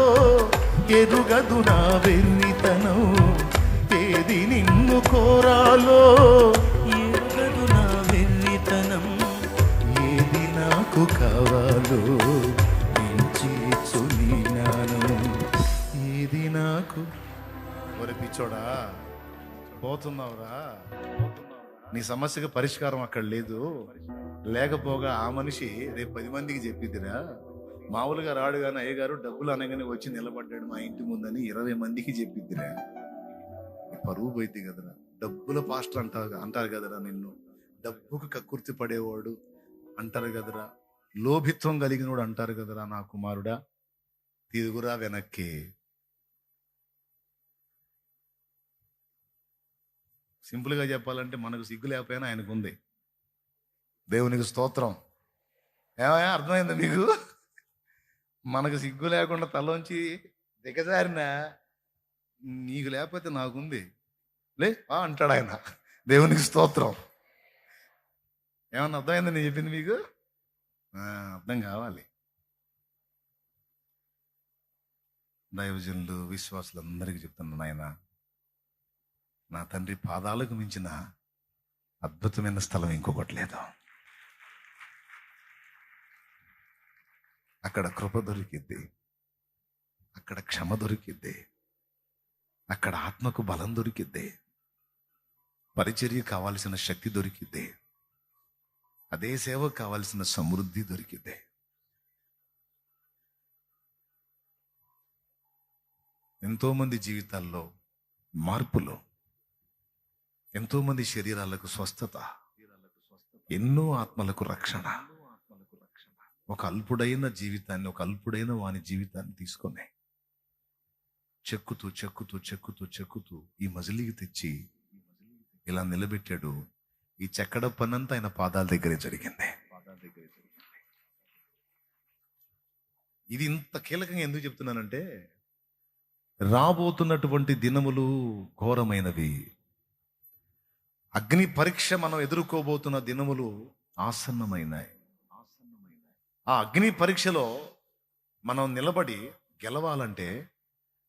ఎరుగదు నా వెర్రితనం, ఏది నిన్ను కోరాలో ఎరుగదు నా వెర్రితనం, ఏది నాకు కావాలో చునినాను, ఏది నాకు. ఒరే పిచ్చోడా, పోతున్నావురా. నీ సమస్యకి పరిష్కారం అక్కడ లేదు. లేకపోగా ఆ మనిషి రేపు 10 మందికి చెప్పిద్దిరా. మామూలుగా రాడు కానీ అయ్య గారు డబ్బులు అనగానే వచ్చి నిలబడ్డాడు మా ఇంటి ముందని 20 మందికి చెప్పిద్దిరా. పరువు పోయింది కదరా. డబ్బుల పాస్టర్ అంటారు కదరా నిన్ను. డబ్బుకు కక్కుర్తి పడేవాడు అంటారు కదరా. లోభిత్వం కలిగినోడు అంటారు కదరా. నా కుమారుడా, తిరుగురా వెనక్కి. సింపుల్గా చెప్పాలంటే మనకు సిగ్గు లేకపోయినా ఆయనకు ఉంది. దేవునికి స్తోత్రం. ఏమయ్యా, అర్థమైందా మీకు? మనకు సిగ్గు లేకుండా తలోంచి దిగజారిన నీకు లేకపోతే నాకుంది లే అంటాడు ఆయన. దేవునికి స్తోత్రం. ఏమన్నా అర్థమైందా నేను చెప్పింది మీకు? అర్థం కావాలి. దైవజనులు, విశ్వాసులందరికీ చెప్తున్నాను, నాయన, నా తండ్రి పాదాలకు మించిన అద్భుతమైన స్థలం ఇంకొకటి లేదు. అక్కడ కృప దొరికిద్ది, అక్కడ క్షమ దొరికిద్ది, అక్కడ ఆత్మకు బలం దొరికిద్ది, పరిచర్య కావాల్సిన శక్తి దొరికిద్ది, అదే సేవకు కావాల్సిన సమృద్ధి దొరికిద్ది. ఎంతోమంది జీవితాల్లో మార్పులు, ఎంతోమంది శరీరాలకు స్వస్థత, ఎన్నో ఆత్మలకు రక్షణ. ఒక అల్పుడైన జీవితాన్ని, ఒక అల్పుడైన వాని జీవితాన్ని తీసుకొని చెక్కుతూ చెక్కుతూ చెక్కుతూ చెక్కుతూ ఈ మజిలీకి తెచ్చి ఇలా నిలబెట్టాడు. ఈ చెక్కడ పనంతా ఆయన పాదాల దగ్గరే జరిగింది. ఇది ఇంత కీలకంగా ఎందుకు చెప్తున్నానంటే, రాబోతున్నటువంటి దినములు ఘోరమైనవి. అగ్ని పరీక్ష మనం ఎదుర్కోబోతున్న దినములు ఆసన్నమైనాయి. ఆ అగ్ని పరీక్షలో మనం నిలబడి గెలవాలంటే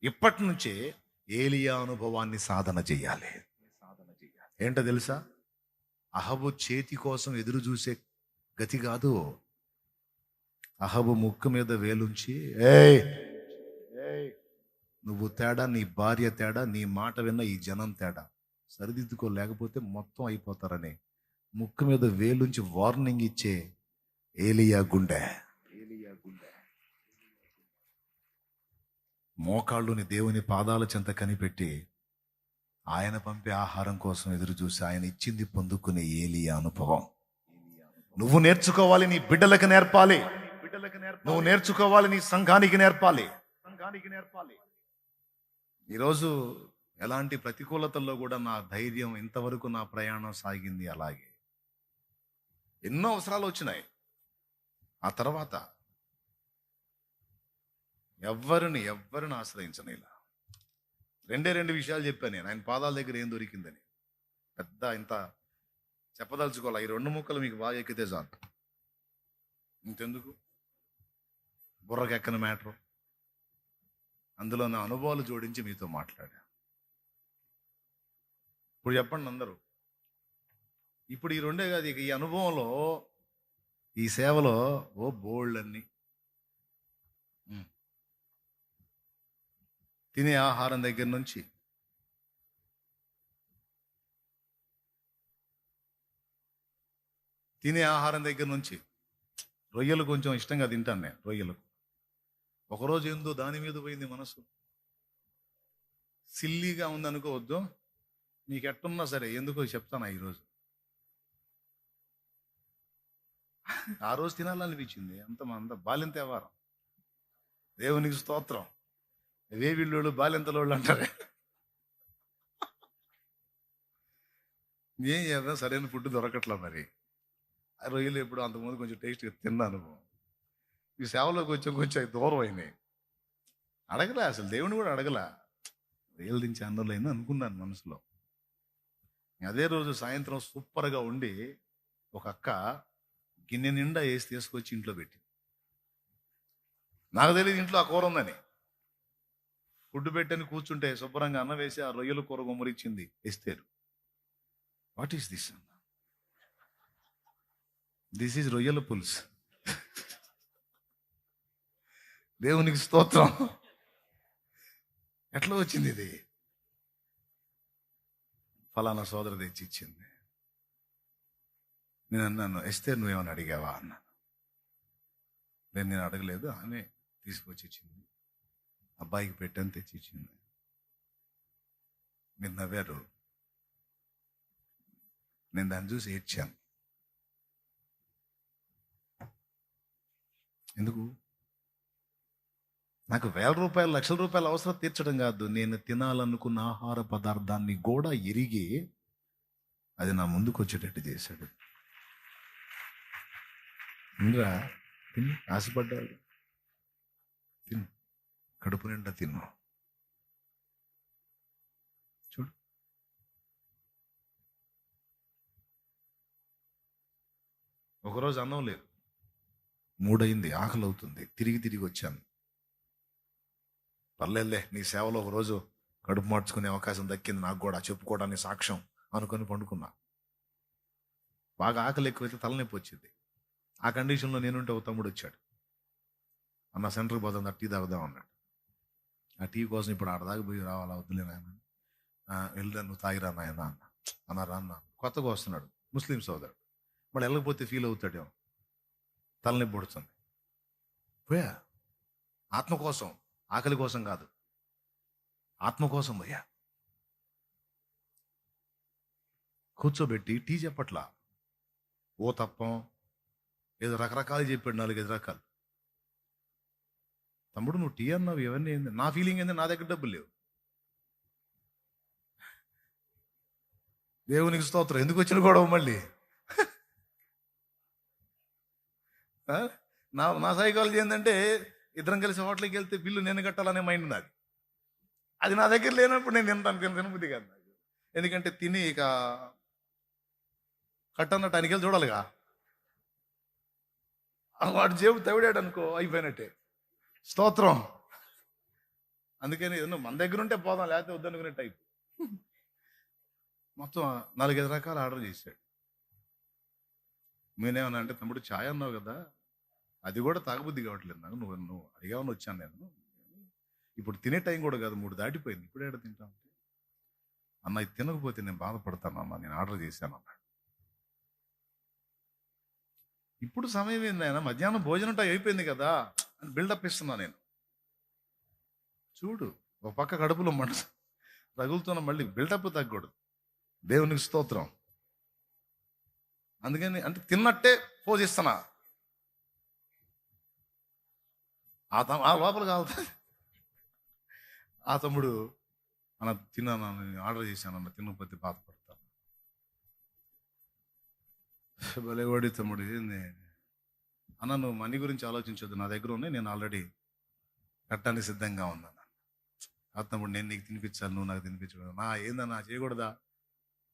ఇప్పటి నుంచే ఏలియా అనుభవాన్ని సాధన చేయాలి. ఏంటో తెలుసా? అహబు చేతి కోసం ఎదురు చూసే గతి కాదు. అహబు ముక్కు మీద వేలుంచి, ఏయ్ నువ్వు తేడా, నీ భార్య తేడా, నీ మాట విన్న ఈ జనం తేడా, సరిదిద్దుకోలేకపోతే మొత్తం అయిపోతారని ముక్కు మీద వేలుంచి వార్నింగ్ ఇచ్చే ఏలియా గుండె. మోకాళ్ళుని దేవుని పాదాల చెంత కనిపెట్టి ఆయన పంపే ఆహారం కోసం ఎదురు చూసి ఆయన ఇచ్చింది పొందుకునే ఏలియా అనుభవం నువ్వు నేర్చుకోవాలి. నీ బిడ్డలకు నేర్పాలి. నువ్వు నేర్చుకోవాలి, నీ సంఘానికి నేర్పాలి. ఈరోజు ఎలాంటి ప్రతికూలతల్లో కూడా నా ధైర్యం, ఇంతవరకు నా ప్రయాణం సాగింది అలాగే. ఎన్నో అవసరాలు వచ్చినాయి. ఆ తర్వాత ఎవరిని ఆశ్రయించను. ఇలా రెండు విషయాలు చెప్పాను నేను. ఆయన పాదాల దగ్గర ఏం దొరికిందని పెద్ద ఇంత చెప్పదలుచుకోవాలి. ఈ 2 ముక్కలు మీకు బాగా ఎక్కితే చాలు. ఇంతెందుకు బుర్రకెక్కని మ్యాటర్. అందులో నా అనుభవాలు జోడించి మీతో మాట్లాడా. ఇప్పుడు చెప్పండి అందరూ, ఇప్పుడు ఈ 2 కాదు, ఇక ఈ అనుభవంలో, ఈ సేవలో బోల్డ్ అన్ని. తినే ఆహారం దగ్గర నుంచి, రొయ్యలు కొంచెం ఇష్టంగా తింటాను నేను. రొయ్యలు ఒకరోజు ఏందో దాని మీద పోయింది మనసు. సిల్లీగా ఉంది అనుకోవద్దు, మీకు ఎట్టున్నా సరే, ఎందుకో చెప్తాను. ఈరోజు ఆ రోజు తినాలనిపించింది. అంత బాలింత వ్యవహారం. దేవునికి స్తోత్రం. వేవిళ్ళోళ్ళు బాలింతలోళ్ళు అంటారే. ఏం చేద్దాం, సరైన ఫుడ్ దొరకట్లా. మరి ఆ రొయ్యలు ఎప్పుడు అంతకుముందు కొంచెం టేస్ట్గా తిన్నాను. ఈ సేవలోకి కొంచెం దూరం అయినాయి. అడగలే, అసలు దేవుని కూడా అడగలా. రొయ్యలు దించి అన్నోళ్ళైనా అనుకున్నాను మనసులో. అదే రోజు సాయంత్రం సూపర్గా ఉండి ఒక అక్క గిన్నె నిండా వేసి తీసుకొచ్చి ఇంట్లో పెట్టి, నాకు తెలియదు ఇంట్లో ఆ కూర ఉందని. ఫుడ్ పెట్టని కూర్చుంటే శుభ్రంగా అన్నం వేసి ఆ రొయ్యల కూర గుమ్మరిచ్చింది ఎస్తేరు. వాట్ ఈస్ దిస్ అన్న? దిస్ ఈజ్ రొయ్యల పులుసు. దేవునికి స్తోత్రం. ఎట్లా వచ్చింది ఇది? ఫలానా సోదరు తెచ్చి ఇచ్చింది. నేను అన్నాను, ఎస్తేరు నువ్వేమని అడిగావా అన్నాను. నేను అడగలేదు, ఆమె తీసుకొచ్చి ఇచ్చింది. అబ్బాయికి పెట్టని తెచ్చి ఇచ్చింది. మీరు నవ్వారు, నేను దాన్ని చూసి ఏడ్చాను. ఎందుకు? నాకు 1000 రూపాయలు 1,00,000 రూపాయలు అవసరం తీర్చడం కాదు, నేను తినాలనుకున్న ఆహార పదార్థాన్ని కూడా ఎరిగి అది నా ముందుకు వచ్చేటట్టు చేశాడు. ఇంద్రా తిని, ఆశపడ్డాడు, తిను, కడుపు నిండా తిను. చూడు, ఒకరోజు అన్నం లేదు, 3 అయింది, ఆకలి అవుతుంది, తిరిగి వచ్చాను. పర్లేదులే, నీ సేవలో ఒకరోజు కడుపు మార్చుకునే అవకాశం దక్కింది, నాకు కూడా చెప్పుకోవడానికి సాక్ష్యం అనుకొని పండుకున్నా. బాగా ఆకలి ఎక్కువైతే తలనొప్పి వచ్చింది. ఆ కండిషన్లో నేనుంటే ఒక తమ్ముడు వచ్చాడు. అన్న సెంటర్కి పోతుంది, టీ తాగుదాం అన్నాడు. ఆ టీ కోసం ఇప్పుడు ఆడదాకా పోయి రావాలా? వద్దులే నాయన, వెళ్ళరా, నువ్వు తాగిరా నాయన అన్నారా. అన్న కొత్తగా వస్తున్నాడు, ముస్లిం సోదరుడు, మళ్ళీ వెళ్ళకపోతే ఫీల్ అవుతాడేమో, తలనొప్పి పడుతుంది. పోయా, ఆత్మ కోసం, ఆకలి కోసం కాదు, ఆత్మ కోసం పోయా. కూర్చోబెట్టి టీ చెప్పట్లా, ఓ తప్పం ఏదో రకరకాలు చెప్పాడు, 4-5 రకాలు. తమ్ముడు నువ్వు టీ అన్నావు, ఇవన్నీ ఏంది? నా ఫీలింగ్ ఏంది, నా దగ్గర డబ్బులు లేవు. దేవునికి స్తోత్రం. ఎందుకు వచ్చిన గొడవ మళ్ళీ? నా సైకాలజీ ఏంటంటే, ఇద్దరం కలిసి హోటల్కి వెళ్తే బిల్లు నేను కట్టాలనే మైండ్ నాది. అది నా దగ్గర లేనప్పుడు నేను తినబుద్ధి కాదు నాకు. ఎందుకంటే తిని ఇక కట్టన్నట్టు ఆయనకి వెళ్ళి చూడాలిగా. వాడు జేబు తవిడాడు అనుకో, అయిపోయినట్టే. స్తోత్రం. అందుకని మన దగ్గర ఉంటే పోదాం, లేకపోతే వద్దనుకునే టైప్. మొత్తం 4-5 రకాలు ఆర్డర్ చేశాడు. నేనేమన్నా అంటే, తమ్ముడు ఛాయ్ అన్నావు కదా, అది కూడా తాగబుద్ధి కావట్లేదు నాకు, నువ్వు అడిగావని వచ్చాను నేను. ఇప్పుడు తినే టైం కూడా కాదు, 3 దాటిపోయింది, ఇప్పుడు ఏడ తింటాం అన్న. ఇది తినకపోతే నేను బాధపడతాను అన్న, నేను ఆర్డర్ చేశాను అన్నాడు. ఇప్పుడు సమయం ఏంది ఆయన, మధ్యాహ్నం భోజనం టైం అయిపోయింది కదా అని బిల్డప్ ఇస్తున్నా నేను. చూడు, ఒక పక్క కడుపులో మంట రగులుతున్న, మళ్ళీ బిల్డప్ తగ్గకూడదు. దేవునికి స్తోత్రం. అందుకని అంటే తిన్నట్టే పోజిస్తున్నా. ఆ లోపల కావాలి. ఆ తమ్ముడు అన్న తిన్నాను, ఆర్డర్ చేశానన్న, తినకపోతే బాధపడతాను. భలేవాడి తమ్ముడు, ఏంది అన్న, నువ్వు మనీ గురించి ఆలోచించొద్దు, నా దగ్గర ఉన్నాయి, నేను ఆల్రెడీ కట్టడానికి సిద్ధంగా ఉన్నాను. ఆ తమ్ముడు, నేను నీకు తినిపించాలి, నువ్వు నాకు తినిపించకూడదు. ఏందన్నా చేయకూడదా?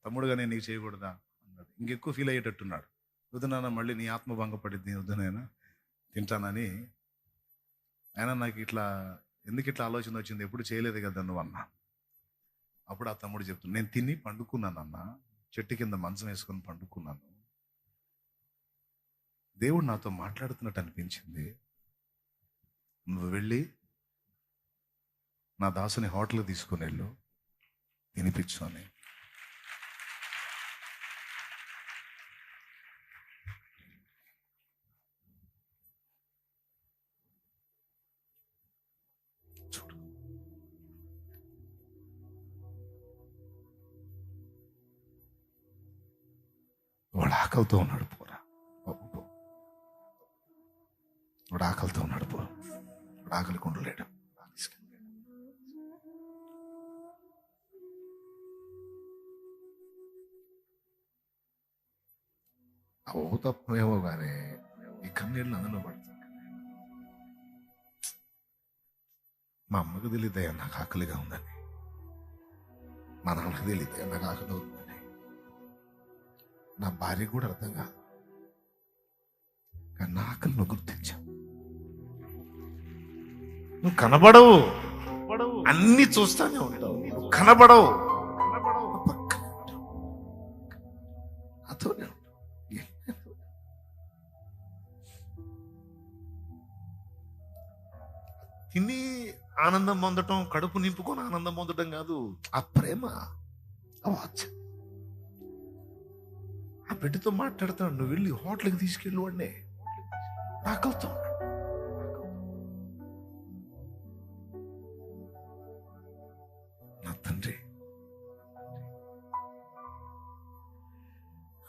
తమ్ముడుగా నేను నీకు చేయకూడదా అన్నాడు. ఇంకెక్కువ ఫీల్ అయ్యేటట్టున్నాడు. వద్దునా, మళ్ళీ నీ ఆత్మ భంగపడింది, వద్దునైనా తింటానని. ఆయన నాకు ఎందుకు ఇట్లా ఆలోచన వచ్చింది, ఎప్పుడు చేయలేదు కదా నువ్వు అన్నా. అప్పుడు ఆ తమ్ముడు చెప్తున్నాను, నేను తిని పండుకున్నాను అన్న, చెట్టు కింద మంచం వేసుకొని పండుకున్నాను. దేవుడు నాతో మాట్లాడుతున్నట్టు అనిపించింది. నువ్వు వెళ్ళి నా దాసుని హోటల్కి తీసుకుని వెళ్ళు, తినిపించు అని. చూడు, వాడు ఆకలితో ఉన్నాడు, పోరా బాబు, వాడు ఆకలితో ఉన్నాడు, పో, వాడు ఆకలికి ఉండలేడు. ఓ తప్పేమో కానీ ఈ కన్నీళ్ళు అందులో పడతాను. మా అమ్మకు తెలియదయ్యా నాకు ఆకలిగా ఉందని, మా నాన్నకు తెలియదయ్యా నాకు ఆకలి అవుతుందని, నా భార్యకు కూడా అర్థం కాదు. కానీ నా ఆకలి నువ్వు గుర్తించావు. నువ్వు కనబడవు. అన్ని చూస్తానే ఉంటావు, నువ్వు కనబడవు. అతోనే ఉంటావు. తిని ఆనందం పొందటం, కడుపు నింపుకొని ఆనందం పొందటం కాదు. ఆ ప్రేమ, ఆ వాత్సల్యం. ఆ బిడ్డతో మాట్లాడతాడు, నువ్వు వెళ్ళి హోటల్కి తీసుకెళ్ళి వాడినే ఆకలితో. నా తండ్రి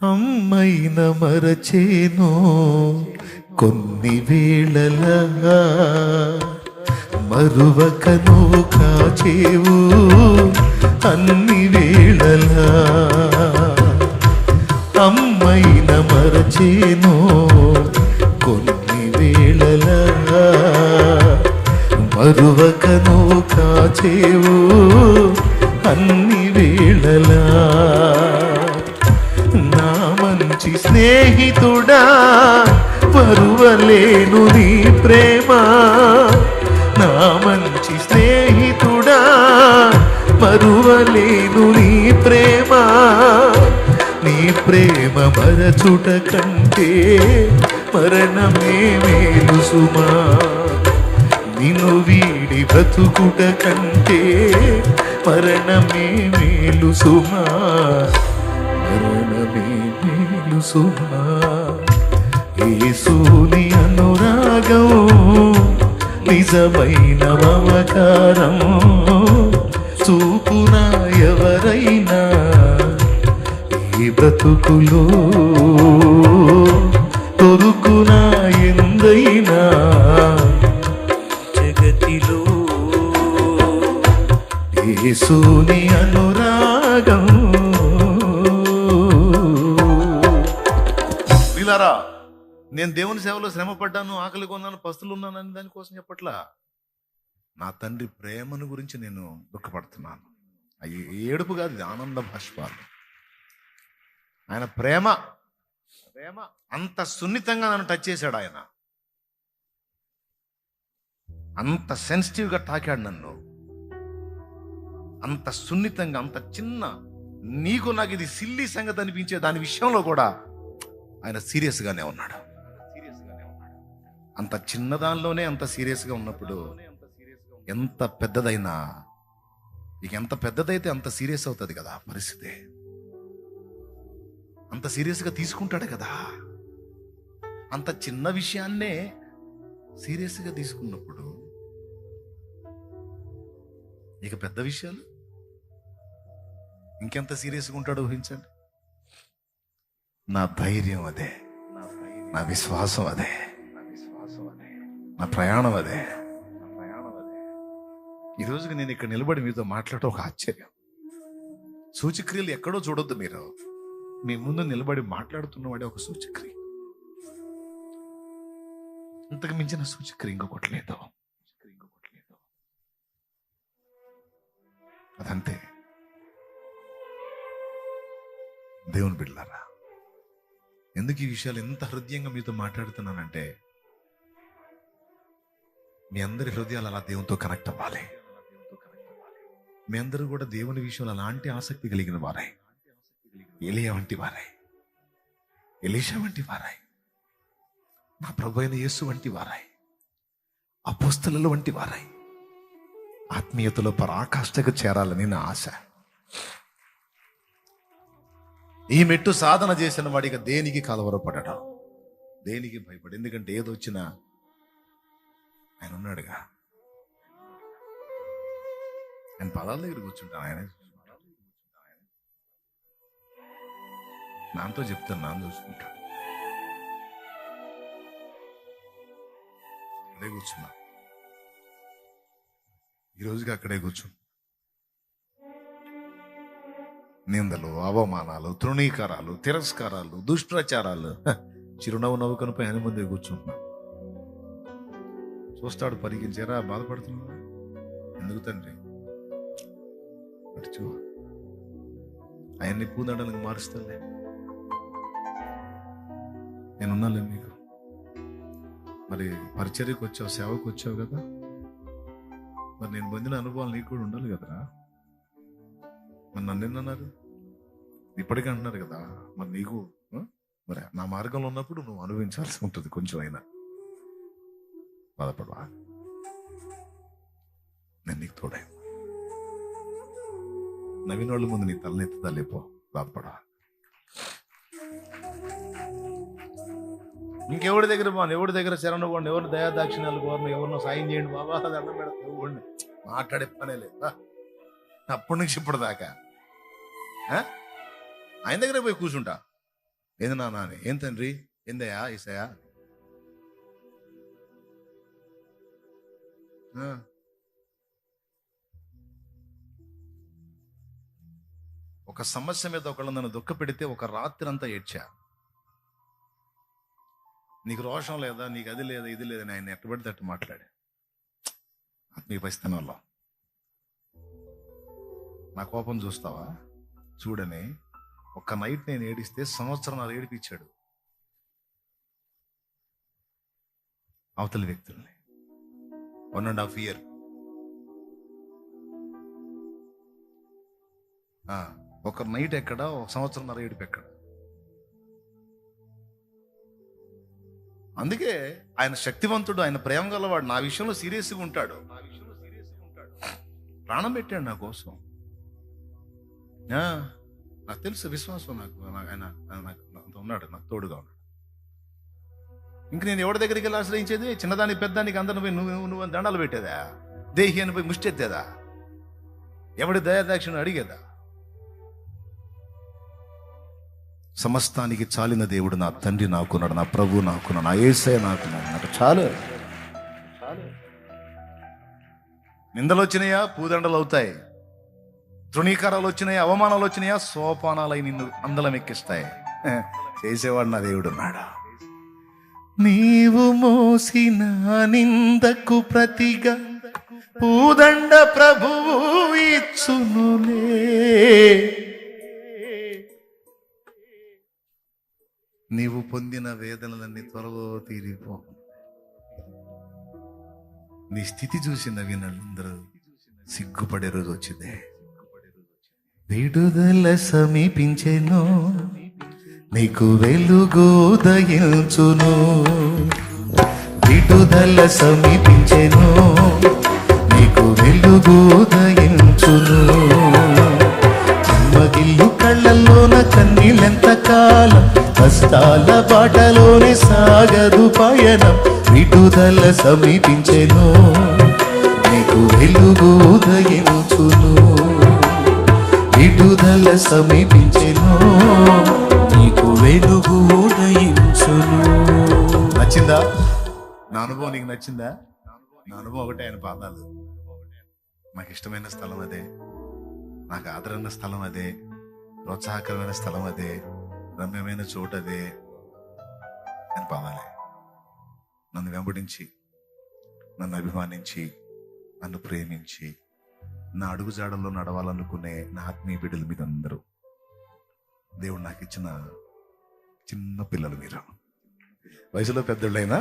అమ్మైన మరచేను కొన్ని వేళలా, మరువక నువ్వు కాచేవు అన్ని వేళలా. అమ్మైన మరచేను కొన్ని వేళలా, మరువక నువ్వు కాచేవు అన్ని వేళలా. నా మంచి స్నేహితుడా పరువలేను నీ ప్రేమ, నా మంచి స్నేహితుడా మరువలేను నీ ప్రేమ. నీ ప్రేమ మరచుట కంటే మరణమే మేలు సుమా, నిన్ను వీడి బ్రతుకుట కంటే మరణమే మేలు సుమా, మరణమే మేలు సుమా. యేసుని అనురాగం నిజమైన మమకారం, చూపున ఎవరైనా ఈ బ్రతుకులో, దొరుకున ఎందైనా జగతిలో. యేసుని అనురాగం. వీళ్ళారా, నేను దేవుని సేవలో శ్రమ పడ్డాను, ఆకలి కొన్నాను, పస్తులు ఉన్నాను అని దానికోసం చెప్పట్లా. నా తండ్రి ప్రేమను గురించి నేను దుఃఖపడుతున్నాను. అవి ఏడుపు కాదు, ఇది ఆనంద బాష్పాలు. ఆయన ప్రేమ అంత సున్నితంగా నన్ను టచ్ చేశాడు. ఆయన అంత సెన్సిటివ్గా తాకాడు నన్ను, అంత సున్నితంగా, అంత చిన్న, నీకు నాకు ఇది సిల్లీ సంగతి అనిపించే దాని విషయంలో కూడా ఆయన సీరియస్గానే ఉన్నాడు. అంత చిన్నదానిలోనే అంత సీరియస్గా ఉన్నప్పుడు ఎంత పెద్దదైనా, ఇక ఎంత పెద్దదైతే అంత సీరియస్ అవుతుంది కదా పరిస్థితి. అంత సీరియస్గా తీసుకుంటాడు కదా. అంత చిన్న విషయాన్నే సీరియస్గా తీసుకున్నప్పుడు ఇక పెద్ద విషయాలు ఇంకెంత సీరియస్గా ఉంటాడో ఊహించండి. నా ధైర్యం అదే, నా విశ్వాసం అదే, నా ప్రయాణం అదే. ఈ రోజుకి నేను ఇక్కడ నిలబడి మీతో మాట్లాడటం ఒక ఆశ్చర్యం. సూచక్రియలు ఎక్కడో చూడొద్దు మీరు, మీ ముందు నిలబడి మాట్లాడుతున్నవాడే ఒక సూచక్రియ. ఇంతకు మించిన సూచక్రియ ఇంకొకటి లేదు. అదంతే. దేవుని బిడ్డలారా, ఎందుకు ఈ విషయాలు ఎంత హృదయంగా మీతో మాట్లాడుతున్నానంటే, మీ అందరి హృదయాలు అలా దేవునితో కనెక్ట్ అవ్వాలి. మీ అందరూ కూడా దేవుని విషయంలో అలాంటి ఆసక్తి కలిగిన వారై, ఎలియా వంటి వారై, ఎలీషా వంటి వారై, నా ప్రభు అయిన యేసు వంటి వారై, అపోస్తలుల వంటి వారై ఆత్మీయతలో పరాకాష్ఠకు చేరాలని నా ఆశ. ఈ మెట్టు సాధన చేసిన వాడిగా దేనికి కలవరపడడం, దేనికి భయపడు. ఎందుకంటే ఏదొచ్చినా ఆయన ఉన్నాడుగా. ఆయన పదాల దగ్గర కూర్చుంటాను, ఆయన నాతో చెప్తాను, నాన్న చూసుకుంటాడు. అక్కడే కూర్చున్నా, ఈరోజుకి అక్కడే కూర్చు. నిందలు, అవమానాలు, తృణీకారాలు, తిరస్కారాలు, దుష్ప్రచారాలు, చిరునవ్వు నవ్వుకొని ఆయన ముందే కూర్చుంటున్నా. చూస్తాడు, పరిగించారా, బాధపడుతున్నా. ఎందుకు తండ్రి అటు ఆయన్ని పూదండలకు మారుస్తాలే, నేనున్నాలే మీకు. మరి పరిచర్యకు వచ్చావు, సేవకు వచ్చావు కదా, మరి నేను పొందిన అనుభవాలు నీకు కూడా ఉండాలి కదరా. మరి నన్ను ఎన్నన్నారు, ఇప్పటికీ అంటున్నారు కదా. మరి నీకు మరి నా మార్గంలో ఉన్నప్పుడు నువ్వు అనుభవించాల్సి ఉంటుంది కొంచెం అయినా. బాధపడవా, నేను నీకు తోడే. నవీన వాళ్ళ ముందు నీ తలనెత్తుతా లేపో, బాధపడవా. ఇంకెవరి దగ్గర బాను, ఎవరి దగ్గర శరణ పోండి, ఎవరిని దయాదాక్షిణ్యాలు కోరను, ఎవరినో సాయం చేయండి బాబా, దండం పెడతా, ఇవ్వండి, మాట్లాడే పనే లేదు. అప్పటి నుంచి ఇప్పటిదాకా ఆయన దగ్గర పోయి కూర్చుంటా. ఏంది నాన్న అని, ఏం తండ్రి, ఏందయ్యా ఈసయా, ఒక సమస్య మీద ఒకళ్ళు నన్ను దుఃఖ పెడితే ఒక రాత్రి అంతా ఏడ్చా. నీకు రోషం లేదా, నీకు అది లేదా, ఇది లేదని ఆయన ఎట్టబడితే అట్టు మాట్లాడా. ఆత్మీయ పరిస్థితుల్లో నా కోపం చూస్తావా చూడని, ఒక్క నైట్ నేను ఏడిస్తే సంవత్సరం నాకు ఏడిపించాడు అవతలి వ్యక్తుల్ని. 1.5 year. ఒక నైట్ ఎక్కడ, ఒక సంవత్సరం ఏడుపు ఎక్కడ. అందుకే ఆయన శక్తివంతుడు, ఆయన ప్రేమ గలవాడు, నా విషయంలో సీరియస్గా ఉంటాడు. ప్రాణం పెట్టాడు నా కోసం. నాకు తెలుసు, విశ్వాసం నాకు, ఆయన నాకు ఉన్నాడు, నాకు తోడుగా ఉన్నాడు. ఇంక నేను ఎవరి దగ్గరికి వెళ్ళి ఆశ్రయించేది? చిన్నదానికి పెద్దానికి అందరిని పోయి నువ్వు దండాలు పెట్టేదా? దేహి అని పోయి ముష్టెత్తేదా? ఎవడి దయాదాక్షిణ్యం అడిగేదా? సమస్తానికి చాలిన దేవుడు నా తండ్రి నాకున్నాడు, నా ప్రభు నాకున్నాడు, నా యేసయ్య నాకున్నాడు. నాకు చాలు. నిందలు వచ్చినాయా, పూదండలు అవుతాయి. తృణీకారాలు వచ్చినాయా, అవమానాలు వచ్చినాయా, సోపానాలై నిన్ను అందలం ఎక్కిస్తాయి. చేసేవాడు నా దేవుడు ఉన్నాడు. నీవు మోసిన నిందకు ప్రతిగా పూదండ ప్రభువు ఇచ్చునులే. నీవు పొందిన వేదనలన్నీ త్వరలో తీరిపో. నీ స్థితి చూసి నవీనందరూ సిగ్గుపడే రోజు వచ్చింది. విడుదల సమీపించెను, నీకు వెలుగు ఉదయించును. విడుదల సమీపించెను, నీకు వెలుగు ఉదయించును. మగిల్లు కళ్ళల్లోన కన్నీళ్ళెంత కాలం, కష్టాల బాటలోనే సాగదు పయనం. విడుదల సమీపించెను, నీకు వెలుగు ఉదయించును. విడుదల సమీపించెను, నీకు వెలుగు ఉదయించును. నచ్చిందా నా అనుభవం? నీకు నచ్చిందా? నా అనుభవం ఒకటే, ఆయన పాదాలు. నాకు ఇష్టమైన స్థలం అదే, నాకు ఆదరణ స్థలం అదే, ప్రోత్సాహకరమైన స్థలం అదే, రమ్యమైన చోటు అదే. ఆయన పాదాలే. నన్ను వెంబడించి, నన్ను అభిమానించి, నన్ను ప్రేమించి, నా అడుగుజాడల్లో నడవాలనుకునే నా ఆత్మీయ బిడ్డలు మీరందరూ, దేవుడు నాకు ఇచ్చిన చిన్న పిల్లలు మీరు. వయసులో పెద్దోళ్ళైనా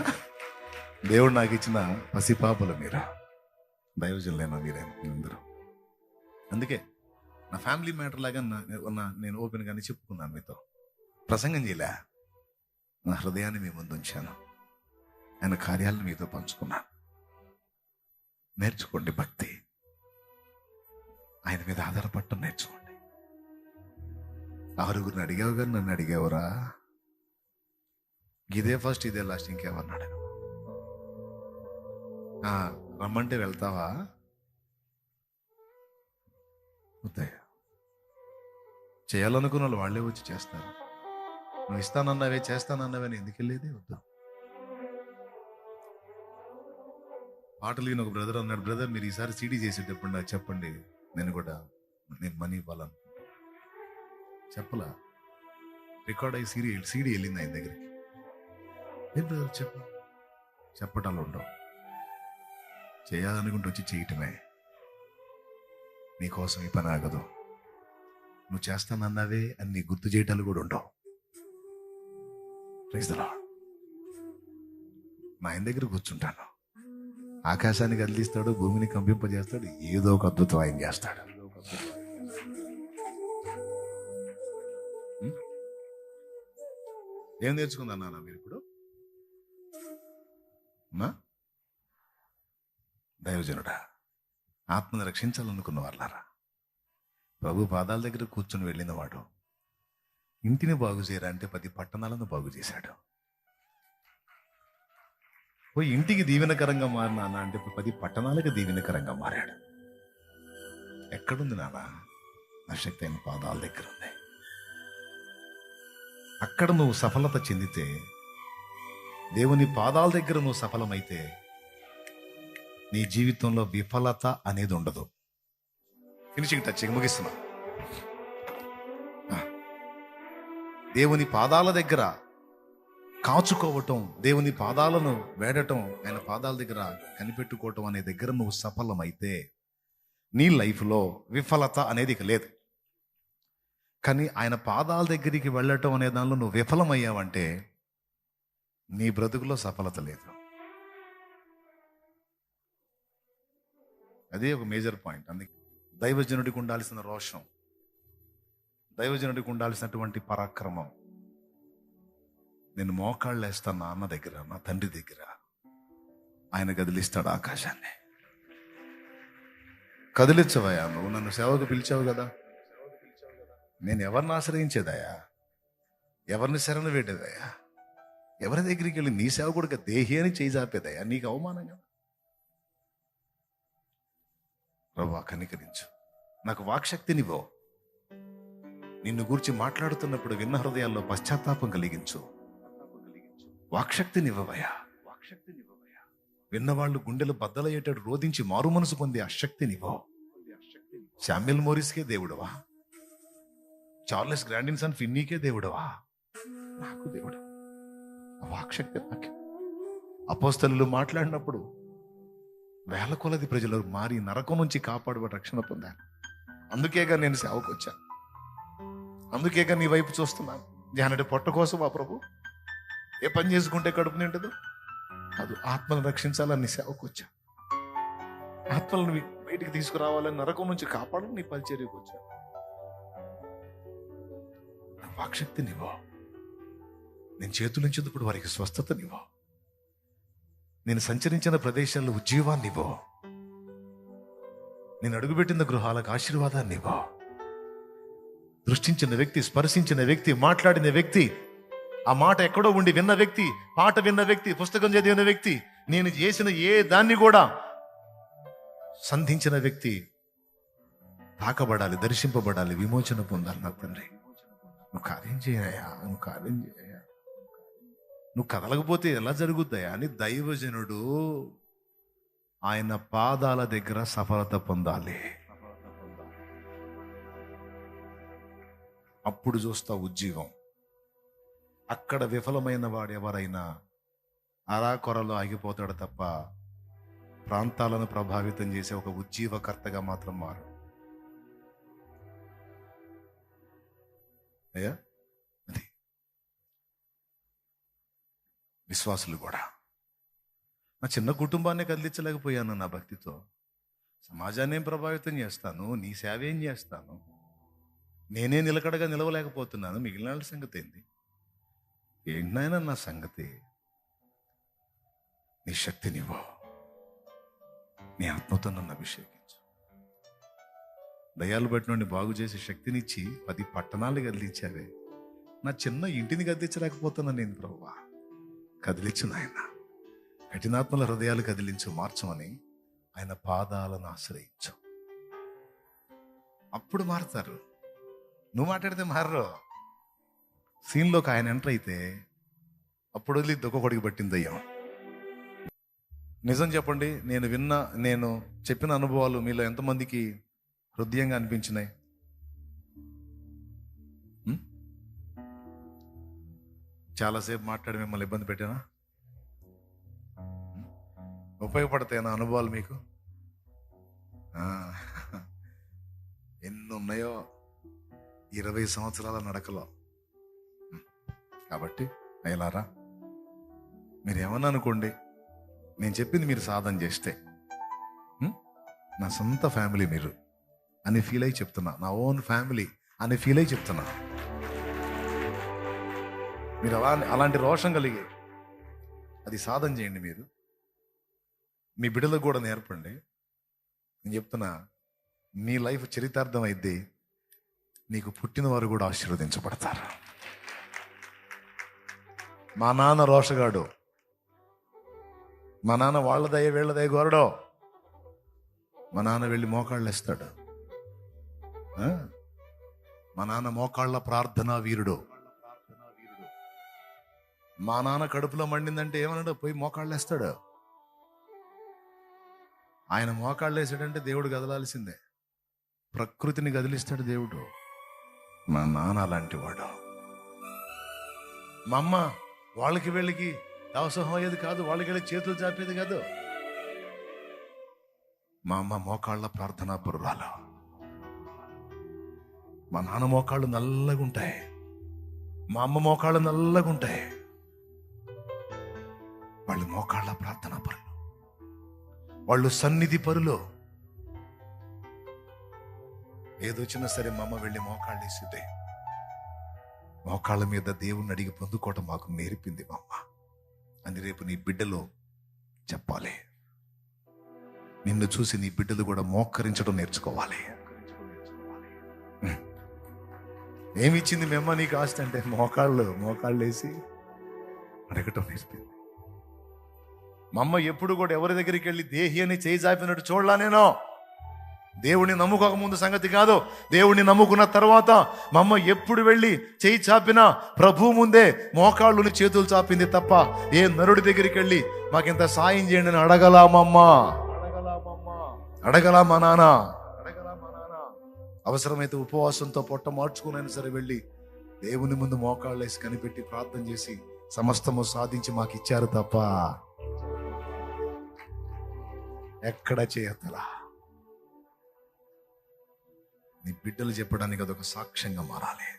దేవుడు నాకు ఇచ్చిన పసిపాపలు మీరు. దైవజనులైనా మీరైనా మీరందరూ. అందుకే నా ఫ్యామిలీ మ్యాటర్ లాగా నేను ఓపెన్గానే చెప్పుకున్నాను మీతో. ప్రసంగం చేయలే, నా హృదయాన్ని మీ ముందు ఉంచాను. ఆయన కార్యాలను మీతో పంచుకున్నాను. నేర్చుకోండి భక్తి, ఆయన మీద ఆధారపడటం నేర్చుకోండి. 6 అడిగావు కానీ నన్ను అడిగావురా, ఇదే ఫస్ట్ ఇదే లాస్ట్, ఇంకేమన్నాడు? రమ్మంటే వెళ్తావా? చేయాలనుకున్న వాళ్ళు వాళ్ళే వచ్చి చేస్తారు. నువ్వు ఇస్తానన్నావే, చేస్తానన్నావే అని ఎందుకు వెళ్ళేది? వద్దు. పాటలు విని ఒక బ్రదర్ అన్నాడు, బ్రదర్ మీరు ఈసారి సీడీ చేసేటప్పుడు నాకు చెప్పండి, నేను మనీ ఇవ్వాలను. చెప్పలా, రికార్డ్ అయ్యి సీడీ వెళ్ళింది ఆయన దగ్గరికి. ఏం బ్రదర్ చెప్పటాలు ఉండవు, చేయాలనుకుంటూ వచ్చి చేయటమే. నీకోసం ఈ పని ఆగదు. నువ్వు చేస్తానన్నావే అని నీ గుర్తు చేయటాలు కూడా ఉండవు. Praise the Lord. నా ఆయన దగ్గర కూర్చుంటాను, ఆకాశాన్ని కదిలిస్తాడు, భూమిని కంపింపజేస్తాడు, ఏదో ఒక అద్భుతం ఆయన చేస్తాడు. ఏం నేర్చుకుందన్నా మీరు ఇప్పుడు? దైవజనుడా, ఆత్మను రక్షించాలనుకున్న వాళ్ళారా, ప్రభు పాదాల దగ్గర కూర్చుని వెళ్ళిన వాడు ఇంటిని బాగు చేయరా అంటే 10 పట్టణాలను బాగు చేశాడు. పోయి ఇంటికి దీవెనకరంగా మారినా అంటే 10 పట్టణాలకు దీవెనకరంగా మారాడు. ఎక్కడుంది నాన్న? నా శక్తి అయిన పాదాల దగ్గర ఉంది. అక్కడ నువ్వు సఫలత చెందితే, దేవుని పాదాల దగ్గర నువ్వు సఫలమైతే, నీ జీవితంలో విఫలత అనేది ఉండదు. ఫినిషింగ్ టచ్, ముగిస్తున్నా. దేవుని పాదాల దగ్గర కాచుకోవటం, దేవుని పాదాలను వేడటం, ఆయన పాదాల దగ్గర కనిపెట్టుకోవటం అనే దగ్గర నువ్వు సఫలమైతే నీ లైఫ్లో విఫలత అనేది ఇక లేదు. కానీ ఆయన పాదాల దగ్గరికి వెళ్ళటం అనే దానిలో నువ్వు విఫలమయ్యావంటే నీ బ్రతుకులో సఫలత లేదు. అదే ఒక మేజర్ పాయింట్. అందుకే దైవజనుడికి ఉండాల్సిన రోషం, దైవజనుడికి ఉండాల్సినటువంటి పరాక్రమం. నేను మోకాళ్ళు వేస్తాను నా అన్న దగ్గర, నా తండ్రి దగ్గర. ఆయన కదిలిస్తాడు ఆకాశాన్ని. కదిలించవయ్యా, నువ్వు నన్ను సేవకు పిలిచావు కదా. నేను ఎవరిని ఆశ్రయించేదయ్యా? ఎవరిని శరణ వేడేదయ్యా? ఎవరి దగ్గరికి వెళ్ళి నీ సేవకుడిగా దేహి అని చేయి చాపేదయ్యా? నీకు అవమానం కదా. ప్రభువా, కనికరించు, నాకు వాక్శక్తినివ్వు. నిన్ను గూర్చి మాట్లాడుతున్నప్పుడు విన్న హృదయాల్లో పశ్చాత్తాపం కలిగించు. వాక్శక్తినివ్వవయ్యా, వాక్శక్తినివ్వవయ్యా. విన్నవాళ్ళు గుండెలు బద్దలయ్యేటట్టు రోధించి మారు మనసు పొంది ఆ శక్తినివ్వు. శామ్యుల్ మోరిస్కే దేవుడవా? చార్లెస్ గ్రాండిన్సన్ ఫిన్నీకే దేవుడవా? నాకు దేవుడు. ఆ వాక్శక్తి నాకు. అపోస్తలులు మాట్లాడినప్పుడు వేల కొలది ప్రజలు మారి నరకం నుంచి కాపాడబడి రక్షణ పొందాను. అందుకేగా నేను సేవకు వచ్చాను, అందుకేగా నీ వైపు చూస్తున్నాను. ధ్యానటి పొట్ట కోసం ఆ ప్రభు ఏ పని చేసుకుంటే కడుపు నిండదు కాదు, ఆత్మను రక్షించాలని సేవకు వచ్చా. ఆత్మలను బయటికి తీసుకురావాలని, నరకం నుంచి కాపాడాలని నీ పరిచర్యకు వచ్చా. వాక్శక్తినివ్వు. నేను చేతులుంచేటప్పుడు వారికి స్వస్థతనివ్వు. నేను సంచరించిన ప్రదేశాల్లో ఉజ్జీవాన్నివ్వు. నేను అడుగుపెట్టిన గృహాలకు ఆశీర్వాదాన్నివ్వు. దృష్టించిన వ్యక్తి, స్పర్శించిన వ్యక్తి, మాట్లాడిన వ్యక్తి, ఆ మాట ఎక్కడో ఉండి విన్న వ్యక్తి, పాట విన్న వ్యక్తి, పుస్తకం చదివిన వ్యక్తి, నేను చేసిన ఏ దాన్ని కూడా సంధించిన వ్యక్తి తాకబడాలి, దర్శింపబడాలి, విమోచన పొందాలి. నా తండ్రి, నువ్వు కార్యం చేయయా, నువ్వు కార్యం చేయయా. నువ్వు కదలకపోతే ఎలా జరుగుతాయా అని దైవజనుడు ఆయన పాదాల దగ్గర సఫలత పొందాలి. అప్పుడు చూస్తా ఉజ్జీవం. అక్కడ విఫలమైన వాడు ఎవరైనా అరాకొరలో ఆగిపోతాడు తప్ప ప్రాంతాలను ప్రభావితం చేసే ఒక ఉజ్జీవకర్తగా మాత్రం మారు. అయ్యా, అది విశ్వాసులు కూడా. నా చిన్న కుటుంబాన్ని కదిలించలేకపోయాను నా భక్తితో. సమాజాన్ని ఏం ప్రభావితం చేస్తాను, నీ సేవ ఏం చేస్తాను, నేనే నిలకడగా నిలవలేకపోతున్నాను. మిగిలిన వాళ్ళ సంగతి ఏంది? ఏంటైనా నా సంగతి. నీ శక్తినివ్వు, నీ ఆత్మతో నన్ను అభిషేకించు. దయాలు బట్టి నుండి బాగు చేసి శక్తినిచ్చి 10 పట్టణాలు కదిలించావే. నా చిన్న ఇంటిని కదిలించలేకపోతున్నా నేను. ప్రభువా, కదిలించు నాయన. కఠినాత్మల హృదయాలు కదిలించు, మార్చమని ఆయన పాదాలను ఆశ్రయించు. అప్పుడు మారుతారు. నువ్వు మాట్లాడితే మారరు. సీన్లోకి ఆయన ఎంటర్ అయితే అప్పుడు వదిలి ఒక్కొక్కడికి పట్టింది దయ్యం. నిజం చెప్పండి, నేను చెప్పిన అనుభవాలు మీలో ఎంతమందికి హృదయంగా అనిపించినాయి? చాలాసేపు మాట్లాడి మిమ్మల్ని ఇబ్బంది పెట్టానా? ఉపయోగపడతాయనా అనుభవాలు మీకు? ఎన్ని ఉన్నాయో 20 సంవత్సరాల నడకలో. కాబట్టి అయ్యలారా, మీరు ఏమన్నా అనుకోండి, నేను చెప్పింది మీరు సాధన చేస్తే నా సొంత ఫ్యామిలీ మీరు అని ఫీల్ అయి చెప్తున్నా, నా ఓన్ ఫ్యామిలీ అని ఫీల్ అయి చెప్తున్నా. మీరు అలాంటి రోషం కలిగి అది సాధన చేయండి. మీరు మీ బిడ్డలకు కూడా నేర్పండి. నేను చెప్తున్నా, నీ లైఫ్ చరితార్థం అయితే నీకు పుట్టిన వారు కూడా ఆశీర్వదించబడతారు. మా నాన్న రోషగాడు, మా నాన్న వాళ్ళ దయ వీళ్ళ దయ గోరడో. మా నాన్న వెళ్ళి మోకాళ్ళు వేస్తాడు. మా నాన్న మోకాళ్ళ ప్రార్థనా వీరుడు. మా నాన్న కడుపులో మండిందంటే ఏమన్నాడు? పోయి మోకాళ్ళు వేస్తాడు. ఆయన మోకాళ్ళు వేసాడంటే దేవుడు కదలాల్సిందే. ప్రకృతిని కదిలిస్తాడు దేవుడు. మా నాన్న అలాంటి వాడు. మా అమ్మ వాళ్ళకి వీళ్ళకి దావసహం అయ్యేది కాదు, వాళ్ళకి వెళ్ళి చేతులు చాపేది కాదు. మా అమ్మ మోకాళ్ళ ప్రార్థనా పరురాలు. మా నాన్న మోకాళ్ళు నల్లగుంటాయి, మా అమ్మ మోకాళ్ళు నల్లగుంటాయి. వాళ్ళు మోకాళ్ళ ప్రార్థనా పరులు, వాళ్ళు సన్నిధి పరులు. ఏదొచ్చినా సరే మా అమ్మ వెళ్ళి మోకాళ్ళు వేసిద్దే. మోకాళ్ళ మీద దేవుణ్ణి అడిగి పొందుకోవటం మాకు నేర్పింది మా అమ్మ అని రేపు నీ బిడ్డలో చెప్పాలి. నిన్ను చూసి నీ బిడ్డలు కూడా మోకరించడం నేర్చుకోవాలి. ఏమి ఇచ్చింది మేమ్మ నీకు ఆస్తి అంటే? మోకాళ్ళు వేసి అడగటం నేర్పింది. మా అమ్మ ఎప్పుడు కూడా ఎవరి దగ్గరికి వెళ్ళి దేహి అని చేయి చాపినట్టు చూడలా. నేను దేవుణ్ణి నమ్ముకోక ముందు సంగతి కాదు, దేవుణ్ణి నమ్ముకున్న తర్వాత మా అమ్మ ఎప్పుడు వెళ్ళి చేయి చాపినా ప్రభు ముందే మోకాళ్ళుని చేతులు చాపింది తప్ప ఏ నరుడి దగ్గరికి వెళ్ళి మాకింత సాయం చేయండి అని అడగలా మా అమ్మ, అడగలా మా నాన్న. అవసరమైతే ఉపవాసంతో పొట్ట మార్చుకునైనా సరే వెళ్ళి దేవుని ముందు మోకాళ్ళు వేసి కనిపెట్టి ప్రార్థన చేసి సమస్తము సాధించి మాకు ఇచ్చారు తప్ప ఎక్కడ చేయతలా. నీ బిడ్డలు చెప్పడానికి అదొక సాక్ష్యంగా మారాలి.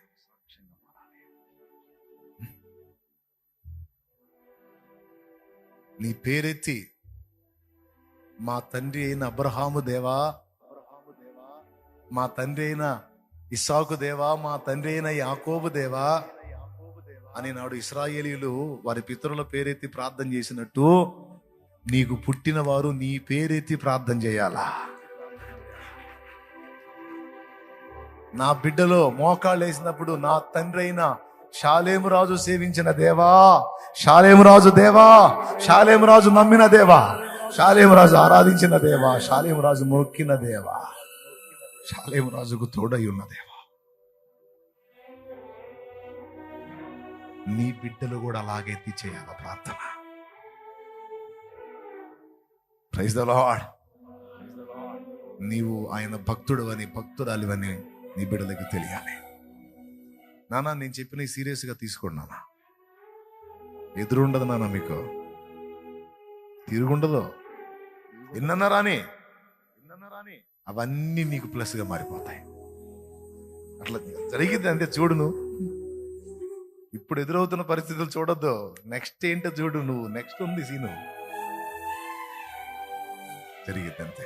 నీ పేరెత్తి మా తండ్రి అయిన అబ్రహాము దేవా, మా తండ్రి అయిన ఇస్సాకు దేవా, మా తండ్రి అయిన యాకోబు దేవా అని నాడు ఇశ్రాయేలీయులు వారి పితరుల పేరెత్తి ప్రార్థన చేసినట్టు నీకు పుట్టిన వారు నీ పేరెత్తి ప్రార్థన చేయాలా. నా బిడ్డలో మోకాళ్ళు వేసినప్పుడు నా తండ్రి అయిన షాలేము రాజు సేవించిన దేవా, షాలేము రాజు దేవా, షాలేము రాజు నమ్మిన దేవా, షాలేము రాజు ఆరాధించిన దేవా, షాలేము రాజు మొక్కిన దేవా, షాలేము రాజుకు తోడై ఉన్న దేవా. నీ బిడ్డలు కూడా అలాగెత్తి చేయాల ప్రార్థన. Praise the Lord. నీవు ఆయన భక్తుడు అని భక్తురాలివని నీ బిడ్డలకి తెలియాలి. నాన్న నేను చెప్పిన సీరియస్గా తీసుకోండి నాన్న. ఎదురుండదు నాన్న, మీకు తిరుగుండదు. ఎన్నన్నా రాని అవన్నీ నీకు ప్లస్గా మారిపోతాయి. అట్లా జరిగింది అంతే. చూడు, నువ్వు ఇప్పుడు ఎదురవుతున్న పరిస్థితులు చూడొద్దు, నెక్స్ట్ ఏంటో చూడు. నువ్వు నెక్స్ట్ ఉంది సీను, జరిగింది అంతే.